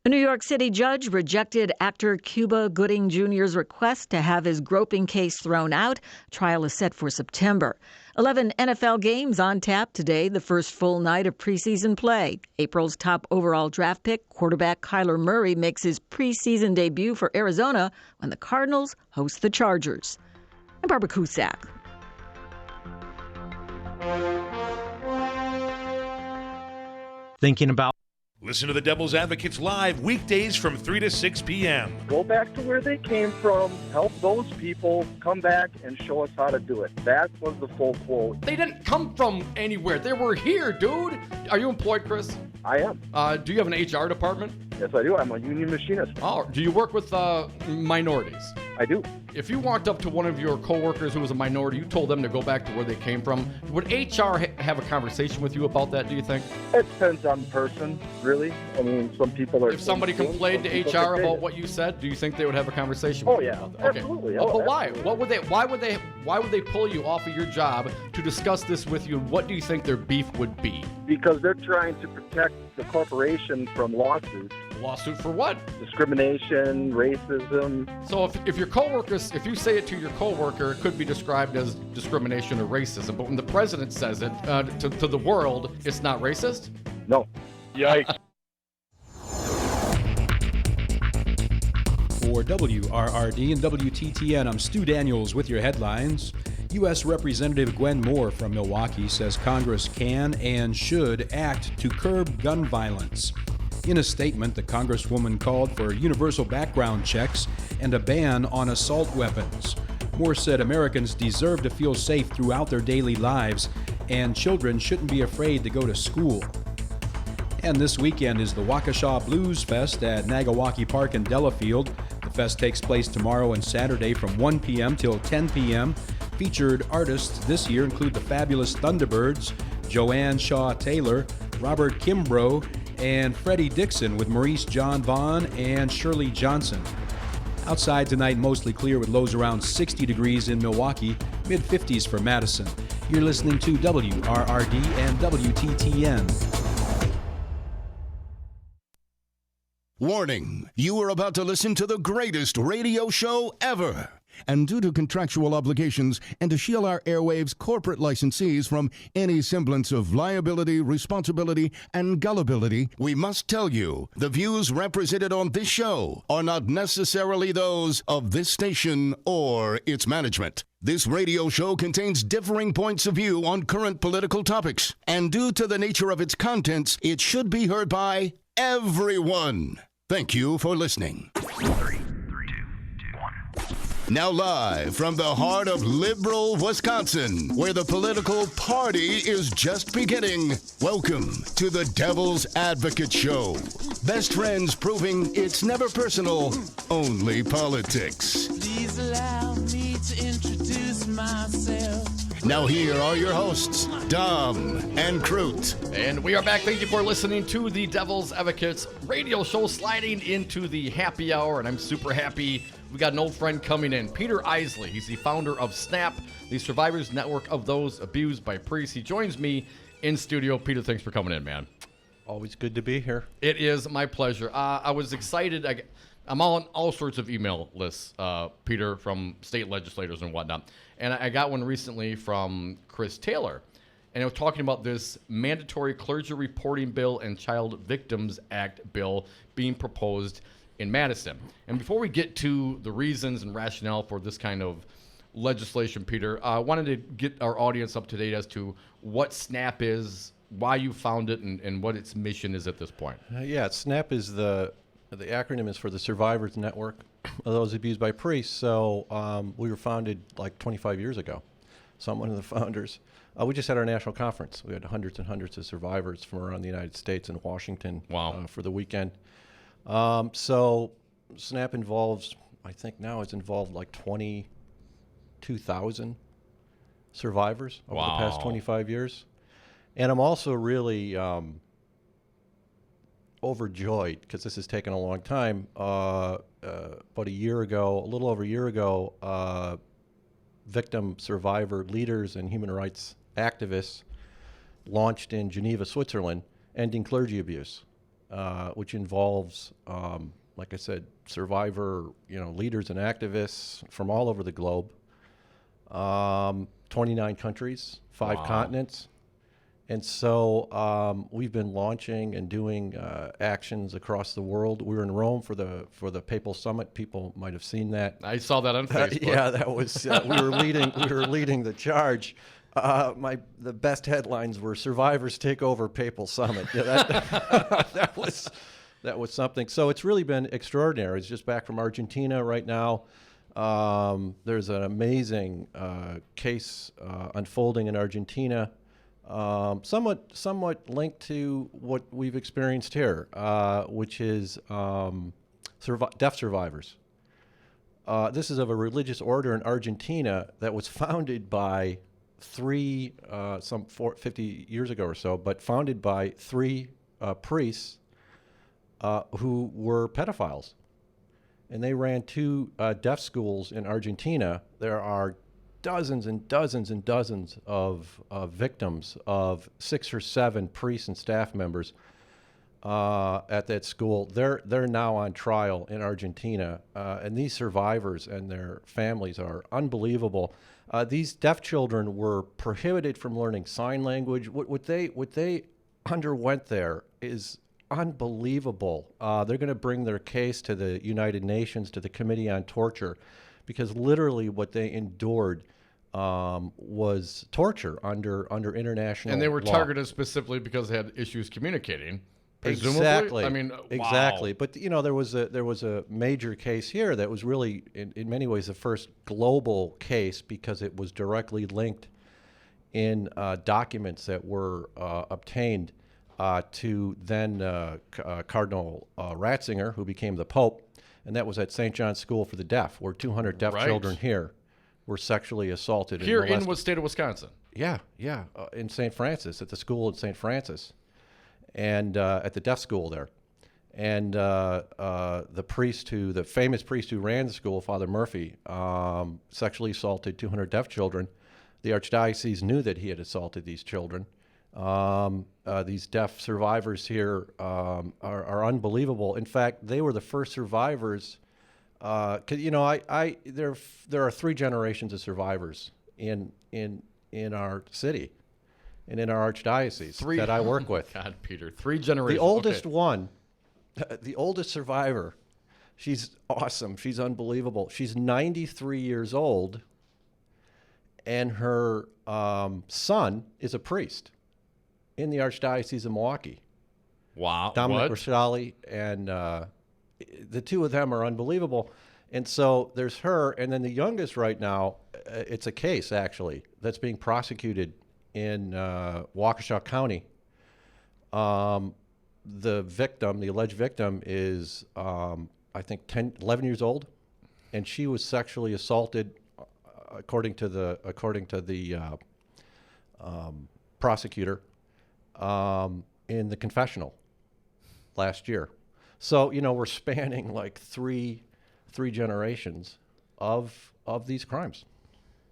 A New York City judge rejected actor Cuba Gooding Jr.'s request to have his groping case thrown out. Trial is set for September. 11 NFL games on tap today, the first full night of preseason play. April's top overall draft pick, quarterback Kyler Murray, makes his preseason debut for Arizona when the Cardinals host the Chargers. I'm Barbara Cusack. Thinking about. Listen to the Devil's Advocates live weekdays from 3 to 6 p.m. Go back to where they came from, help those people, come back and show us how to do it. That was the full quote. They didn't come from anywhere. They were here, dude. Are you employed, Chris? I am. Do you have an HR department? Yes, I do. I'm a union machinist. Oh, do you work with minorities? I do. If you walked up to one of your coworkers who was a minority, you told them to go back to where they came from, would HR have a conversation with you about that, do you think? It depends on the person, really. I mean, some people are... If somebody complained to HR about what you said, do you think they would have a conversation with you about that? Absolutely. Okay. But why? Why would they pull you off of your job to discuss this with you, and what do you think their beef would be? Because they're trying to protect the corporation from lawsuits. Lawsuit for what? Discrimination, racism. So if your coworkers, if you say it to your coworker, it could be described as discrimination or racism. But when the president says it to the world, it's not racist? No. Yikes. For WRRD and WTTN, I'm Stu Daniels with your headlines. U.S. Representative Gwen Moore from Milwaukee says Congress can and should act to curb gun violence. In a statement, the Congresswoman called for universal background checks and a ban on assault weapons. Moore said Americans deserve to feel safe throughout their daily lives, and children shouldn't be afraid to go to school. And this weekend is the Waukesha Blues Fest at Nagawaki Park in Delafield. The fest takes place tomorrow and Saturday from 1 p.m. till 10 p.m. Featured artists this year include the Fabulous Thunderbirds, Joanne Shaw Taylor, Robert Kimbrough, and Freddie Dixon with Maurice John Vaughn and Shirley Johnson. Outside tonight, mostly clear with lows around 60 degrees in Milwaukee, mid-50s for Madison. You're listening to WRRD and WTTN. Warning, you are about to listen to the greatest radio show ever. And due to contractual obligations and to shield our airwaves' corporate licensees from any semblance of liability, responsibility, and gullibility, we must tell you the views represented on this show are not necessarily those of this station or its management. This radio show contains differing points of view on current political topics, and due to the nature of its contents, it should be heard by everyone. Thank you for listening. Now live from the heart of liberal Wisconsin, where the political party is just beginning, welcome to the Devil's Advocate Show. Best friends proving it's never personal, only politics. Please allow me to introduce myself. Now here are your hosts, Dom and Crute. And we are back. Thank you for listening to the Devil's Advocates radio show, sliding into the happy hour, and I'm super happy. We got an old friend coming in, Peter Isely. He's the founder of SNAP, the Survivors Network of Those Abused by Priests. He joins me in studio. Peter, thanks for coming in, man. Always good to be here. It is my pleasure. I was excited. I'm on all sorts of email lists, Peter, from state legislators and whatnot. And I got one recently from Chris Taylor. And it was talking about this mandatory clergy reporting bill and Child Victims Act bill being proposed in Madison. And before we get to the reasons and rationale for this kind of legislation, Peter, I wanted to get our audience up to date as to what SNAP is, why you found it, and what its mission is at this point. SNAP is the acronym is for the Survivors Network of Those Abused by Priests. So we were founded like 25 years ago. So I'm one of the founders. We just had our national conference. We had hundreds and hundreds of survivors from around the United States and Washington for the weekend. So SNAP involves, I think now it's involved like 22,000 survivors over the past 25 years. And I'm also really overjoyed, because this has taken a long time. About a little over a year ago, victim survivor leaders and human rights activists launched in Geneva, Switzerland, Ending Clergy Abuse. Which involves, like I said, survivor, leaders and activists from all over the globe, 29 countries, 5 continents. And so we've been launching and doing actions across the world. We were in Rome for the Papal Summit. People might have seen that. I saw that on Facebook. Yeah, that was we were leading the charge. The best headlines were "Survivors Take Over Papal Summit." Yeah, that was something. So it's really been extraordinary. It's just back from Argentina right now. There's an amazing case unfolding in Argentina, somewhat linked to what we've experienced here, which is deaf survivors. This is of a religious order in Argentina that was founded by 50 years ago or so, but founded by 3 priests who were pedophiles. And they ran 2 deaf schools in Argentina. There are dozens and dozens and dozens of victims of 6 or 7 priests and staff members at that school. They're now on trial in Argentina, and these survivors and their families are unbelievable. These deaf children were prohibited from learning sign language. What they underwent there is unbelievable. They're going to bring their case to the United Nations, to the Committee on Torture, because literally what they endured was torture under international law. And they were targeted specifically because they had issues communicating. Presumably? Exactly. I mean, exactly. wow. But there was a major case here that was really, in many ways, the first global case because it was directly linked in documents that were obtained to then Cardinal Ratzinger, who became the Pope, and that was at St. John's School for the Deaf, where 200 deaf children here were sexually assaulted. Here in what state of Wisconsin? Yeah, in St. Francis, at the school in St. Francis, and at the deaf school there. And the famous priest who ran the school, Father Murphy, sexually assaulted 200 deaf children. The archdiocese knew that he had assaulted these children. These deaf survivors here are unbelievable. In fact, they were the first survivors. 'Cause, there are 3 generations of survivors in our city and in our archdiocese that I work with. God, Peter, 3 generations. The oldest one, the oldest survivor, she's awesome. She's unbelievable. She's 93 years old, and her son is a priest in the Archdiocese of Milwaukee. Wow. Dominic Rashali, and the 2 of them are unbelievable. And so there's her, and then the youngest right now, it's a case, actually, that's being prosecuted in Waukesha County. The victim, the alleged victim, is, I think, 11 years old, and she was sexually assaulted, according to the prosecutor, in the confessional last year. So, we're spanning like three generations of these crimes.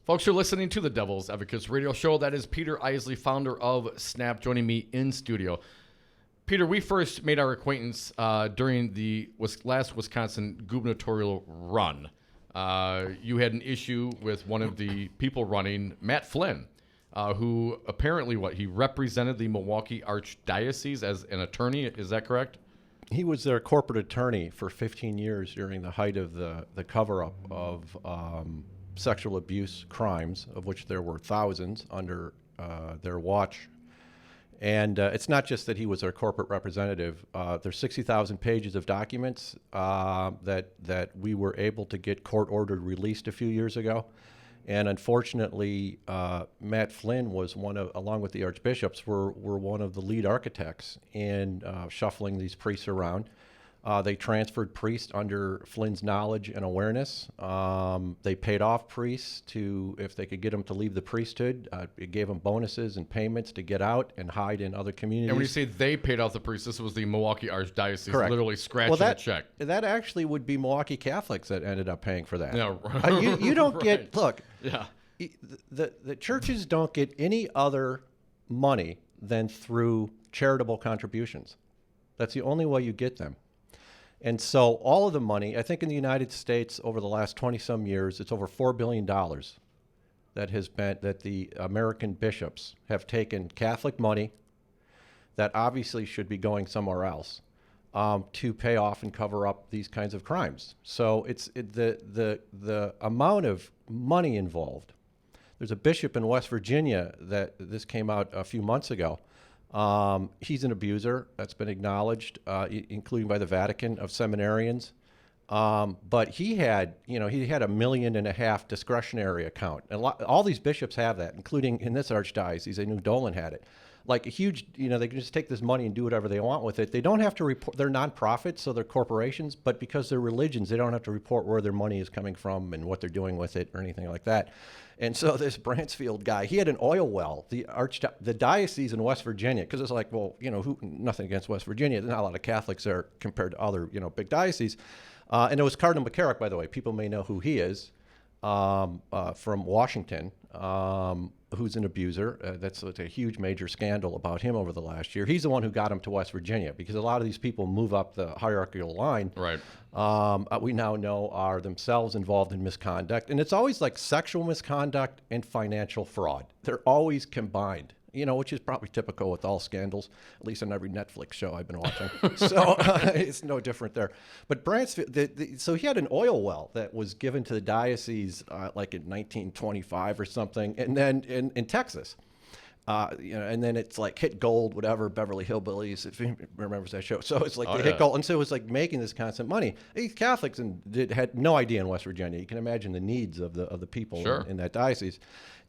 Folks, you're listening to the Devil's Advocates radio show. That is Peter Isely, founder of Snap, joining me in studio. Peter, we first made our acquaintance during the last Wisconsin gubernatorial run. You had an issue with one of the people running, Matt Flynn, who apparently, he represented the Milwaukee Archdiocese as an attorney. Is that correct? He was their corporate attorney for 15 years during the height of the cover-up of sexual abuse crimes, of which there were thousands under their watch. And it's not just that he was their corporate representative. There's 60,000 pages of documents that we were able to get court-ordered released a few years ago. And unfortunately, Matt Flynn was along with the archbishops, were one of the lead architects in shuffling these priests around. They transferred priests under Flynn's knowledge and awareness. They paid off priests if they could get them to leave the priesthood. It gave them bonuses and payments to get out and hide in other communities. And when you say they paid off the priests, this was the Milwaukee Archdiocese, Correct. Literally scratching a check. That actually would be Milwaukee Catholics that ended up paying for that. No, you don't get, look, yeah. The churches don't get any other money than through charitable contributions. That's the only way you get them. And so all of the money, I think in the United States over the last 20-some years, it's over $4 billion that the American bishops have taken Catholic money that obviously should be going somewhere else to pay off and cover up these kinds of crimes. So the amount of money involved. There's a bishop in West Virginia that this came out a few months ago. He's an abuser that's been acknowledged, including by the Vatican, of seminarians. But he had $1.5 million discretionary account. And all these bishops have that, including in this archdiocese. I knew Dolan had it. Like a huge, they can just take this money and do whatever they want with it. They don't have to report. They're nonprofits, so they're corporations. But because they're religions, they don't have to report where their money is coming from and what they're doing with it or anything like that. And so this Bransfield guy, he had an oil well. The diocese in West Virginia, because it's like, well, nothing against West Virginia. There's not a lot of Catholics there compared to other, big dioceses. And it was Cardinal McCarrick, by the way. People may know who he is. from Washington, who's an abuser. That's a huge major scandal about him over the last year. He's the one who got him to West Virginia, because a lot of these people move up the hierarchical line. Right. We now know are themselves involved in misconduct. And it's always like sexual misconduct and financial fraud. They're always combined, which is probably typical with all scandals, at least on every Netflix show I've been watching. So it's no different there. But Bransfield, so he had an oil well that was given to the diocese like in 1925 or something, and then in Texas. And then it's like hit gold, whatever, Beverly Hillbillies, if he remembers that show. So it's like they hit gold. And so it was like making this constant money. These Catholics had no idea in West Virginia. You can imagine the needs of the people in that diocese.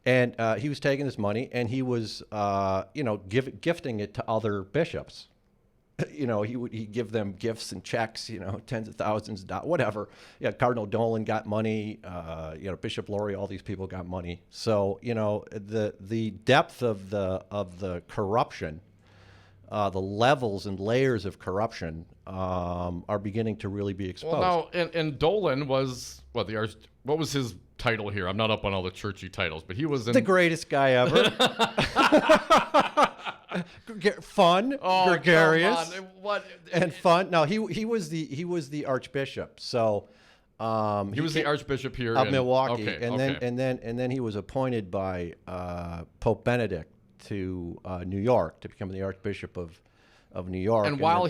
And he was taking this money and he was, gifting it to other bishops. He'd give them gifts and checks, tens of thousands of dollars, whatever. Yeah, Cardinal Dolan got money, Bishop Laurie, all these people got money. So, the depth of the corruption, the levels and layers of corruption are beginning to really be exposed. Well, now, and Dolan was, what was his title here? I'm not up on all the churchy titles, but he was the greatest guy ever. Fun, gregarious, and fun. No, he was the archbishop. So he was the archbishop here of Milwaukee, and then he was appointed by Pope Benedict to New York to become the archbishop of New York. And while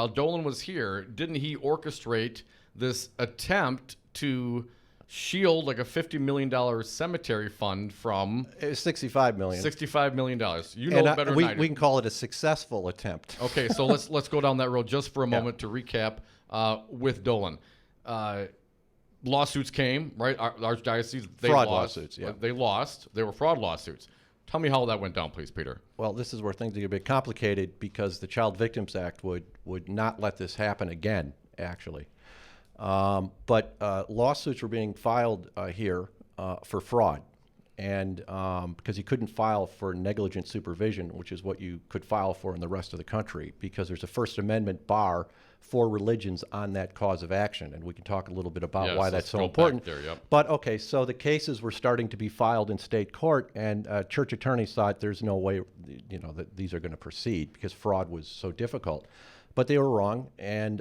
Dolan was here, didn't he orchestrate this attempt to shield like a $50 million cemetery fund from $65 million. $65 million. You know better than I do. We can call it a successful attempt. Okay, so let's go down that road just for a moment to recap with Dolan. Lawsuits came, right? Archdiocese, fraud lawsuits, yeah. They lost. They were fraud lawsuits. Tell me how that went down, please, Peter. Well, this is where things get a bit complicated because the Child Victims Act would not let this happen again, actually. But lawsuits were being filed here for fraud, and because you couldn't file for negligent supervision, which is what you could file for in the rest of the country, because there's a First Amendment bar for religions on that cause of action, and we can talk a little bit about why that's so important. But okay, so the cases were starting to be filed in state court, and church attorneys thought there's no way, that these are going to proceed because fraud was so difficult. But they were wrong, and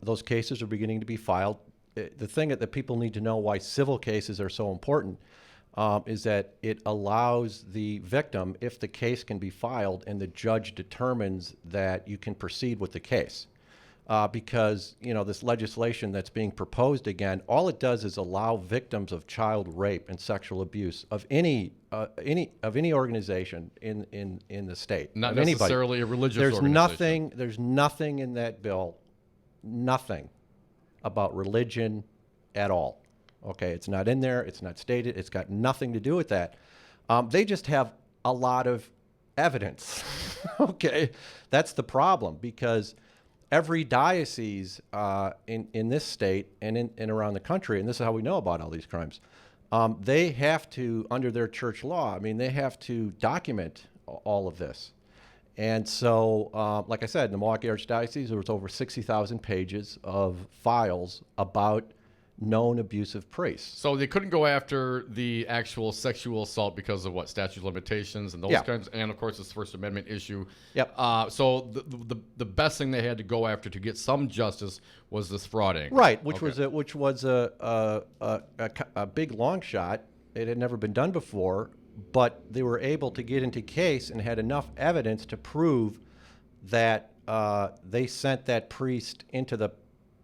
those cases are beginning to be filed. The thing that people need to know why civil cases are so important is that it allows the victim, if the case can be filed and the judge determines that you can proceed with the case. Because this legislation that's being proposed again, all it does is allow victims of child rape and sexual abuse of any organization in the state, not necessarily a religious organization. There's nothing in that bill, nothing about religion at all. Okay, it's not in there. It's not stated. It's got nothing to do with that. They just have a lot of evidence. Okay, that's the problem, because every diocese in this state and around the country, and this is how we know about all these crimes, they have to, under their church law, they have to document all of this. And so, like I said, in the Milwaukee Archdiocese, there was over 60,000 pages of files about known abusive priests. So they couldn't go after the actual sexual assault because of what, statute of limitations and those kinds, and of course this First Amendment issue. Yep. So the best thing they had to go after to get some justice was this fraud angle. Right, which was a big long shot. It had never been done before, but they were able to get into case and had enough evidence to prove that they sent that priest into the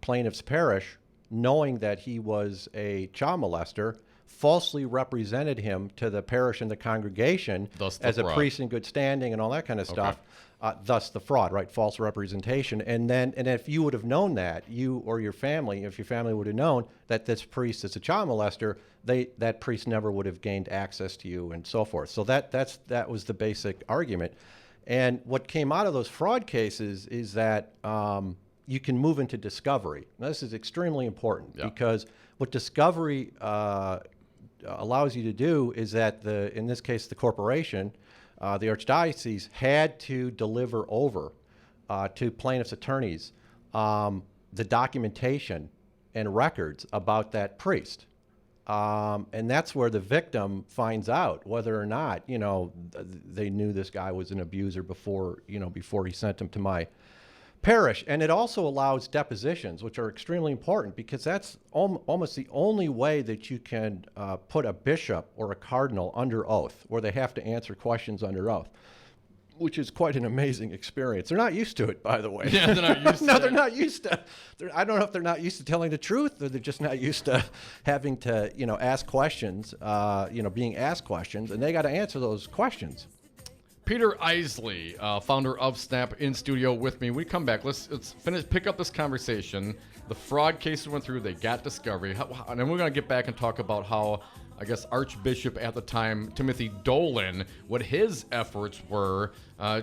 plaintiff's parish knowing that he was a child molester, falsely represented him to the parish and the congregation as a priest in good standing and all that kind of stuff. Thus the fraud, right? False representation. And if you would have known that, you or your family, if your family would have known that this priest is a child molester, that priest never would have gained access to you and so forth. So that was the basic argument. And what came out of those fraud cases is that you can move into discovery. Now, this is extremely important because what discovery allows you to do is that in this case, the corporation, the archdiocese had to deliver over to plaintiff's attorneys the documentation and records about that priest. And that's where the victim finds out whether or not, they knew this guy was an abuser before he sent him to my parish. And it also allows depositions, which are extremely important because that's almost the only way that you can put a bishop or a cardinal under oath, where they have to answer questions under oath, which is quite an amazing experience. They're not used to it, by the way. Yeah, they're not used to No, it. they're not used to. I don't know if they're not used to telling the truth, or they're just not used to having to, ask questions, being asked questions, and they got to answer those questions. Peter Isely, founder of Snap, in studio with me. We come back. Let's pick up this conversation. The fraud cases went through. They got discovery. And then we're going to get back and talk about how, I guess, Archbishop at the time, Timothy Dolan, what his efforts were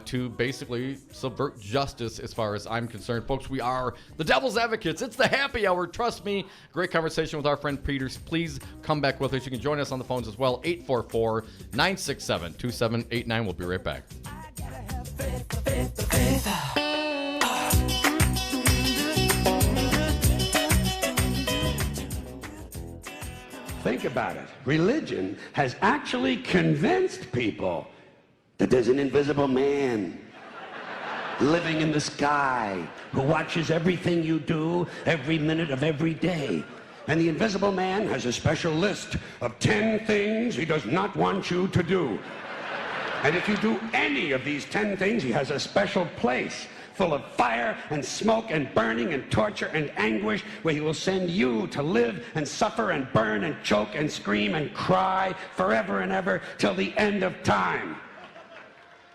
to basically subvert justice as far as I'm concerned. Folks, we are the Devil's Advocates. It's the happy hour. Trust me. Great conversation with our friend Peter. Please come back with us. You can join us on the phones as well. 844-967-2789. We'll be right back. Think about it. Religion has actually convinced people that there's an invisible man living in the sky who watches everything you do every minute of every day. And the invisible man has a special list of 10 things he does not want you to do. And if you do any of these 10 things, he has a special place full of fire and smoke and burning and torture and anguish, where he will send you to live and suffer and burn and choke and scream and cry forever and ever till the end of time.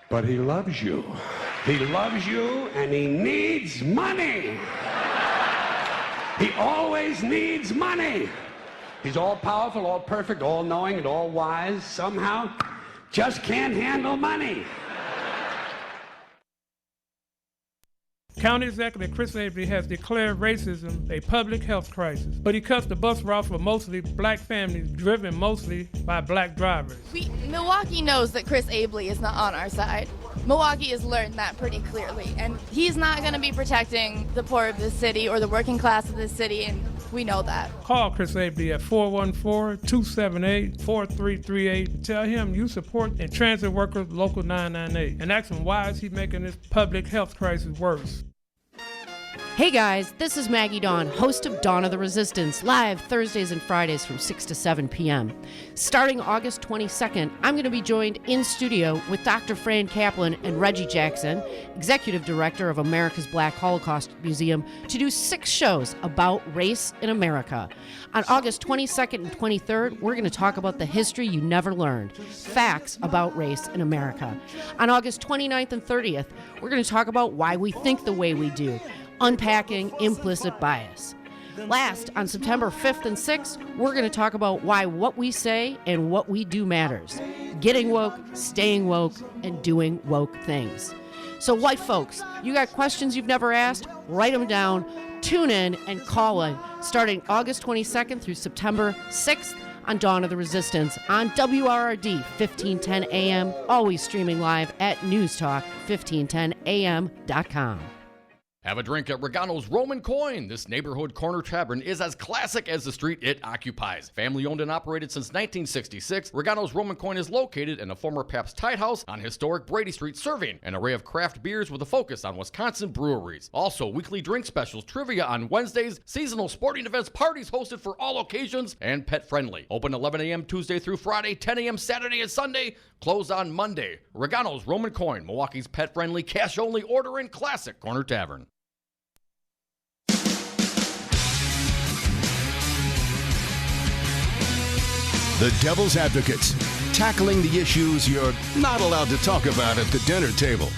But he loves you. He loves you, and he needs money. He always needs money. He's all powerful, all perfect, all knowing, and all wise. Somehow just can't handle money. County Executive Chris Isely has declared racism a public health crisis, but he cuts the bus route for mostly black families driven mostly by black drivers. Milwaukee knows that Chris Isely is not on our side. Milwaukee has learned that pretty clearly, and he's not going to be protecting the poor of this city or the working class of this city, and we know that. Call Chris Isely at 414-278-4338. Tell him you support and transit workers local 998, and ask him why is he making this public health crisis worse. Hey guys, this is Maggie Dawn, host of Dawn of the Resistance, live Thursdays and Fridays from 6 to 7 p.m. Starting August 22nd, I'm going to be joined in studio with Dr. Fran Kaplan and Reggie Jackson, Executive Director of America's Black Holocaust Museum, to do 6 shows about race in America. On August 22nd and 23rd, we're going to talk about the history you never learned, facts about race in America. On August 29th and 30th, we're going to talk about why we think the way we do, unpacking implicit bias. Last, on September 5th and 6th, we're going to talk about why what we say and what we do matters. Getting woke, staying woke, and doing woke things. So white folks, you got questions you've never asked? Write them down, tune in, and call in starting August 22nd through September 6th on Dawn of the Resistance on WRRD 1510 AM, always streaming live at newstalk1510am.com. Have a drink at Regano's Roman Coin. This neighborhood corner tavern is as classic as the street it occupies. Family owned and operated since 1966, Regano's Roman Coin is located in a former Pabst Tide House on historic Brady Street, serving an array of craft beers with a focus on Wisconsin breweries. Also, weekly drink specials, trivia on Wednesdays, seasonal sporting events, parties hosted for all occasions, and pet friendly. Open 11 a.m. Tuesday through Friday, 10 a.m. Saturday and Sunday, closed on Monday. Regano's Roman Coin, Milwaukee's pet friendly, cash only order and classic corner tavern. The Devil's Advocates, tackling the issues you're not allowed to talk about at the dinner table.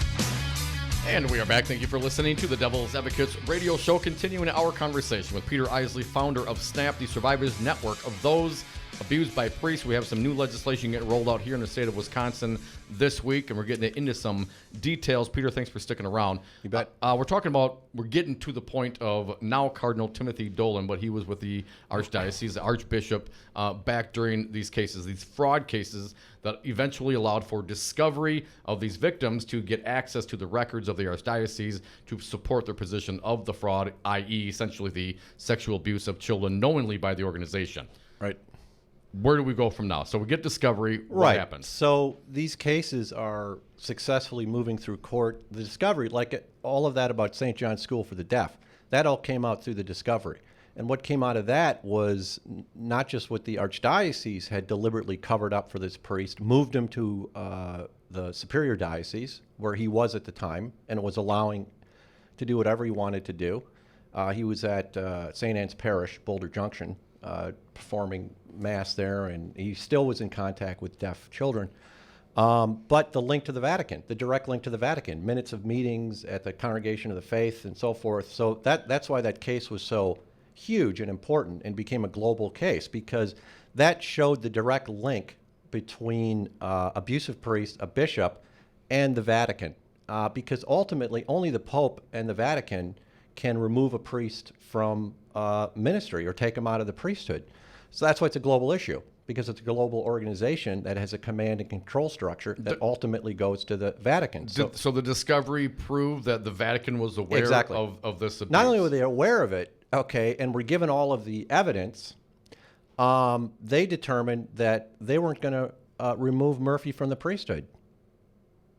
And we are back. Thank you for listening to the Devil's Advocates radio show, continuing our conversation with Peter Isely, founder of SNAP, the Survivors Network of those abused by priests. We have some new legislation getting rolled out here in the state of Wisconsin this week, and we're getting into some details. Peter, thanks for sticking around. You bet. We're getting to the point of now Cardinal Timothy Dolan, but he was with the Archdiocese, the Archbishop, back during these cases, these fraud cases that eventually allowed for discovery of these victims to get access to the records of the Archdiocese to support their position of the fraud, i.e. essentially the sexual abuse of children knowingly by the organization. Right. where do we go from now? So we get discovery. What happens? So these cases are successfully moving through court. The discovery, like all of that about St. John's School for the Deaf, that all came out through the discovery. And what came out of that was not just what the archdiocese had deliberately covered up for this priest, moved him to the superior diocese, where he was at the time, and was allowing to do whatever he wanted to do. He was at St. Anne's Parish, Boulder Junction, performing Mass there, and he still was in contact with deaf children. But the link to the Vatican, the direct link to the Vatican, minutes of meetings at the Congregation of the Faith and so forth. So that's why that case was so huge and important and became a global case, because that showed the direct link between abusive priest, a bishop, and the Vatican. Because ultimately, only the Pope and the Vatican can remove a priest from ministry or take him out of the priesthood. So that's why it's a global issue, because it's a global organization that has a command and control structure that ultimately goes to the Vatican. So the discovery proved that the Vatican was aware of this abuse. Not only were they aware of it, okay, and were given all of the evidence, they determined that they weren't going to remove Murphy from the priesthood.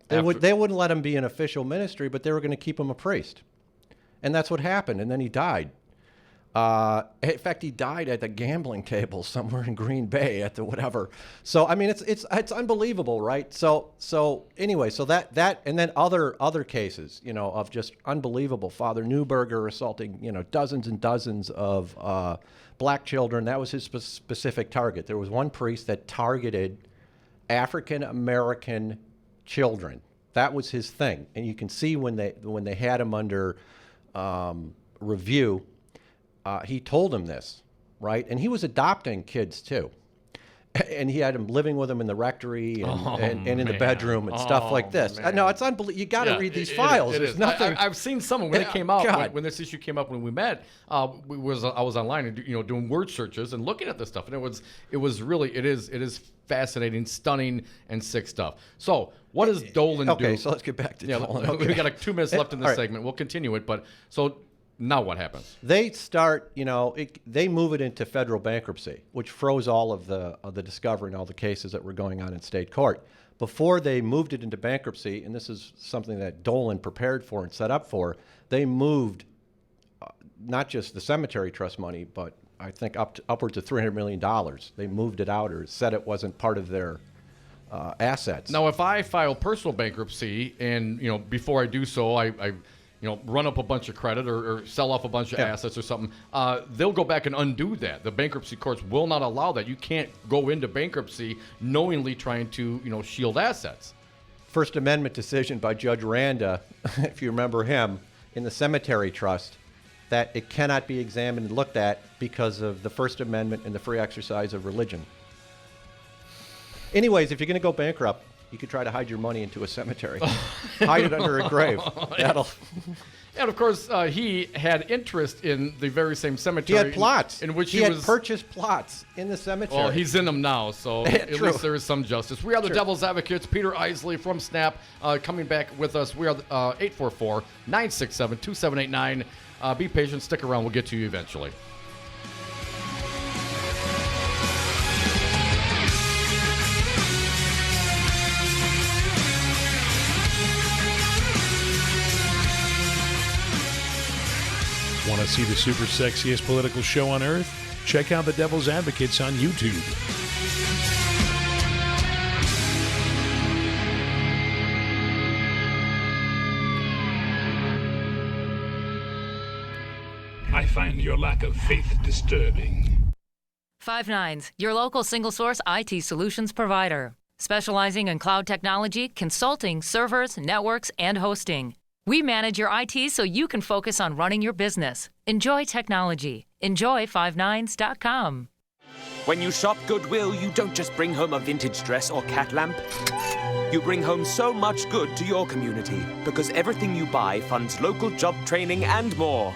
They wouldn't let him be an official ministry, but they were going to keep him a priest. And that's what happened, and then he died. In fact, he died at the gambling table somewhere in Green Bay at the whatever. So I mean, it's unbelievable, right? So anyway, so that and then other cases, of just unbelievable. Father Neuberger assaulting, dozens and dozens of black children. That was his specific target. There was one priest that targeted African American children. That was his thing, and you can see when they had him under review. He told him this, right? And he was adopting kids too. And he had him living with him in the rectory and in the bedroom and stuff like this. No, it's unbelievable. You got to read these files. There's nothing. I've seen some when it came out, when this issue came up when we met. I was online and doing word searches and looking at this stuff, and it is fascinating, stunning, and sick stuff. So what does Dolan do? Okay, so let's get back to Dolan. Okay. We got 2 minutes left in this segment. We'll continue it, but so. Now what happens? They start, they move it into federal bankruptcy, which froze all of the discovery and all the cases that were going on in state court. Before they moved it into bankruptcy, and this is something that Dolan prepared for and set up for, they moved not just the cemetery trust money, but I think upwards of $300 million. They moved it out or said it wasn't part of their assets. Now, if I file personal bankruptcy and, before I do so, I run up a bunch of credit or sell off a bunch of assets or something, they'll go back and undo that. The bankruptcy courts will not allow that. You can't go into bankruptcy knowingly trying to, shield assets. First Amendment decision by Judge Randa, if you remember him, in the cemetery trust, that it cannot be examined and looked at because of the First Amendment and the free exercise of religion. Anyways, if you're going to go bankrupt, you could try to hide your money into a cemetery. Hide it under a grave. That'll. And of course, he had interest in the very same cemetery. He had plots. In which he had purchased plots in the cemetery. Well, he's in them now, so at least there is some justice. We are the Devil's Advocates. Peter Isely from Snap coming back with us. We are 844-967-2789. Be patient. Stick around. We'll get to you eventually. Want to see the super sexiest political show on earth? Check out the Devil's Advocates on YouTube. I find your lack of faith disturbing. 5/9, your local single-source IT solutions provider, specializing in cloud technology, consulting, servers, networks, and hosting. We manage your IT so you can focus on running your business. Enjoy technology. Enjoy 59s.com. When you shop Goodwill, you don't just bring home a vintage dress or cat lamp. You bring home so much good to your community because everything you buy funds local job training and more.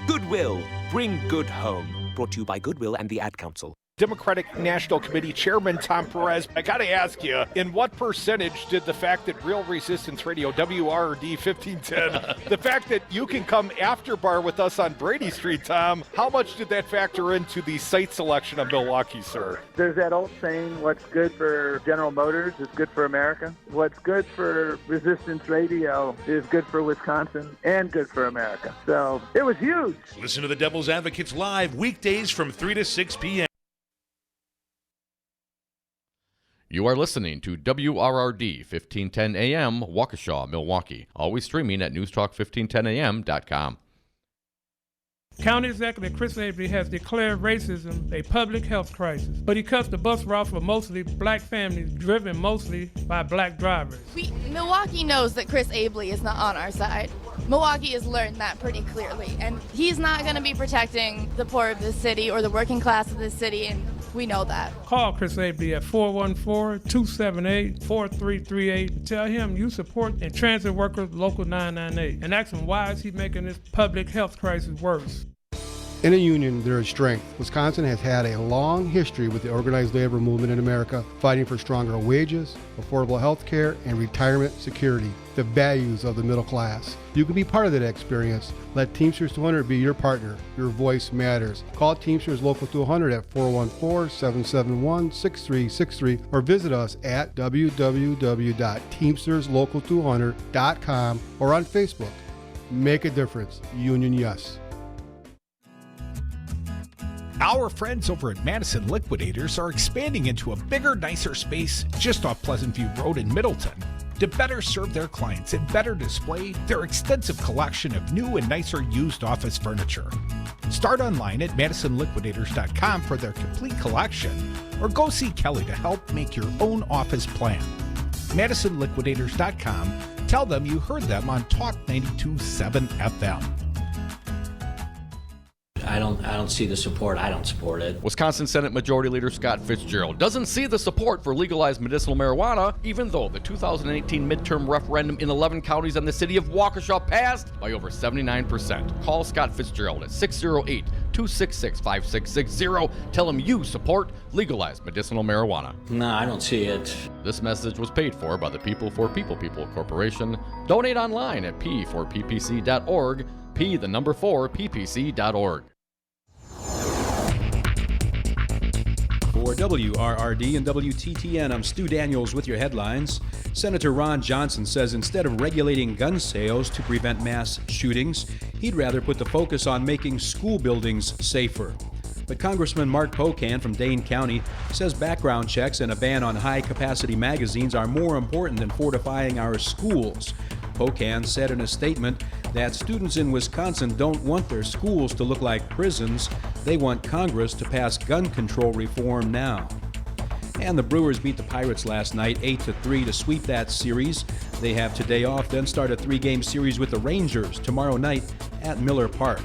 Goodwill. Bring good home. Brought to you by Goodwill and the Ad Council. Democratic National Committee Chairman Tom Perez, I got to ask you, in what percentage did the fact that Real Resistance Radio, WRRD 1510, the fact that you can come after bar with us on Brady Street, Tom, how much did that factor into the site selection of Milwaukee, sir? There's that old saying, what's good for General Motors is good for America. What's good for Resistance Radio is good for Wisconsin and good for America. So it was huge. Listen to the Devil's Advocates live weekdays from 3 to 6 p.m. You are listening to WRRD 1510 AM, Waukesha, Milwaukee. Always streaming at newstalk1510am.com. County Executive Chris Isely has declared racism a public health crisis, but he cuts the bus route for mostly black families driven mostly by black drivers. Milwaukee knows that Chris Isely is not on our side. Milwaukee has learned that pretty clearly, and he's not going to be protecting the poor of this city or the working class of this city, and we know that. Call Chris Isely at 414-278-4338. Tell him you support and transit workers local 998, and ask him why is he making this public health crisis worse. In a union, there is strength. Wisconsin has had a long history with the organized labor movement in America, fighting for stronger wages, affordable health care, and retirement security, the values of the middle class. You can be part of that experience. Let Teamsters 200 be your partner. Your voice matters. Call Teamsters Local 200 at 414-771-6363 or visit us at www.teamsterslocal200.com or on Facebook. Make a difference. Union yes. Our friends over at Madison Liquidators are expanding into a bigger, nicer space just off Pleasant View Road in Middleton to better serve their clients and better display their extensive collection of new and nicer used office furniture. Start online at madisonliquidators.com for their complete collection or go see Kelly to help make your own office plan. madisonliquidators.com. Tell them you heard them on Talk 92.7 FM. I don't see the support. I don't support it. Wisconsin Senate Majority Leader Scott Fitzgerald doesn't see the support for legalized medicinal marijuana, even though the 2018 midterm referendum in 11 counties and the city of Waukesha passed by over 79%. Call Scott Fitzgerald at 608-266-5660. Tell him you support legalized medicinal marijuana. No, I don't see it. This message was paid for by the People for People Corporation. Donate online at p4ppc.org, p4ppc.org. For WRRD and WTTN, I'm Stu Daniels with your headlines. Senator Ron Johnson says instead of regulating gun sales to prevent mass shootings, he'd rather put the focus on making school buildings safer. But Congressman Mark Pocan from Dane County says background checks and a ban on high-capacity magazines are more important than fortifying our schools. Pocan said in a statement that students in Wisconsin don't want their schools to look like prisons. They want Congress to pass gun control reform now. And the Brewers beat the Pirates last night 8-3 to sweep that series. They have today off, then start a 3-game series with the Rangers tomorrow night at Miller Park.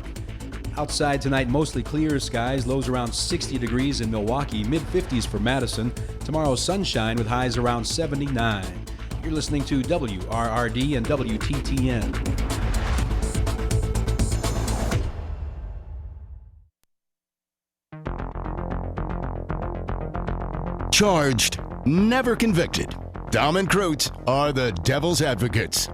Outside tonight, mostly clear skies, lows around 60 degrees in Milwaukee, mid-50s for Madison. Tomorrow, sunshine with highs around 79. You're listening to WRRD and WTTN. Charged, never convicted. Dom and Kreutz are the Devil's Advocates.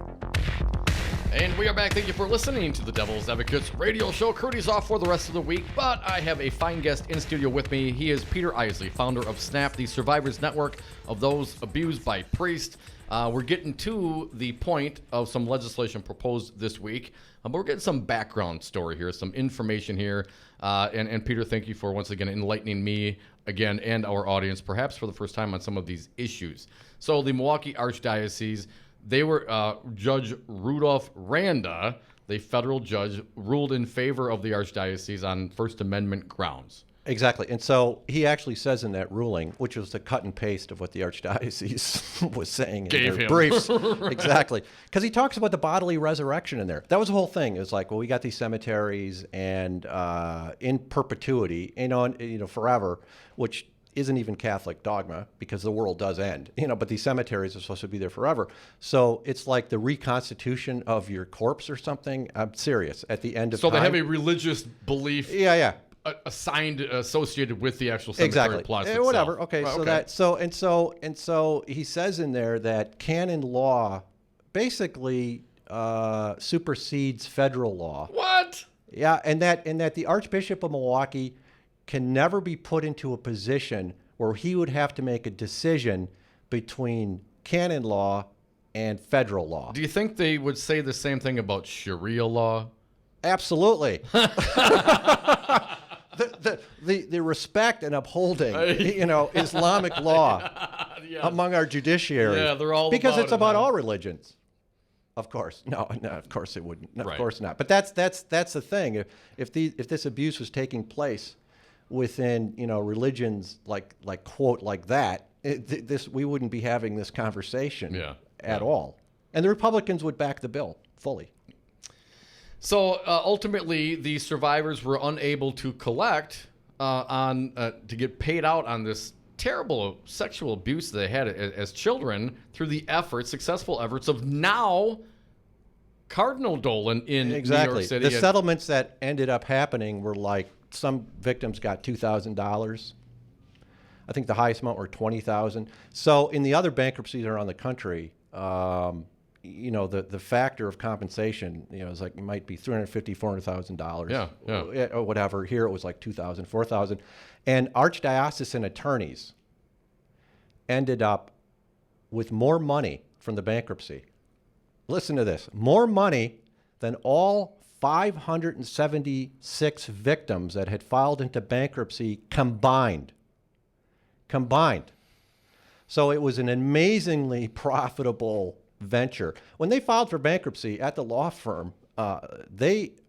And we are back. Thank you for listening to the Devil's Advocates radio show. Curdy's off for the rest of the week, but I have a fine guest in studio with me. He is Peter Isely, founder of SNAP, the Survivors Network of Those Abused by Priests. We're getting to the point of some legislation proposed this week, but we're getting some background story here, some information here. And Peter, thank you for once again enlightening me again and our audience, perhaps for the first time, on some of these issues. So the Milwaukee Archdiocese, they were Judge Rudolph Randa, the federal judge, ruled in favor of the Archdiocese on First Amendment grounds. Exactly. And so he actually says in that ruling, which was the cut and paste of what the Archdiocese was saying in their briefs. Right. Exactly. Because he talks about the bodily resurrection in there. That was the whole thing. It was like, well, we got these cemeteries and in perpetuity, forever, which isn't even Catholic dogma because the world does end, but these cemeteries are supposed to be there forever. So it's like the reconstitution of your corpse or something. I'm serious. At the end of time. So they have a religious belief. Yeah. assigned, associated with the actual cemetery plot itself. Whatever. Okay. Right, So he says in there that canon law basically supersedes federal law. What? Yeah, and that the Archbishop of Milwaukee can never be put into a position where he would have to make a decision between canon law and federal law. Do you think they would say the same thing about Sharia law? Absolutely. The respect and upholding, Islamic law among our judiciary. Yeah, they're all because about it's it, about man. all religions. Of course, no, of course it wouldn't. No, Right. Of course not. But that's the thing. If this abuse was taking place within religions like that, we wouldn't be having this conversation at all. And the Republicans would back the bill fully. So ultimately, the survivors were unable to collect to get paid out on this terrible sexual abuse they had as children through the successful efforts of now Cardinal Dolan in New York City. The settlements that ended up happening were like some victims got $2,000. I think the highest amount were $20,000. So in the other bankruptcies around the country, the factor of compensation, is like it might be $350,000, $400,000. Or whatever. Here it was like $2,000, $4,000, and archdiocesan attorneys ended up with more money from the bankruptcy. Listen to this: more money than all 576 victims that had filed into bankruptcy combined. So it was an amazingly profitable venture. When they filed for bankruptcy at the law firm, I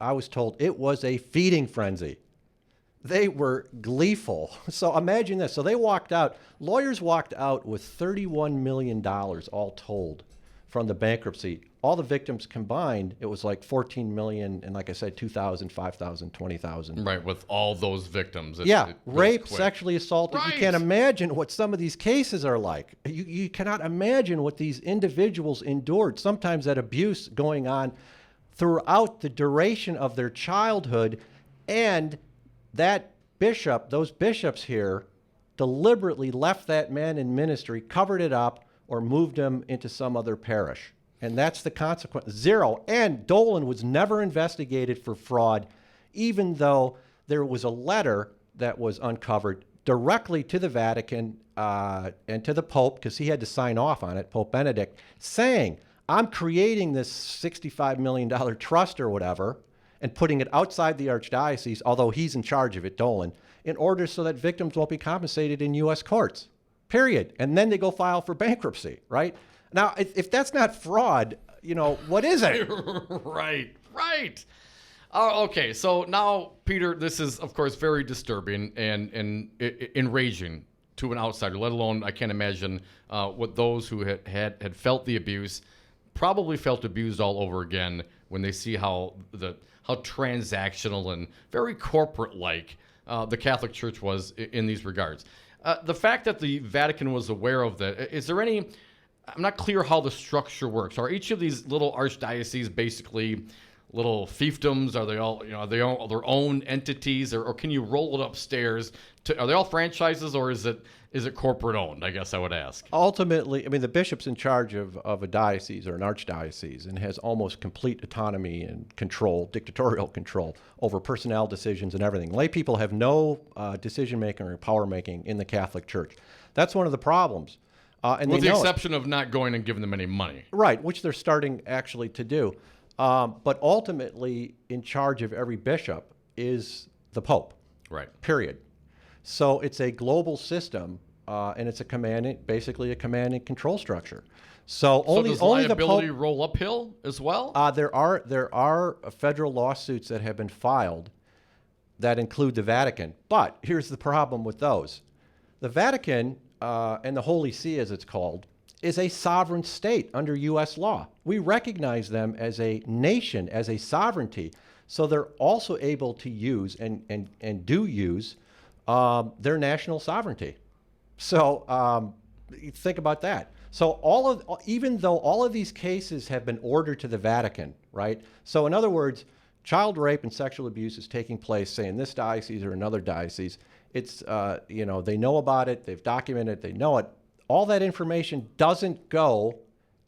was told it was a feeding frenzy. They were gleeful. So imagine this. So lawyers walked out with $31 million all told from the bankruptcy. All the victims combined, it was like $14 million, and like I said, $2,000, $5,000, $20,000. Right, with all those victims. Rape, sexually assaulted. Right. You can't imagine what some of these cases are like. You cannot imagine what these individuals endured. Sometimes that abuse going on throughout the duration of their childhood, and those bishops here deliberately left that man in ministry, covered it up, or moved him into some other parish. And that's the consequence. Zero. And Dolan was never investigated for fraud, even though there was a letter that was uncovered directly to the Vatican and to the Pope, because he had to sign off on it, Pope Benedict, saying, I'm creating this $65 million trust or whatever, and putting it outside the archdiocese, although he's in charge of it, Dolan, in order so that victims won't be compensated in U.S. courts, period. And then they go file for bankruptcy, right? Now, if that's not fraud, what is it? Right. Okay, so now, Peter, this is, of course, very disturbing and enraging to an outsider, let alone, I can't imagine what those who had felt the abuse probably felt abused all over again when they see how transactional and very corporate-like the Catholic Church was in these regards. The fact that the Vatican was aware of that, is there any... I'm not clear how the structure works. Are each of these little archdioceses basically little fiefdoms? Are they all, are they all their own entities, or can you roll it upstairs? Are they all franchises, or is it corporate owned? I guess I would ask. Ultimately, the bishop's in charge of a diocese or an archdiocese and has almost complete autonomy and control, dictatorial control over personnel decisions and everything. Lay people have no decision making or power making in the Catholic Church. That's one of the problems. With the exception of not going and giving them any money. Right, which they're starting actually to do. But ultimately, in charge of every bishop is the Pope. Right. Period. So it's a global system, and it's basically a command and control structure. So does liability roll uphill as well? There are federal lawsuits that have been filed that include the Vatican. But here's the problem with those. The Vatican... and the Holy See, as it's called, is a sovereign state under U.S. law. We recognize them as a nation, as a sovereignty. So they're also able to use and do use their national sovereignty. So think about that. So even though all of these cases have been ordered to the Vatican, right? So in other words, child rape and sexual abuse is taking place, say, in this diocese or another diocese. It's, they know about it, they've documented it, they know it. All that information doesn't go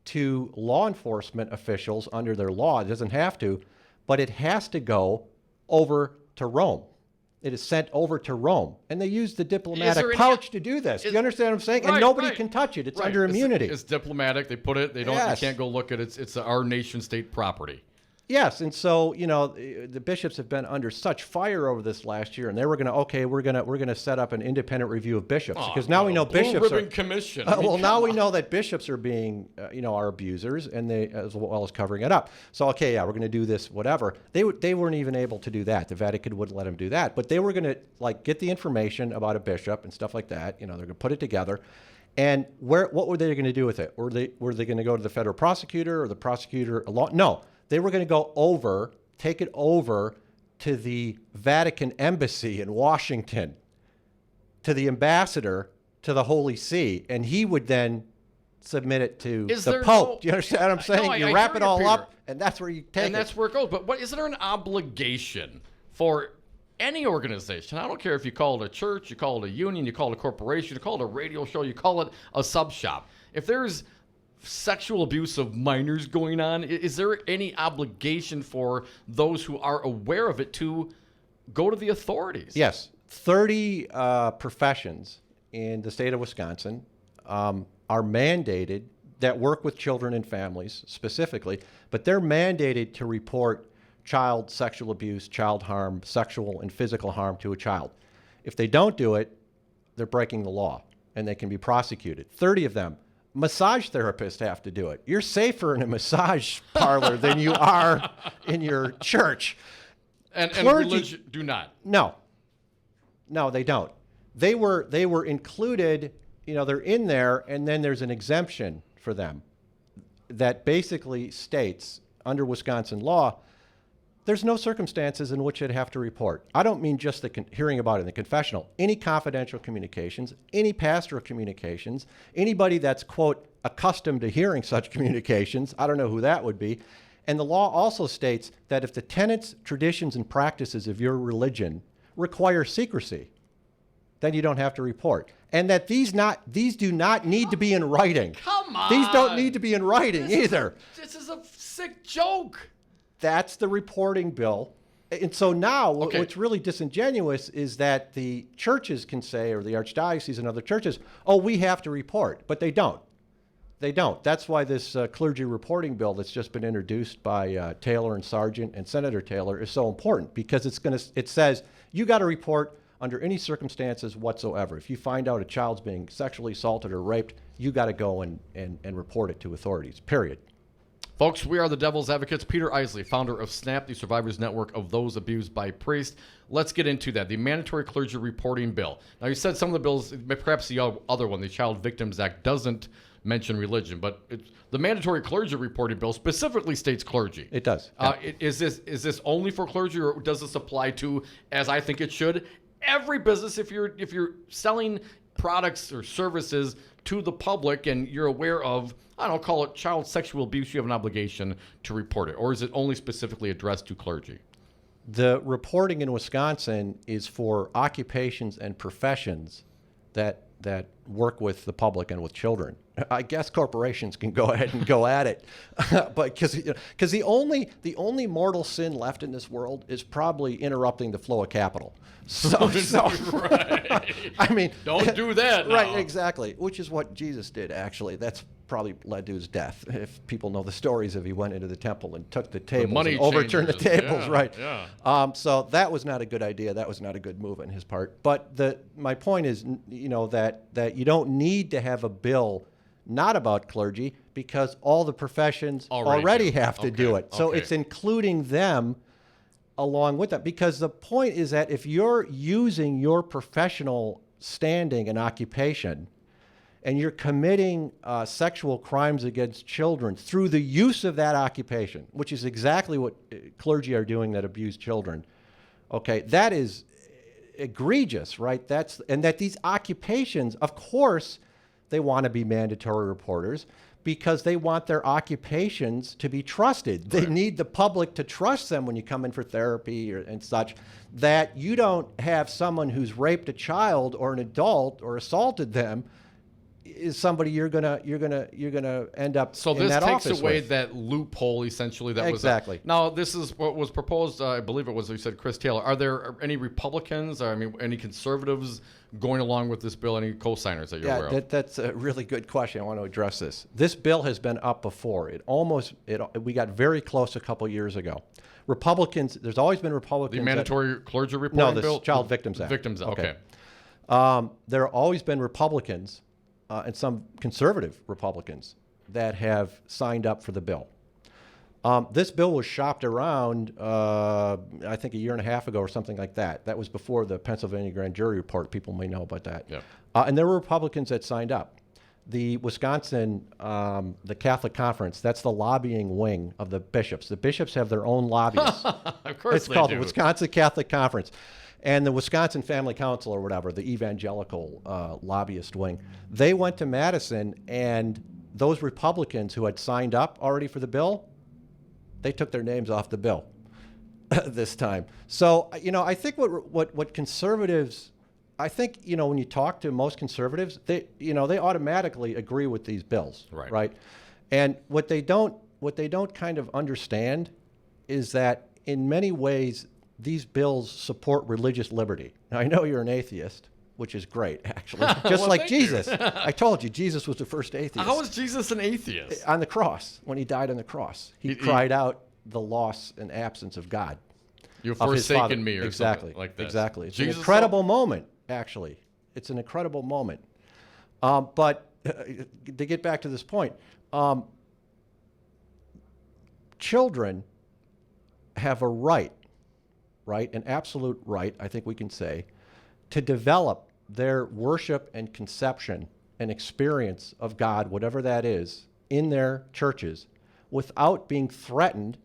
to law enforcement officials under their law. It doesn't have to, but it has to go over to Rome. It is sent over to Rome. And they use the diplomatic pouch to do this. Do you understand what I'm saying? And nobody can touch it. It's under immunity. It's diplomatic. They put it, they don't, you can't go look at it. It's our nation state property. Yes, and so, the bishops have been under such fire over this last year, and they were we're going to set up an independent review of bishops, because now we know bishops Blue Ribbon Commission. Now we know that bishops are being, are abusers, and they, as well as covering it up. So, we're going to do this, whatever. They weren't even able to do that. The Vatican wouldn't let them do that, but they were going to get the information about a bishop and stuff like that. They're going to put it together. And what were they going to do with it? Were they going to go to the federal prosecutor or the prosecutor? No. They were going to take it over to the Vatican embassy in Washington, to the ambassador to the Holy See, and he would then submit it to the Pope. Do you understand what I'm saying? No, you wrap it all up, and that's where you take it. And that's where it goes. But is there an obligation for any organization? I don't care if you call it a church, you call it a union, you call it a corporation, you call it a radio show, you call it a sub shop. If there's sexual abuse of minors going on, is there any obligation for those who are aware of it to go to the authorities? Yes. 30 professions in the state of Wisconsin are mandated, that work with children and families specifically, but they're mandated to report child sexual abuse, child harm, sexual and physical harm to a child. If they don't do it, they're breaking the law, and they can be prosecuted. 30 of them. Massage therapists have to do it. You're safer in a massage parlor than you are in your church. And religion do not. No, they don't. They were included. They're in there, and then there's an exemption for them that basically states, under Wisconsin law, there's no circumstances in which they'd have to report. I don't mean just hearing about it in the confessional. Any confidential communications, any pastoral communications, anybody that's, quote, accustomed to hearing such communications, I don't know who that would be. And the law also states that if the tenets, traditions, and practices of your religion require secrecy, then you don't have to report. And that these do not need to be in writing. Come on! These don't need to be in writing either. This is a sick joke. That's the reporting bill. And so now what's really disingenuous is that the churches can say, or the archdiocese and other churches, we have to report, but they don't. They don't. That's why this clergy reporting bill that's just been introduced by Taylor and Sargent and Senator Taylor is so important, because it says you got to report under any circumstances whatsoever. If you find out a child's being sexually assaulted or raped, you got to go and report it to authorities, period. Folks, we are the Devil's Advocates. Peter Isely, founder of SNAP, the Survivors Network of Those Abused by Priests. Let's get into that. The Mandatory Clergy Reporting Bill. Now, you said some of the bills, perhaps the other one, the Child Victims Act, doesn't mention religion, but the Mandatory Clergy Reporting Bill specifically states clergy. It does. Is this only for clergy, or does this apply to, as I think it should, every business? If you're selling products or services to the public and you're aware of, I don't call it child sexual abuse, you have an obligation to report it. Or is it only specifically addressed to clergy? The reporting in Wisconsin is for occupations and professions that work with the public and with children. I guess corporations can go ahead and go at it, but because the only mortal sin left in this world is probably interrupting the flow of capital. So right. I mean, don't do that now. Right, exactly. Which is what Jesus did, actually. That's probably led to his death. If people know the stories of he went into the temple and took the tables and overturned the tables, right? Yeah. So that was not a good idea. That was not a good move on his part. But my point is, that you don't need to have a bill not about clergy, because all the professions already have to do it. So it's including them along with that, because the point is that if you're using your professional standing and occupation and you're committing sexual crimes against children through the use of that occupation, which is exactly what clergy are doing that abuse children, that is egregious, right? And that these occupations, of course, they want to be mandatory reporters, because they want their occupations to be trusted. They need the public to trust them when you come in for therapy and such, that you don't have someone who's raped a child or an adult or assaulted them is somebody you're gonna end up so in that this office takes away with. that loophole essentially that Exactly. was now this is what was proposed. I believe it was, you said, Chris Taylor. Are there any Republicans, or I mean any conservatives going along with this bill? Any co-signers that you're aware of? That's a really good question. I want to address this. This bill has been up before. We got very close a couple years ago. Republicans, there's always been Republicans. The mandatory clergy reporting bill? No, the Child Victims Act. Victims, okay. There have always been Republicans and some conservative Republicans that have signed up for the bill. This bill was shopped around, I think, a year and a half ago or something like that. That was before the Pennsylvania grand jury report. People may know about that. Yeah. And there were Republicans that signed up. The Wisconsin, the Catholic Conference, that's the lobbying wing of the bishops. The bishops have their own lobbyists. Of course it's they called do. the Wisconsin Catholic Conference. And the Wisconsin Family Council or whatever, the evangelical lobbyist wing, they went to Madison, and those Republicans who had signed up already for the bill, they took their names off the bill this time. So, I think what conservatives, I think, when you talk to most conservatives, they automatically agree with these bills, right? And what they don't kind of understand is that in many ways these bills support religious liberty. Now, I know you're an atheist, which is great, actually, just Well, like thank Jesus. you. I told you, Jesus was the first atheist. How is Jesus an atheist? On the cross, when he died on the cross, he cried out the loss and absence of God. You've of his forsaken Father. me, or exactly, something like this. Exactly. It's Jesus an incredible moment, actually. It's an incredible moment. But to get back to this point, children have a right, an absolute right, I think we can say, to develop their worship and conception and experience of God, whatever that is, in their churches without being threatened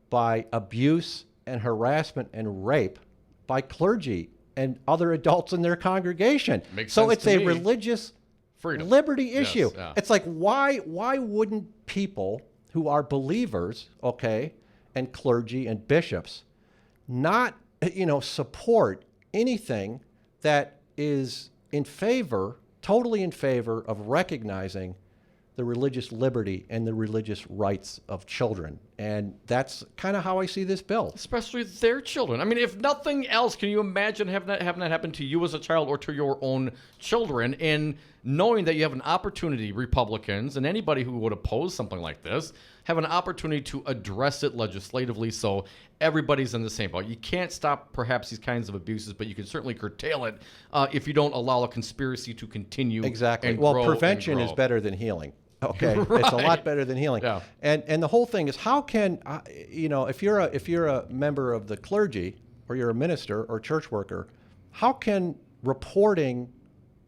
by abuse and harassment and rape by clergy and other adults in their congregation. Makes so sense it's to a me. religious Freedom. liberty Yes, issue. yeah. It's like, why wouldn't people who are believers, and clergy and bishops not, support anything that is totally in favor of recognizing the religious liberty and the religious rights of children? And that's kind of how I see this bill. Especially their children. I mean, if nothing else, can you imagine having that happen to you as a child or to your own children, and knowing that you have an opportunity, Republicans and anybody who would oppose something like this, have an opportunity to address it legislatively so everybody's in the same boat. You can't stop perhaps these kinds of abuses, but you can certainly curtail it if you don't allow a conspiracy to continue. Exactly. And Well, grow prevention and is grow. better than healing. Okay, Right. It's a lot better than healing. Yeah. And the whole thing is, how can if you're a member of the clergy, or you're a minister or church worker, how can reporting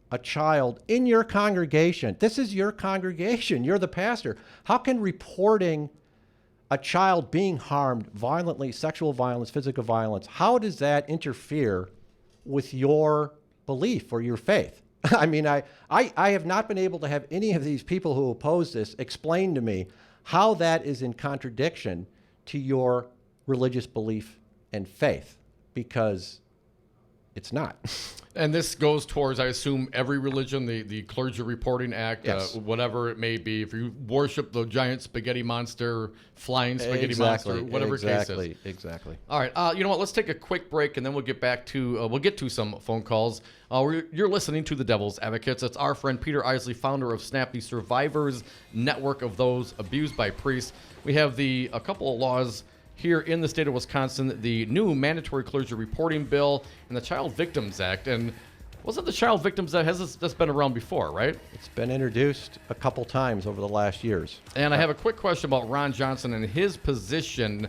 a child in your congregation, this is your congregation, you're the pastor, how can reporting a child being harmed violently, sexual violence, physical violence, how does that interfere with your belief or your faith? I mean, I have not been able to have any of these people who oppose this explain to me how that is in contradiction to your religious belief and faith, because it's not. And this goes towards, I assume, every religion, the Clergy Reporting Act, Yes. whatever it may be. If you worship the giant spaghetti monster, flying spaghetti monster, whatever case is. Exactly. All right, you know what? Let's take a quick break, and then we'll get back to we'll get to some phone calls. You're listening to the Devil's Advocates. It's our friend Peter Isely, founder of SNAP, the Survivors Network of Those Abused by Priests. We have a couple of laws here in the state of Wisconsin, the new mandatory clergy reporting bill and the Child Victims Act. And wasn't the Child Victims Act, that's been around before, right? It's been introduced a couple times over the last years. And I have a quick question about Ron Johnson and his position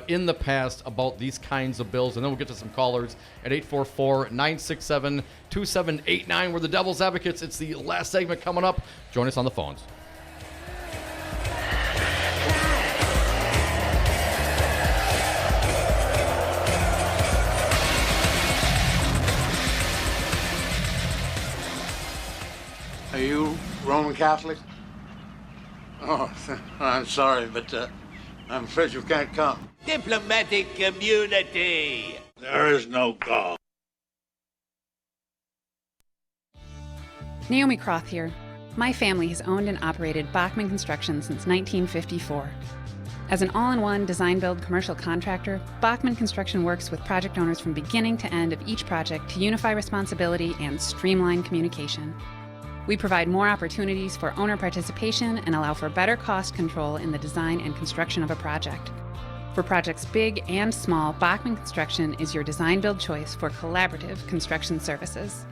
in the past about these kinds of bills. And then we'll get to some callers at 844-967-2789. We're the Devil's Advocates. It's the last segment coming up. Join us on the phones. Are you Roman Catholic? Oh, I'm sorry, but I'm afraid you can't come. Diplomatic community. There is no call. Naomi Croth here. My family has owned and operated Bachman Construction since 1954. As an all-in-one design-build commercial contractor, Bachman Construction works with project owners from beginning to end of each project to unify responsibility and streamline communication. We provide more opportunities for owner participation and allow for better cost control in the design and construction of a project. For projects big and small, Bachman Construction is your design-build choice for collaborative construction services.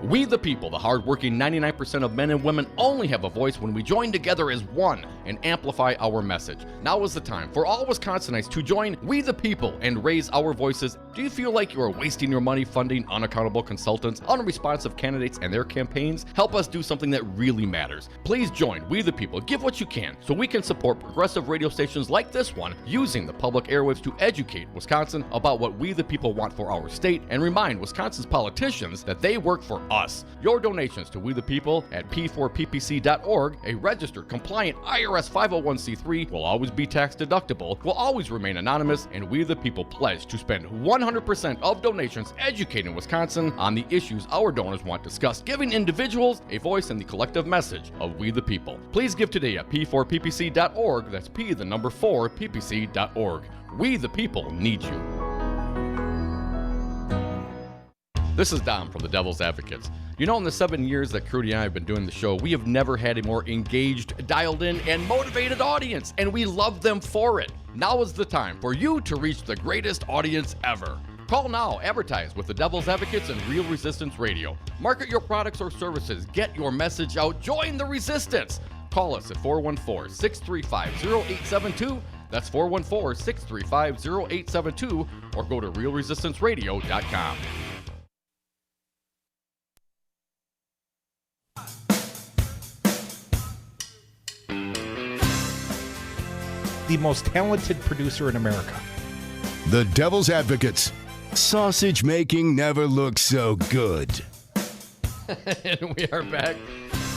We the people, the hardworking 99% of men and women, only have a voice when we join together as one and amplify our message. Now is the time for all Wisconsinites to join We the People and raise our voices. Do you feel like you are wasting your money funding unaccountable consultants, unresponsive candidates, and their campaigns? Help us do something that really matters. Please join We the People. Give what you can so we can support progressive radio stations like this one using the public airwaves to educate Wisconsin about what we the people want for our state and remind Wisconsin's politicians that they work for us. Your donations to We the People at p4ppc.org, a registered, compliant IRS 501c3, will always be tax deductible, will always remain anonymous, and We the People pledge to spend 100% of donations educating Wisconsin on the issues our donors want discussed, giving individuals a voice in the collective message of We the People. Please give today at p4ppc.org. That's p4ppc.org. We the people need you. This is Dom from the Devil's Advocates. You know, in the 7 years that Crudy and I have been doing the show, we have never had a more engaged, dialed in, and motivated audience, and we love them for it. Now is the time for you to reach the greatest audience ever. Call now, advertise with the Devil's Advocates and Real Resistance Radio. Market your products or services, get your message out, join the resistance. Call us at 414-635-0872. That's 414-635-0872, or go to realresistanceradio.com. The most talented producer in America. The Devil's Advocates. Sausage making never looks so good. And we are back.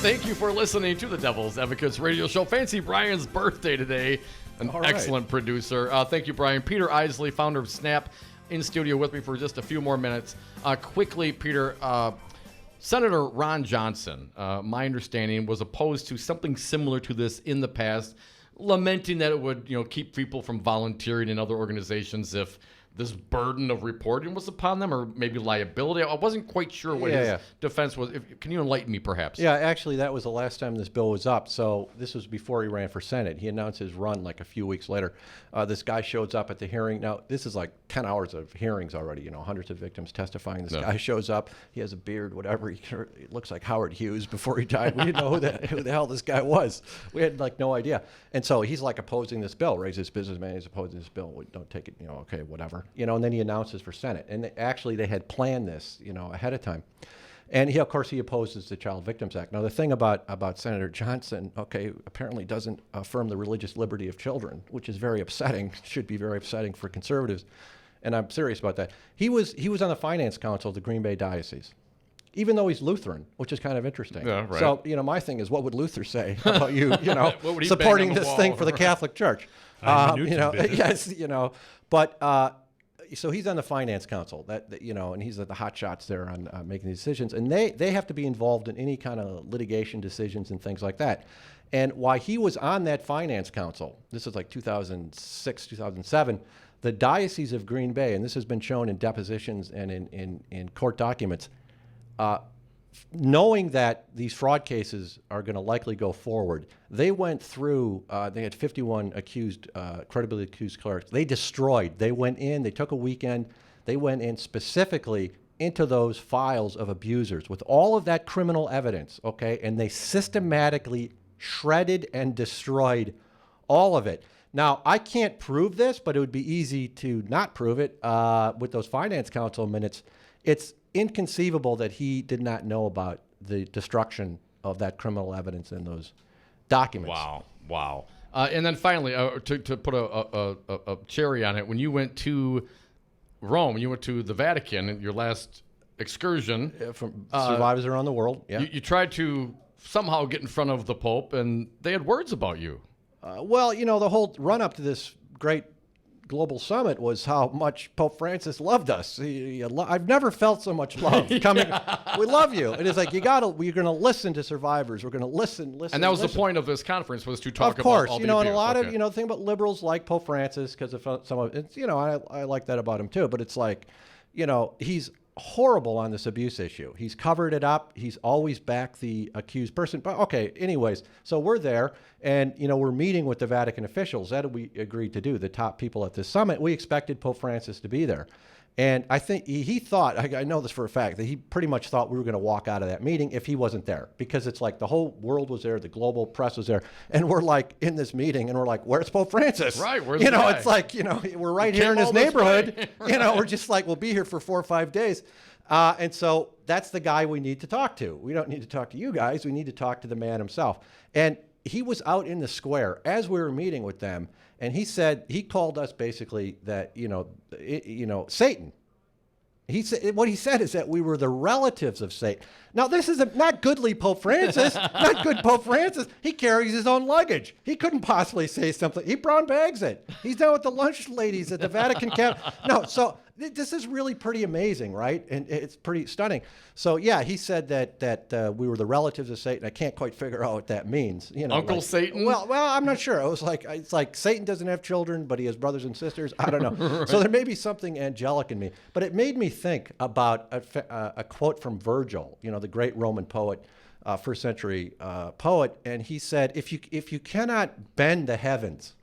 Thank you for listening to the Devil's Advocates radio show. Fancy Brian's birthday today. An excellent producer. Thank you, Brian. Peter Isely, founder of Snap, in studio with me for just a few more minutes. Quickly, Peter, Senator Ron Johnson, my understanding, was opposed to something similar to this in the past, lamenting that it would, keep people from volunteering in other organizations if this burden of reporting was upon them, or maybe liability. I wasn't quite sure what his defense was. Can you enlighten me, perhaps? Yeah, actually, that was the last time this bill was up. So this was before he ran for Senate. He announced his run like a few weeks later. This guy shows up at the hearing. Now, this is like 10 hours of hearings already, hundreds of victims testifying. This guy shows up. He has a beard, whatever. He looks like Howard Hughes before he died. We didn't know who the hell this guy was. We had no idea. And so he's opposing this bill. Raises businessman, he's opposing this bill. We don't take it, okay, whatever. And then he announces for Senate. And they had planned this, ahead of time. And he opposes the Child Victims Act. Now, the thing about Senator Johnson, apparently doesn't affirm the religious liberty of children, which is very upsetting, should be very upsetting for conservatives. And I'm serious about that. He was on the Finance Council of the Green Bay Diocese, even though he's Lutheran, which is kind of interesting. Yeah, right. So, my thing is, what would Luther say about you, supporting this thing for the Catholic Church? Yes, but... So he's on the Finance Council, and he's at the hot shots there on making these decisions, and they have to be involved in any kind of litigation decisions and things like that. And while he was on that Finance Council, this is like 2006, 2007, the Diocese of Green Bay, and this has been shown in depositions and in court documents, knowing that these fraud cases are going to likely go forward, they went through, they had 51 credibly accused clerics. They went in, they took a weekend, they went in specifically into those files of abusers with all of that criminal evidence, and they systematically shredded and destroyed all of it. Now, I can't prove this, but it would be easy to not prove it with those Finance Council minutes. It's inconceivable that he did not know about the destruction of that criminal evidence in those documents. Wow. And then finally, to put a cherry on it, when you went to Rome, you went to the Vatican, your last excursion. From survivors around the world, yeah. You tried to somehow get in front of the Pope, and they had words about you. Well, the whole run-up to this great global summit was how much Pope Francis loved us. I've never felt so much love coming. We love you. And it's like, we're going to listen to survivors. We're going to listen. And that was the point of this conference, was to talk about all the abuse. and a lot of, the thing about liberals like Pope Francis, because of some of it, I like that about him too, but it's like, he's horrible on this abuse issue. He's covered it up. He's always backed the accused person. But okay, anyways, so we're there, and we're meeting with the Vatican officials. That we agreed to do, the top people at this summit. We expected Pope Francis to be there. And I think he thought, I know this for a fact, that he pretty much thought we were going to walk out of that meeting if he wasn't there, because it's like the whole world was there, the global press was there, and we're like in this meeting, and we're like, where's Pope Francis? Right, where's the guy? It's like, we're right here in his neighborhood. We're just like, we'll be here for 4 or 5 days. And so that's the guy we need to talk to. We don't need to talk to you guys. We need to talk to the man himself. And he was out in the square as we were meeting with them, and he called us basically that, Satan. He said, what he said is that we were the relatives of Satan. Now, this is not goodly Pope Francis, not good Pope Francis. He carries his own luggage. He couldn't possibly say something. He brown bags it. He's down with the lunch ladies at the Vatican camp. No, so this is really pretty amazing, right? And it's pretty stunning. So yeah, he said that we were the relatives of Satan. I can't quite figure out what that means. Uncle Satan? Well, I'm not sure. It's like Satan doesn't have children, but he has brothers and sisters. I don't know. Right. So there may be something angelic in me. But it made me think about a quote from Virgil, the great Roman poet, first century poet, and he said, if you cannot bend the heavens,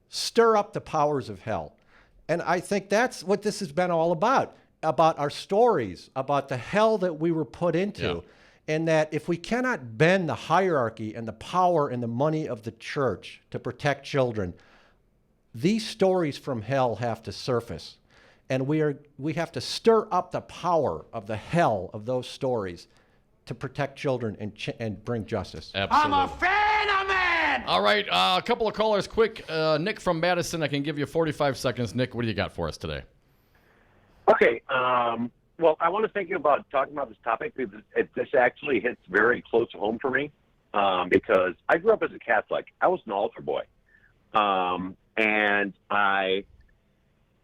stir up the powers of hell. And I think that's what this has been all about our stories, about the hell that we were put into. Yeah. And that if we cannot bend the hierarchy and the power and the money of the church to protect children, these stories from hell have to surface. And we have to stir up the power of the hell of those stories to protect children and bring justice. Absolutely. I'm a fan of man! All right, a couple of callers quick. Nick from Madison, I can give you 45 seconds. Nick, what do you got for us today? Okay, well, I want to thank you about talking about this topic, because this actually hits very close to home for me, because I grew up as a Catholic. I was an altar boy, and I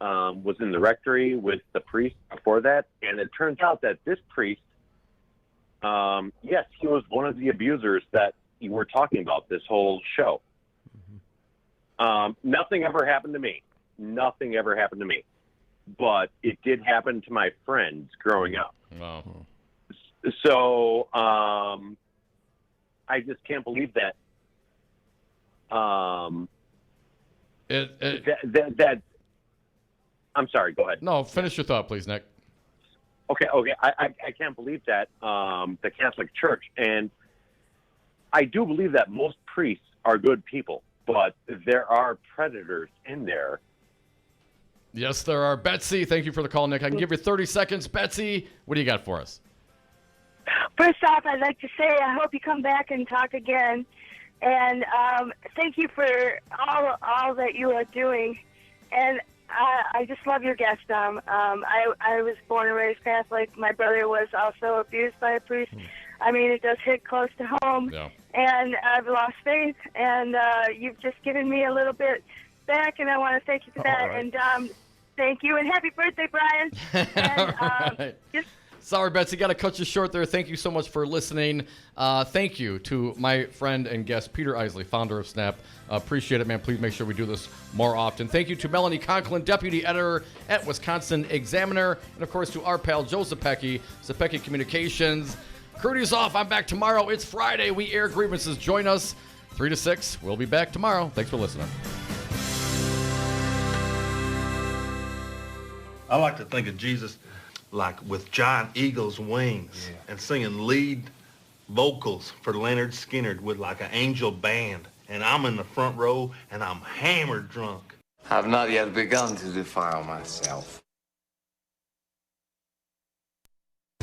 was in the rectory with the priest before that, and it turns out that this priest, yes, he was one of the abusers that you were talking about this whole show. Nothing ever happened to me. Nothing ever happened to me. But it did happen to my friends growing up. Wow. So I just can't believe that. That I'm sorry. Go ahead. No, finish your thought, please, Nick. Okay. I can't believe that the Catholic Church, and I do believe that most priests are good people, but there are predators in there. Yes, there are. Betsy, thank you for the call, Nick. I can give you 30 seconds. Betsy, what do you got for us? First off, I'd like to say I hope you come back and talk again. And thank you for all that you are doing. And I just love your guestdom. I was born and raised Catholic. My brother was also abused by a priest. I mean, it does hit close to home. Yeah. And I've lost faith. And you've just given me a little bit back, and I want to thank you for that. Right. And thank you, and happy birthday, Brian. And, Sorry, Betsy, got to cut you short there. Thank you so much for listening. Thank you to my friend and guest, Peter Isely, founder of Snap. Appreciate it, man. Please make sure we do this more often. Thank you to Melanie Conklin, deputy editor at Wisconsin Examiner. And, of course, to our pal, Joe Zepecki, Zepecki Communications. Crudy's off. I'm back tomorrow. It's Friday. We air grievances. Join us 3 to 6. We'll be back tomorrow. Thanks for listening. I like to think of Jesus like with giant eagle's wings and singing lead vocals for Leonard Skinner with like an angel band. And I'm in the front row and I'm hammered drunk. I've not yet begun to defile myself.